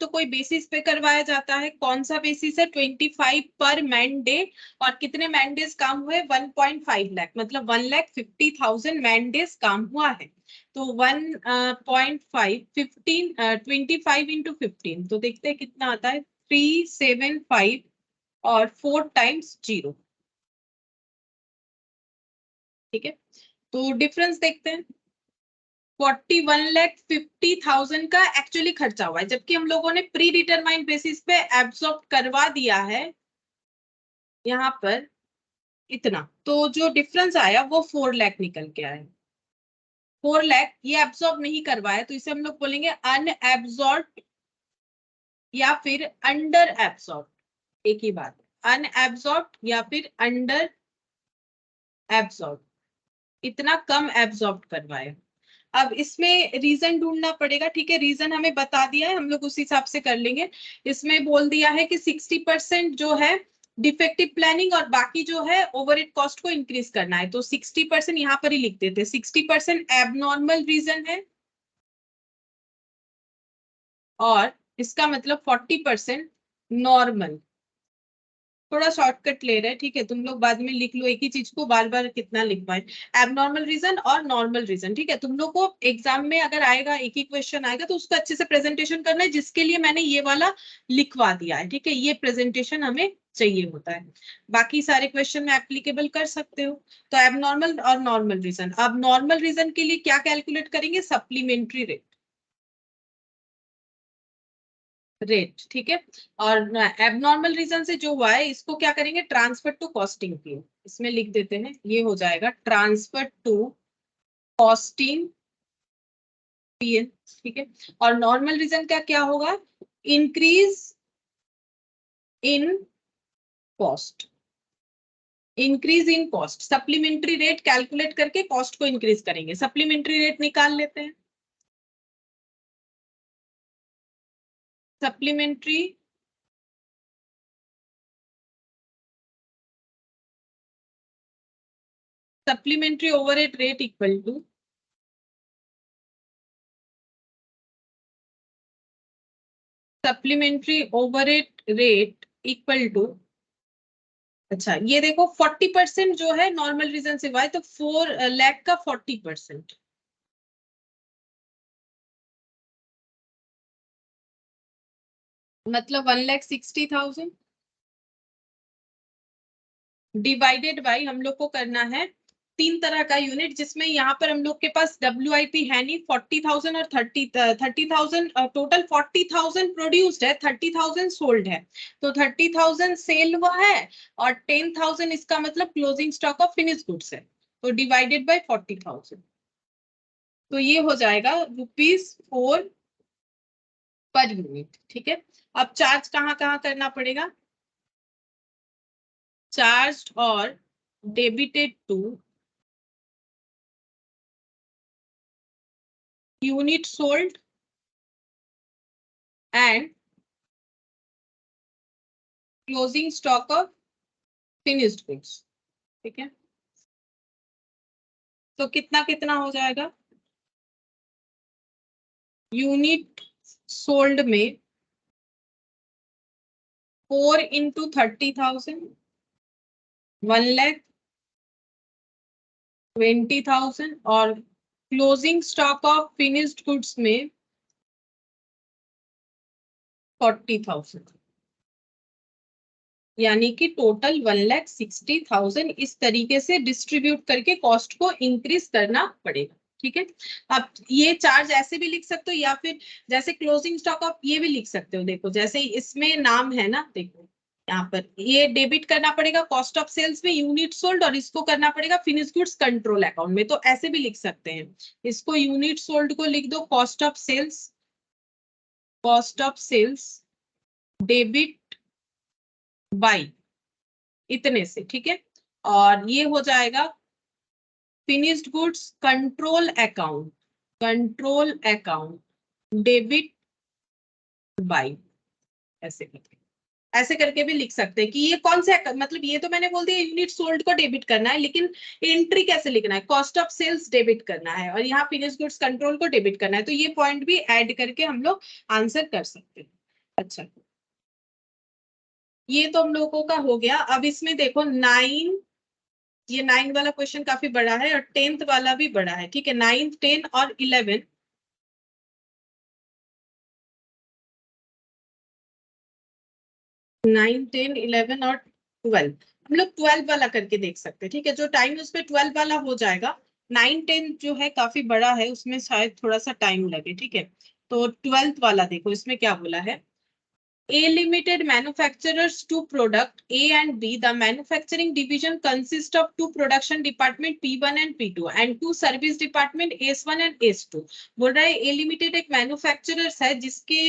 तो कोई बेसिस पे करवाया जाता है. कौन सा बेसिस है? 25 पर मैन डे. और कितने मैन डेज काम हुए? 1.5 लाख, मतलब 1,50,000 मैन डेज काम हुआ है. तो 1.5 25 इंटू 15, तो देखते हैं कितना आता है. 375 और 4 टाइम्स 0. ठीक है. तो डिफरेंस देखते हैं. 41,50,000 का एक्चुअली खर्चा हुआ है, जबकि हम लोगों ने प्री डिटरमाइंड बेसिस पे एब्सॉर्ब करवा दिया है यहाँ पर इतना. तो जो डिफरेंस आया वो 4 लाख निकल के आया. 4 लाख ये एब्सॉर्ब नहीं करवाया, तो इसे हम लोग बोलेंगे अनएब्सॉर्ब या फिर अंडर एब्सॉर्ब. एक ही बात, अनएब्सॉर्ब या फिर अंडर एब्सॉर्ब. इतना कम एब्सॉर्ब करवाया. अब इसमें रीजन ढूंढना पड़ेगा. ठीक है, रीजन हमें बता दिया है, हम लोग उस हिसाब से कर लेंगे. इसमें बोल दिया है कि 60% जो है डिफेक्टिव प्लानिंग और बाकी जो है ओवरहेड कॉस्ट को इंक्रीज करना है. तो 60% यहाँ पर ही लिख देते. 60% एबनॉर्मल रीजन है और इसका मतलब 40% नॉर्मल. थोड़ा शॉर्टकट ले रहे हैं. ठीक है, तुम लोग बाद में लिख लो, एक ही चीज को बार बार कितना लिख पाए. एबनॉर्मल रीजन और नॉर्मल रीजन. ठीक है, तुम लोग को एग्जाम में अगर आएगा, एक ही क्वेश्चन आएगा, तो उसका अच्छे से प्रेजेंटेशन करना है, जिसके लिए मैंने ये वाला लिखवा दिया है. ठीक है, ये प्रेजेंटेशन हमें चाहिए होता है. बाकी सारे क्वेश्चन में एप्लीकेबल कर सकते हो. तो एबनॉर्मल और नॉर्मल रीजन. अब नॉर्मल रीजन के लिए क्या कैलकुलेट करेंगे? Supplementary rate. ठीक है. और एबनॉर्मल रीजन से जो हुआ है इसको क्या करेंगे? Transfer to costing P. इसमें लिख देते हैं, ये हो जाएगा ट्रांसफर टू कॉस्टिंग पीएन. ठीक है. और नॉर्मल रीजन का क्या होगा? Increase in cost. Increase in cost. Supplementary rate calculate करके कॉस्ट को इंक्रीज करेंगे. सप्लीमेंट्री रेट निकाल लेते हैं. Supplementary overhead rate equal to supplementary overhead rate equal to. अच्छा, ये देखो 40% जो है नॉर्मल रीजन से हुआ है, तो 4 लाख का 40% मतलब 1,60,000 डिवाइडेड बाई, हम लोग को करना है 3 तरह का यूनिट, जिसमें यहाँ पर हम लोग के पास WIP है नहीं. 40,000 और 30,000 टोटल 40,000 प्रोड्यूस्ड है, 30,000 सोल्ड है. तो 30,000 सेल हुआ है और 10,000 इसका मतलब closing stock of finish goods है. तो डिवाइडेड बाई 40,000, तो ये हो जाएगा ₹4 पर यूनिट. ठीक है. अब चार्ज कहाँ कहाँ करना पड़ेगा? चार्ज और debited to unit sold and closing stock of finished goods. ठीक है. तो कितना कितना हो जाएगा? यूनिट सोल्ड में 4 इंटू 30,000 1,20,000 और closing stock of finished goods में 40,000. यानी कि टोटल 1,60,000 इस तरीके से डिस्ट्रीब्यूट करके कॉस्ट को इंक्रीज करना पड़ेगा। ठीक है, अब ये चार्ज ऐसे भी लिख सकते हो या फिर जैसे क्लोजिंग स्टॉक ऑफ ये भी लिख सकते हो। देखो जैसे इसमें नाम है ना, देखो यहाँ पर ये डेबिट करना पड़ेगा कॉस्ट ऑफ सेल्स में यूनिट सोल्ड, और इसको करना पड़ेगा फिनिश गुड्स कंट्रोल अकाउंट में। तो ऐसे भी लिख सकते हैं, इसको यूनिट सोल्ड को लिख दो cost of sales debit by इतने से। ठीक है, और ये हो जाएगा finished goods control account debit by. ऐसे करके भी लिख सकते हैं कि ये कौन से मतलब ये तो मैंने बोल दिया यूनिट सोल्ड को डेबिट करना है, लेकिन एंट्री कैसे लिखना है, कॉस्ट ऑफ सेल्स डेबिट करना है और यहाँ फिनिश गुड्स कंट्रोल को डेबिट करना है। तो ये पॉइंट भी ऐड करके हम लोग आंसर कर सकते हैं। अच्छा, ये तो हम लोगों का हो गया। अब इसमें देखो 9, ये 9 वाला क्वेश्चन काफी बड़ा है और 10th वाला भी बड़ा है। ठीक है, 9, 10 और 11, 9, 10, 11 और 12 हम लोग 12 वाला करके देख सकते हैं। ठीक है, जो टाइम उसमें 12 वाला हो जाएगा। 9, 10 जो है काफी बड़ा है, उसमें शायद थोड़ा सा टाइम लगे। ठीक है, तो 12th वाला देखो इसमें क्या बोला है। A Limited manufactures two product A and B. The manufacturing division consists of two production department P1 and P2 and two service department S1 and S2। बोल रहा है A Limited एक मैन्युफैक्चरर्स है जिसके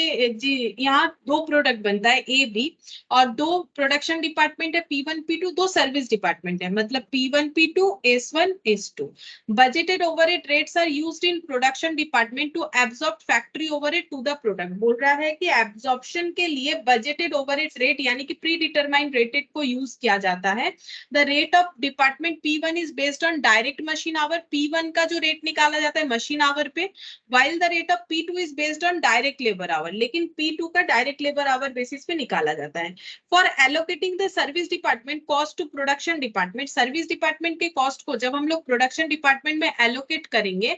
यहाँ दो प्रोडक्ट बनता है A B, और दो प्रोडक्शन डिपार्टमेंट है P1 P2, दो सर्विस डिपार्टमेंट है मतलब P1 P2 S1 S2। Budgeted overhead rates are used in production department to absorb factory overhead to the product. बोल रहा है कि एब्जॉर्प्शन के लिए बजटेड ओवरहेड रेट यानी कि प्री डिटरमाइंड रेटेड को यूज किया जाता है। The rate of department P1 is based on direct machine our. P1 का जो रेट निकाला जाता है मशीन आवर पे, while the rate of P2 is based on direct labor hour। लेकिन P2 का डायरेक्ट लेबर आवर बेसिस पे निकाला जाता है। For allocating the service department cost to production department, service department के कॉस्ट को जब हम लोग प्रोडक्शन डिपार्टमेंट में एलोकेट करेंगे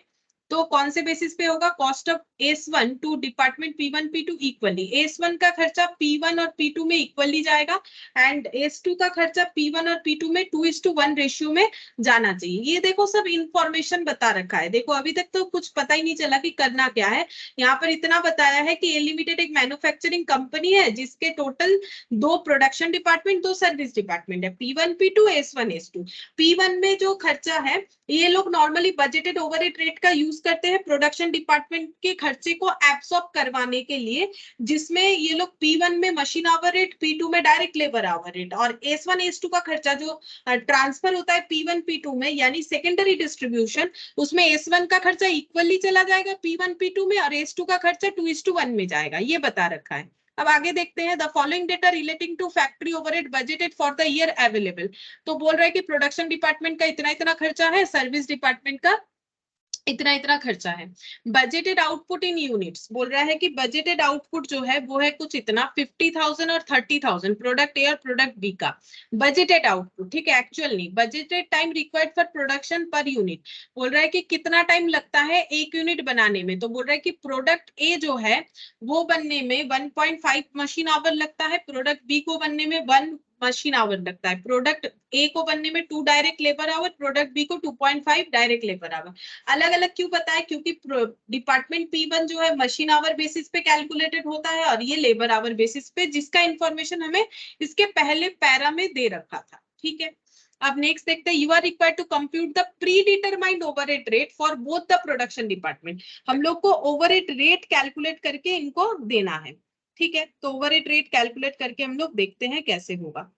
तो कौन से बेसिस पे होगा, cost of S1 to department P1 P2 equally. S1 का खर्चा P1 और P2 में इक्वली जाएगा एंड S2 का खर्चा P1 और P2 में 2:1 रेशियो में जाना चाहिए। ये देखो सब इंफॉर्मेशन बता रखा है। देखो अभी तक तो कुछ पता ही नहीं चला कि करना क्या है। यहाँ पर इतना बताया है कि ए लिमिटेड एक मैन्युफैक्चरिंग कंपनी है जिसके टोटल दो प्रोडक्शन डिपार्टमेंट दो सर्विस डिपार्टमेंट है P1 P2 S1 S2। P1 में जो खर्चा है ये लोग नॉर्मली बजटेड ओवरहेड रेट का यूज करते हैं प्रोडक्शन डिपार्टमेंट के खर्चे को एब्सॉर्ब करवाने के लिए, जिसमें ये लोग P1 में मशीन आवर रेट, P2 में डायरेक्ट लेबर आवर रेट, और S1 S2 का खर्चा जो ट्रांसफर होता है P1 P2 में यानी सेकेंडरी डिस्ट्रीब्यूशन, उसमें S1 का खर्चा इक्वली चला जाएगा P1 P2 में और S2 का खर्चा 2:1 में जाएगा। ये बता रखा है। अब आगे देखते हैं। The following data relating to factory overhead budgeted for the year available. तो बोल रहा है कि प्रोडक्शन डिपार्टमेंट का इतना इतना खर्चा है, सर्विस डिपार्टमेंट का इतना इतना खर्चा है। बजटेड आउटपुट इन यूनिट्स, बोल रहा है कि बजटेड आउटपुट जो है वो है कुछ इतना 50,000 और 30,000 प्रोडक्ट ए और प्रोडक्ट बी का बजटेड आउटपुट। ठीक है, एक्चुअल नहीं। Budgeted time required for production per unit, बोल रहा है कि कितना टाइम लगता है एक यूनिट बनाने में। तो बोल रहा है कि प्रोडक्ट ए जो है वो बनने में 1.5 मशीन आवर लगता है, प्रोडक्ट बी को बनने में 1 मशीन आवर लगता है, प्रोडक्ट ए को बनने में 2 direct labour hour, product B को 2.5 डायरेक्ट लेबर आवर। अलग अलग क्यों बताया, क्योंकि डिपार्टमेंट P1 जो है मशीन आवर बेसिस पे कैलकुलेटेड होता है और ये लेबर आवर बेसिस पे, जिसका इंफॉर्मेशन हमें इसके पहले पैरा में दे रखा था। ठीक है, अब नेक्स्ट देखते हैं। You are required to compute the predetermined overhead rate for both the production department. हम लोग को ओवरहेड रेट कैलकुलेट करके इनको देना है। ठीक है, तो ओवरहेड रेट कैलकुलेट करके हम लोग देखते हैं कैसे होगा।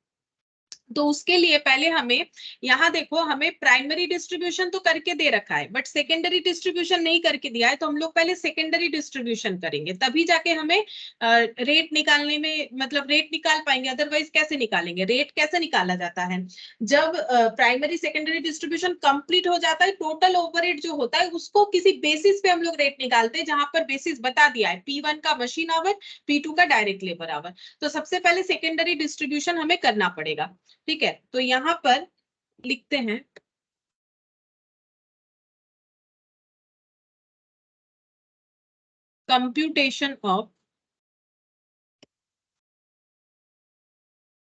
तो उसके लिए पहले हमें यहाँ देखो, हमें प्राइमरी डिस्ट्रीब्यूशन तो करके दे रखा है बट सेकेंडरी डिस्ट्रीब्यूशन नहीं करके दिया है। तो हम लोग पहले सेकेंडरी डिस्ट्रीब्यूशन करेंगे तभी जाके हमें रेट निकालने में मतलब रेट निकाल पाएंगे, अदरवाइज कैसे निकालेंगे। रेट कैसे निकाला जाता है, जब प्राइमरी सेकेंडरी डिस्ट्रीब्यूशन कंप्लीट हो जाता है टोटल ओवरहेड जो होता है उसको किसी बेसिस पे हम लोग रेट निकालते हैं, जहां पर बेसिस बता दिया है P1 का मशीन आवर, P2 का डायरेक्ट लेबर आवर। तो सबसे पहले सेकेंडरी डिस्ट्रीब्यूशन हमें करना पड़ेगा। ठीक है, तो यहां पर लिखते हैं computation of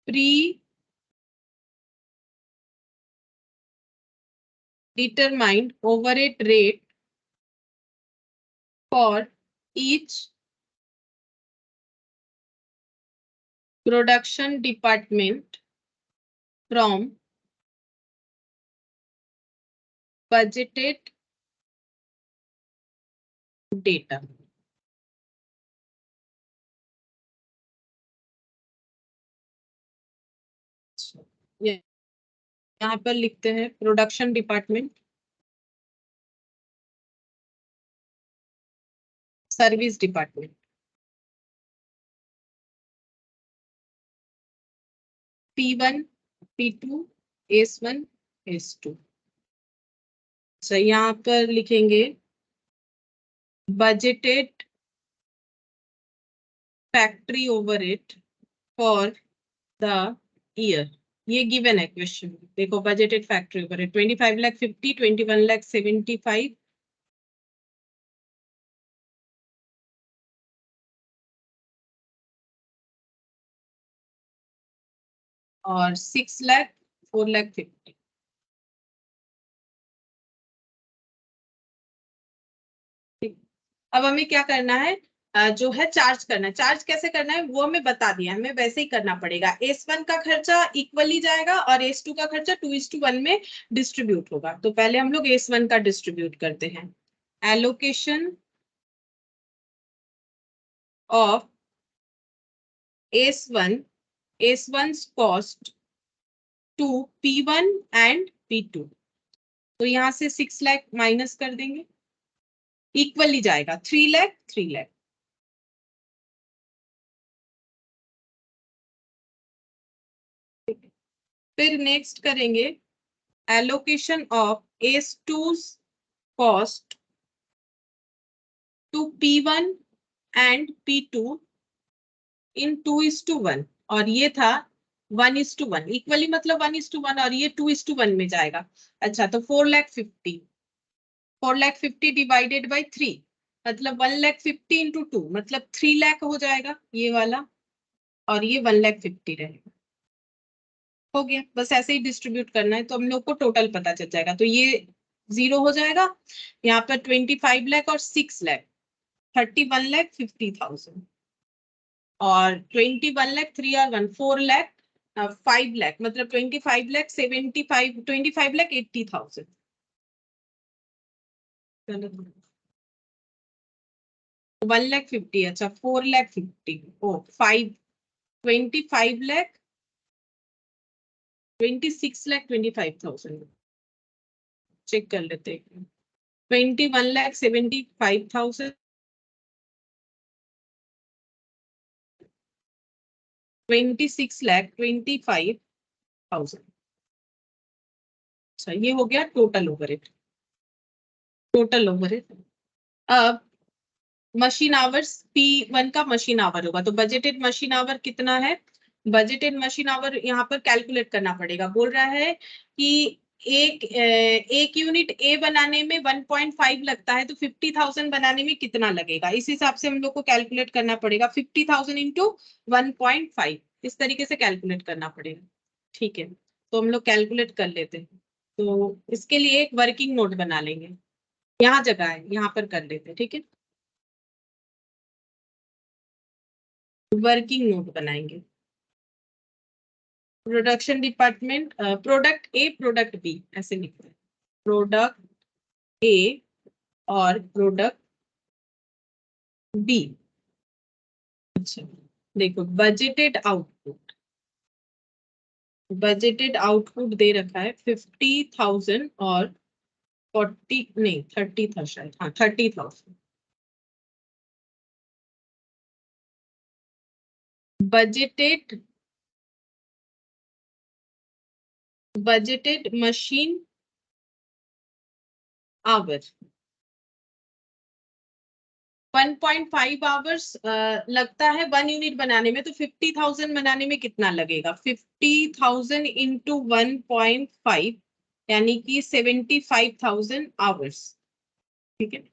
pre determined overhead rate for each production department from budgeted data. यहाँ पर लिखते हैं production department, service department, P1, P2, S1, S2। अच्छा, यहाँ पर लिखेंगे budgeted factory overhead for the year. ये गिवन है क्वेश्चन। देखो budgeted factory overhead 25 lakh 50, 21 lakh 75 और 6 लाख 4 लाख 50। अब हमें क्या करना है, जो है चार्ज करना है। चार्ज कैसे करना है वो हमें बता दिया, हमें वैसे ही करना पड़ेगा। S1 का खर्चा इक्वली जाएगा और S2 का खर्चा 2:1 में डिस्ट्रीब्यूट होगा। तो पहले हम लोग S1 का डिस्ट्रीब्यूट करते हैं। Allocation of S1's cost to P1 and P2। तो यहाँ से 6 लाख माइनस कर देंगे, इक्वली जाएगा 3 लाख 3 लाख। फिर नेक्स्ट करेंगे allocation of S2's cost to P1 and P2 in 2:1। और ये था 1:1, इक्वली मतलब 1:1 और ये 2:1 में जाएगा। अच्छा, तो 4 लाख 50 डिवाइडेड बाई 3 मतलब 1 लाख 50 इंटू 2 मतलब 3 लाख हो जाएगा ये वाला, और ये 1 लाख 50 रहेगा। हो गया, बस ऐसे ही डिस्ट्रीब्यूट करना है तो हम लोग को टोटल पता चल जाएगा। तो ये 0 हो जाएगा, यहाँ पर 25 लाख और 6 लाख 31 लाख 50,000 और 21 लाख 3 और 1 4 लाख 5 लाख मतलब 25 लाख 75 25 लाख 80,000। 1 लाख 50, अच्छा 4 लाख 50 ओ 5 25 लाख 26 लाख 25,000। चेक कर लेते हैं। 21 लाख 75,000 26 लाख 25,000। अच्छा, ये हो गया टोटल ओवरहेड। Total overhead. अब मशीन आवर्स P1 का मशीन आवर होगा, तो बजटेड मशीन आवर कितना है? बजटेड मशीन आवर यहाँ पर कैलकुलेट करना पड़ेगा। बोल रहा है कि एक यूनिट ए बनाने में 1.5 लगता है, तो 50,000 बनाने में कितना लगेगा? इस हिसाब से हम लोग को कैलकुलेट करना पड़ेगा। 50,000 इंटू 1.5 इस तरीके से कैलकुलेट करना पड़ेगा। ठीक है, तो हम लोग कैलकुलेट कर लेते हैं। तो इसके लिए एक वर्किंग नोट बना लेंगे, यहाँ जगह है यहाँ पर कर लेते हैं। ठीक है, वर्किंग नोट बनाएंगे। Production department, product A product B ऐसे लिखते हैं। प्रोडक्ट ए और प्रोडक्ट बी। अच्छा, देखो बजटेड आउटपुट, बजटेड आउटपुट दे रखा है 50,000 और 40 नहीं 30 था शायद, हाँ 30,000। बजटेड मशीन आवर 1.5 आवर्स लगता है 1 यूनिट बनाने में, तो 50,000 बनाने में कितना लगेगा? 50,000 इंटू 1.5 यानी कि 75,000 आवर्स। ठीक है,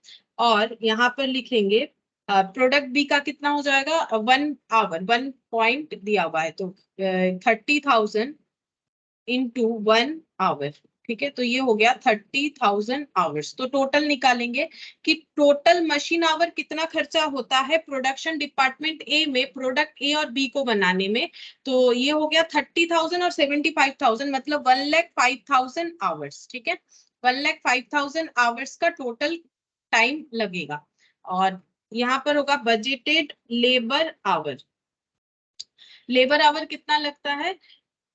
और यहाँ पर लिखेंगे प्रोडक्ट बी का कितना हो जाएगा 1 आवर 1 पॉइंट दिया हुआ है तो 30,000 इंटू 1 आवर, ठीक है, तो ये हो गया 30,000 आवर्स। तो टोटल निकालेंगे कि टोटल मशीन आवर कितना खर्चा होता है प्रोडक्शन डिपार्टमेंट ए में प्रोडक्ट ए और बी को बनाने में। तो ये हो गया 30,000 और 75,000 मतलब 1,05,000 आवर्स, ठीक है, 1,05,000 आवर्स का टोटल टाइम लगेगा। और यहाँ पर होगा budgeted labour our. Labour our कितना लगता है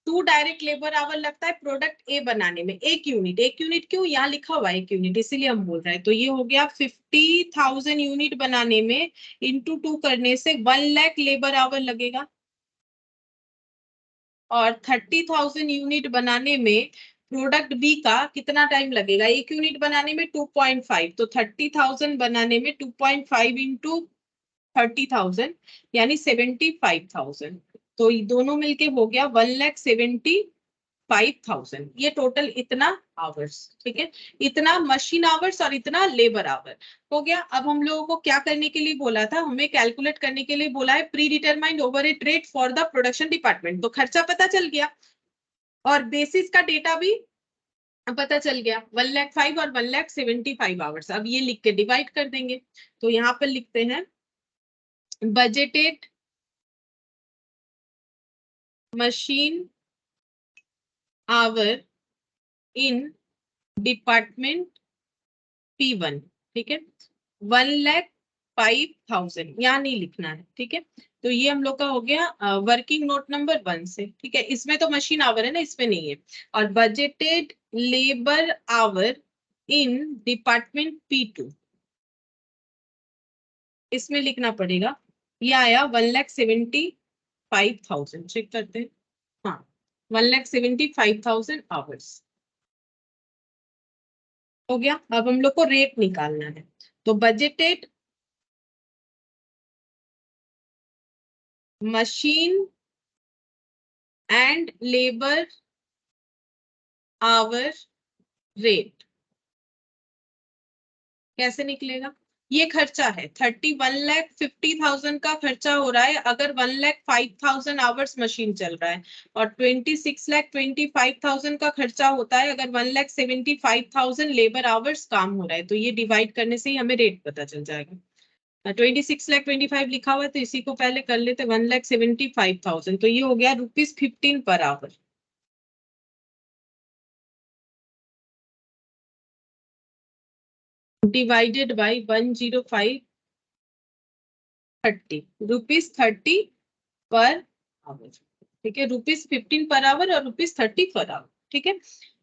2 डायरेक्ट लेबर आवर लगता है प्रोडक्ट ए बनाने में, एक यूनिट क्यों यहाँ लिखा हुआ है एक यूनिट इसीलिए हम बोल रहे हैं। तो ये हो गया 50,000 यूनिट बनाने में इंटू 2 करने से 1 लाख लेबर आवर लगेगा। और 30,000 यूनिट बनाने में प्रोडक्ट बी का कितना टाइम लगेगा, एक यूनिट बनाने में 2.5, तो 30,000 बनाने में 2.5 इंटू 30,000 यानी 75,000। तो ये दोनों मिलके हो गया 1,75,000। ये टोटल इतना आवर्स, ठीक है, इतना मशीन आवर्स और इतना लेबर आवर हो गया। अब हम लोगों को क्या करने के लिए बोला था, हमें कैलकुलेट करने के लिए बोला है pre determined overhead rate for the production department. तो खर्चा पता चल गया और बेसिस का डेटा भी पता चल गया 1,05,000 और 1,75,000 आवर्स। अब ये लिख के डिवाइड कर देंगे। तो यहाँ पर लिखते हैं budgeted machine our in department P1, ठीक है, 1,05,000 यहाँ नहीं लिखना है, ठीक है। तो ये हम लोग का हो गया वर्किंग नोट नंबर 1 से, ठीक है, इसमें तो मशीन आवर है ना, इसमें नहीं है। और budgeted labour our in department P2 इसमें लिखना पड़ेगा। ये आया 1,75,000, चेक करते हैं, हाँ 1,75,000 आवर्स हो गया। अब हम लोग को रेट निकालना है। तो budgeted machine and labour hour rate कैसे निकलेगा, ये खर्चा है 1,50,000 का खर्चा हो रहा है अगर 1,05,000 आवर्स मशीन चल रहा है, और 26,25,000 का खर्चा होता है अगर 1,75,000 लेबर आवर्स काम हो रहा है। तो ये डिवाइड करने से ही हमें रेट पता चल जाएगा। 26,25,000 लिखा हुआ है तो इसी को पहले कर लेते 1,75,000, तो ये हो गया ₹15 per hour. Divided by 10530 ₹30 per hour, ठीक है, ₹15 पर आवर और ₹30 पर आवर, ठीक है।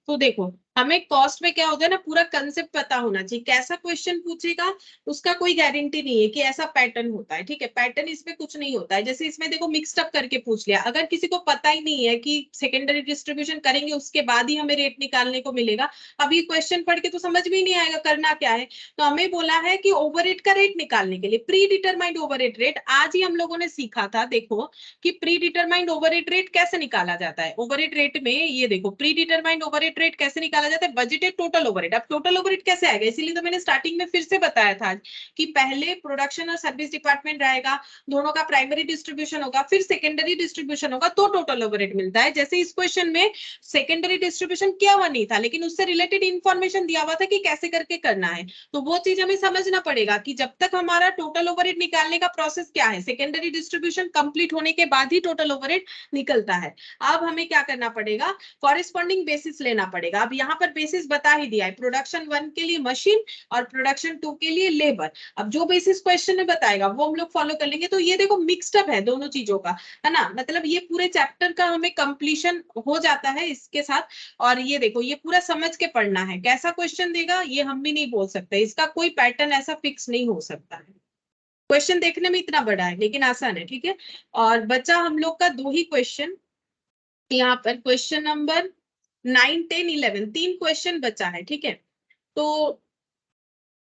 तो देखो हमें कॉस्ट में क्या होता है ना, पूरा कंसेप्ट पता होना चाहिए, कैसा क्वेश्चन पूछेगा उसका कोई गारंटी नहीं है कि ऐसा पैटर्न होता है, ठीक है, पैटर्न इसमें कुछ नहीं होता है। जैसे इसमें देखो मिक्स्ड अप करके पूछ लिया, अगर किसी को पता ही नहीं है कि सेकेंडरी डिस्ट्रीब्यूशन करेंगे उसके बाद ही हमें रेट निकालने को मिलेगा, अब ये क्वेश्चन पढ़ के तो समझ में ही नहीं आएगा करना क्या है। तो हमें बोला है कि ओवरहेड का रेट निकालने के लिए प्री डिटरमाइंड ओवरहेड रेट आज ही हम लोगों ने सीखा था। देखो कि प्री डिटरमाइंड ओवरहेड रेट कैसे निकाला जाता है। ओवरहेड रेट में ये देखो प्री डिटरमाइंड ओवरहेड रेट कैसे निकाला जाता है, बजटेड टोटल ओवरहेड। अब टोटल ओवरहेड कैसे आएगा, इसीलिए तो मैंने स्टार्टिंग में फिर से बताया था कि पहले प्रोडक्शन और सर्विस डिपार्टमेंट रहेगा, दोनों का प्राइमरी डिस्ट्रीब्यूशन होगा, फिर सेकेंडरी डिस्ट्रीब्यूशन होगा, तो टोटल ओवरहेड मिलता है। जैसे इस क्वेश्चन में सेकेंडरी डिस्ट्रीब्यूशन किया हुआ नहीं था लेकिन उससे रिलेटेड इंफॉर्मेशन दिया हुआ था कि कैसे करके करना है, तो वो चीज हमें समझना पड़ेगा कि जब तक हमारा टोटल ओवरहेड निकालने का प्रोसेस क्या है, सेकेंडरी डिस्ट्रीब्यूशन कंप्लीट होने के बाद ही टोटल ओवरहेड निकलता है। अब हमें क्या करना पड़ेगा, कॉरेस्पॉन्डिंग बेसिस लेना पड़ेगा। अब यहाँ पर बेसिस बता ही दिया है, प्रोडक्शन 1 के लिए मशीन और प्रोडक्शन 2 के लिए लेबर। अब जो बेसिस क्वेश्चन में बताएगा वो हम लोग फॉलो कर लेंगे। तो ये देखो मिक्स्ड अप है दोनों चीजों का, है ना, मतलब ये पूरे चैप्टर का हमें कंप्लीशन हो जाता है इसके साथ। और ये देखो ये पूरा समझ के पढ़ना है, कैसा क्वेश्चन देगा ये हम भी नहीं बोल सकते, इसका कोई पैटर्न ऐसा फिक्स नहीं हो सकता है। क्वेश्चन देखने में इतना बड़ा है लेकिन आसान है, ठीक है। और बचा हम लोग का 2 ही क्वेश्चन, यहाँ पर क्वेश्चन नंबर 9, 10, 11 3 क्वेश्चन बचा है, ठीक है। तो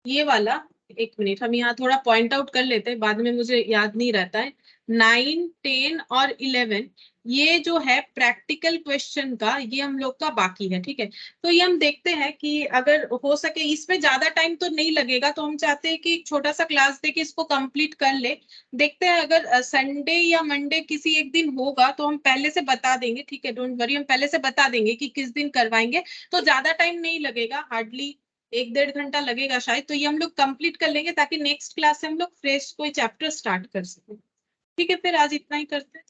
ये वाला एक मिनट, हम यहाँ थोड़ा पॉइंट आउट कर लेते हैं, बाद में मुझे याद नहीं रहता है। 9, 10 और 11 ये जो है प्रैक्टिकल क्वेश्चन का, ये हम लोग का बाकी है, ठीक है। तो ये हम देखते हैं कि अगर हो सके, इसमें ज्यादा टाइम तो नहीं लगेगा, तो हम चाहते हैं कि एक छोटा सा क्लास दे के इसको कंप्लीट कर ले। देखते हैं अगर संडे या मंडे किसी एक दिन होगा तो हम पहले से बता देंगे, ठीक है, डोंट वरी, हम पहले से बता देंगे कि किस दिन करवाएंगे। तो ज्यादा टाइम नहीं लगेगा, हार्डली 1-1.5 घंटा लगेगा शायद। तो ये हम लोग कंप्लीट कर लेंगे ताकि नेक्स्ट क्लास से हम लोग फ्रेश कोई चैप्टर स्टार्ट कर सकें। ठीक है, फिर आज इतना ही करते हैं।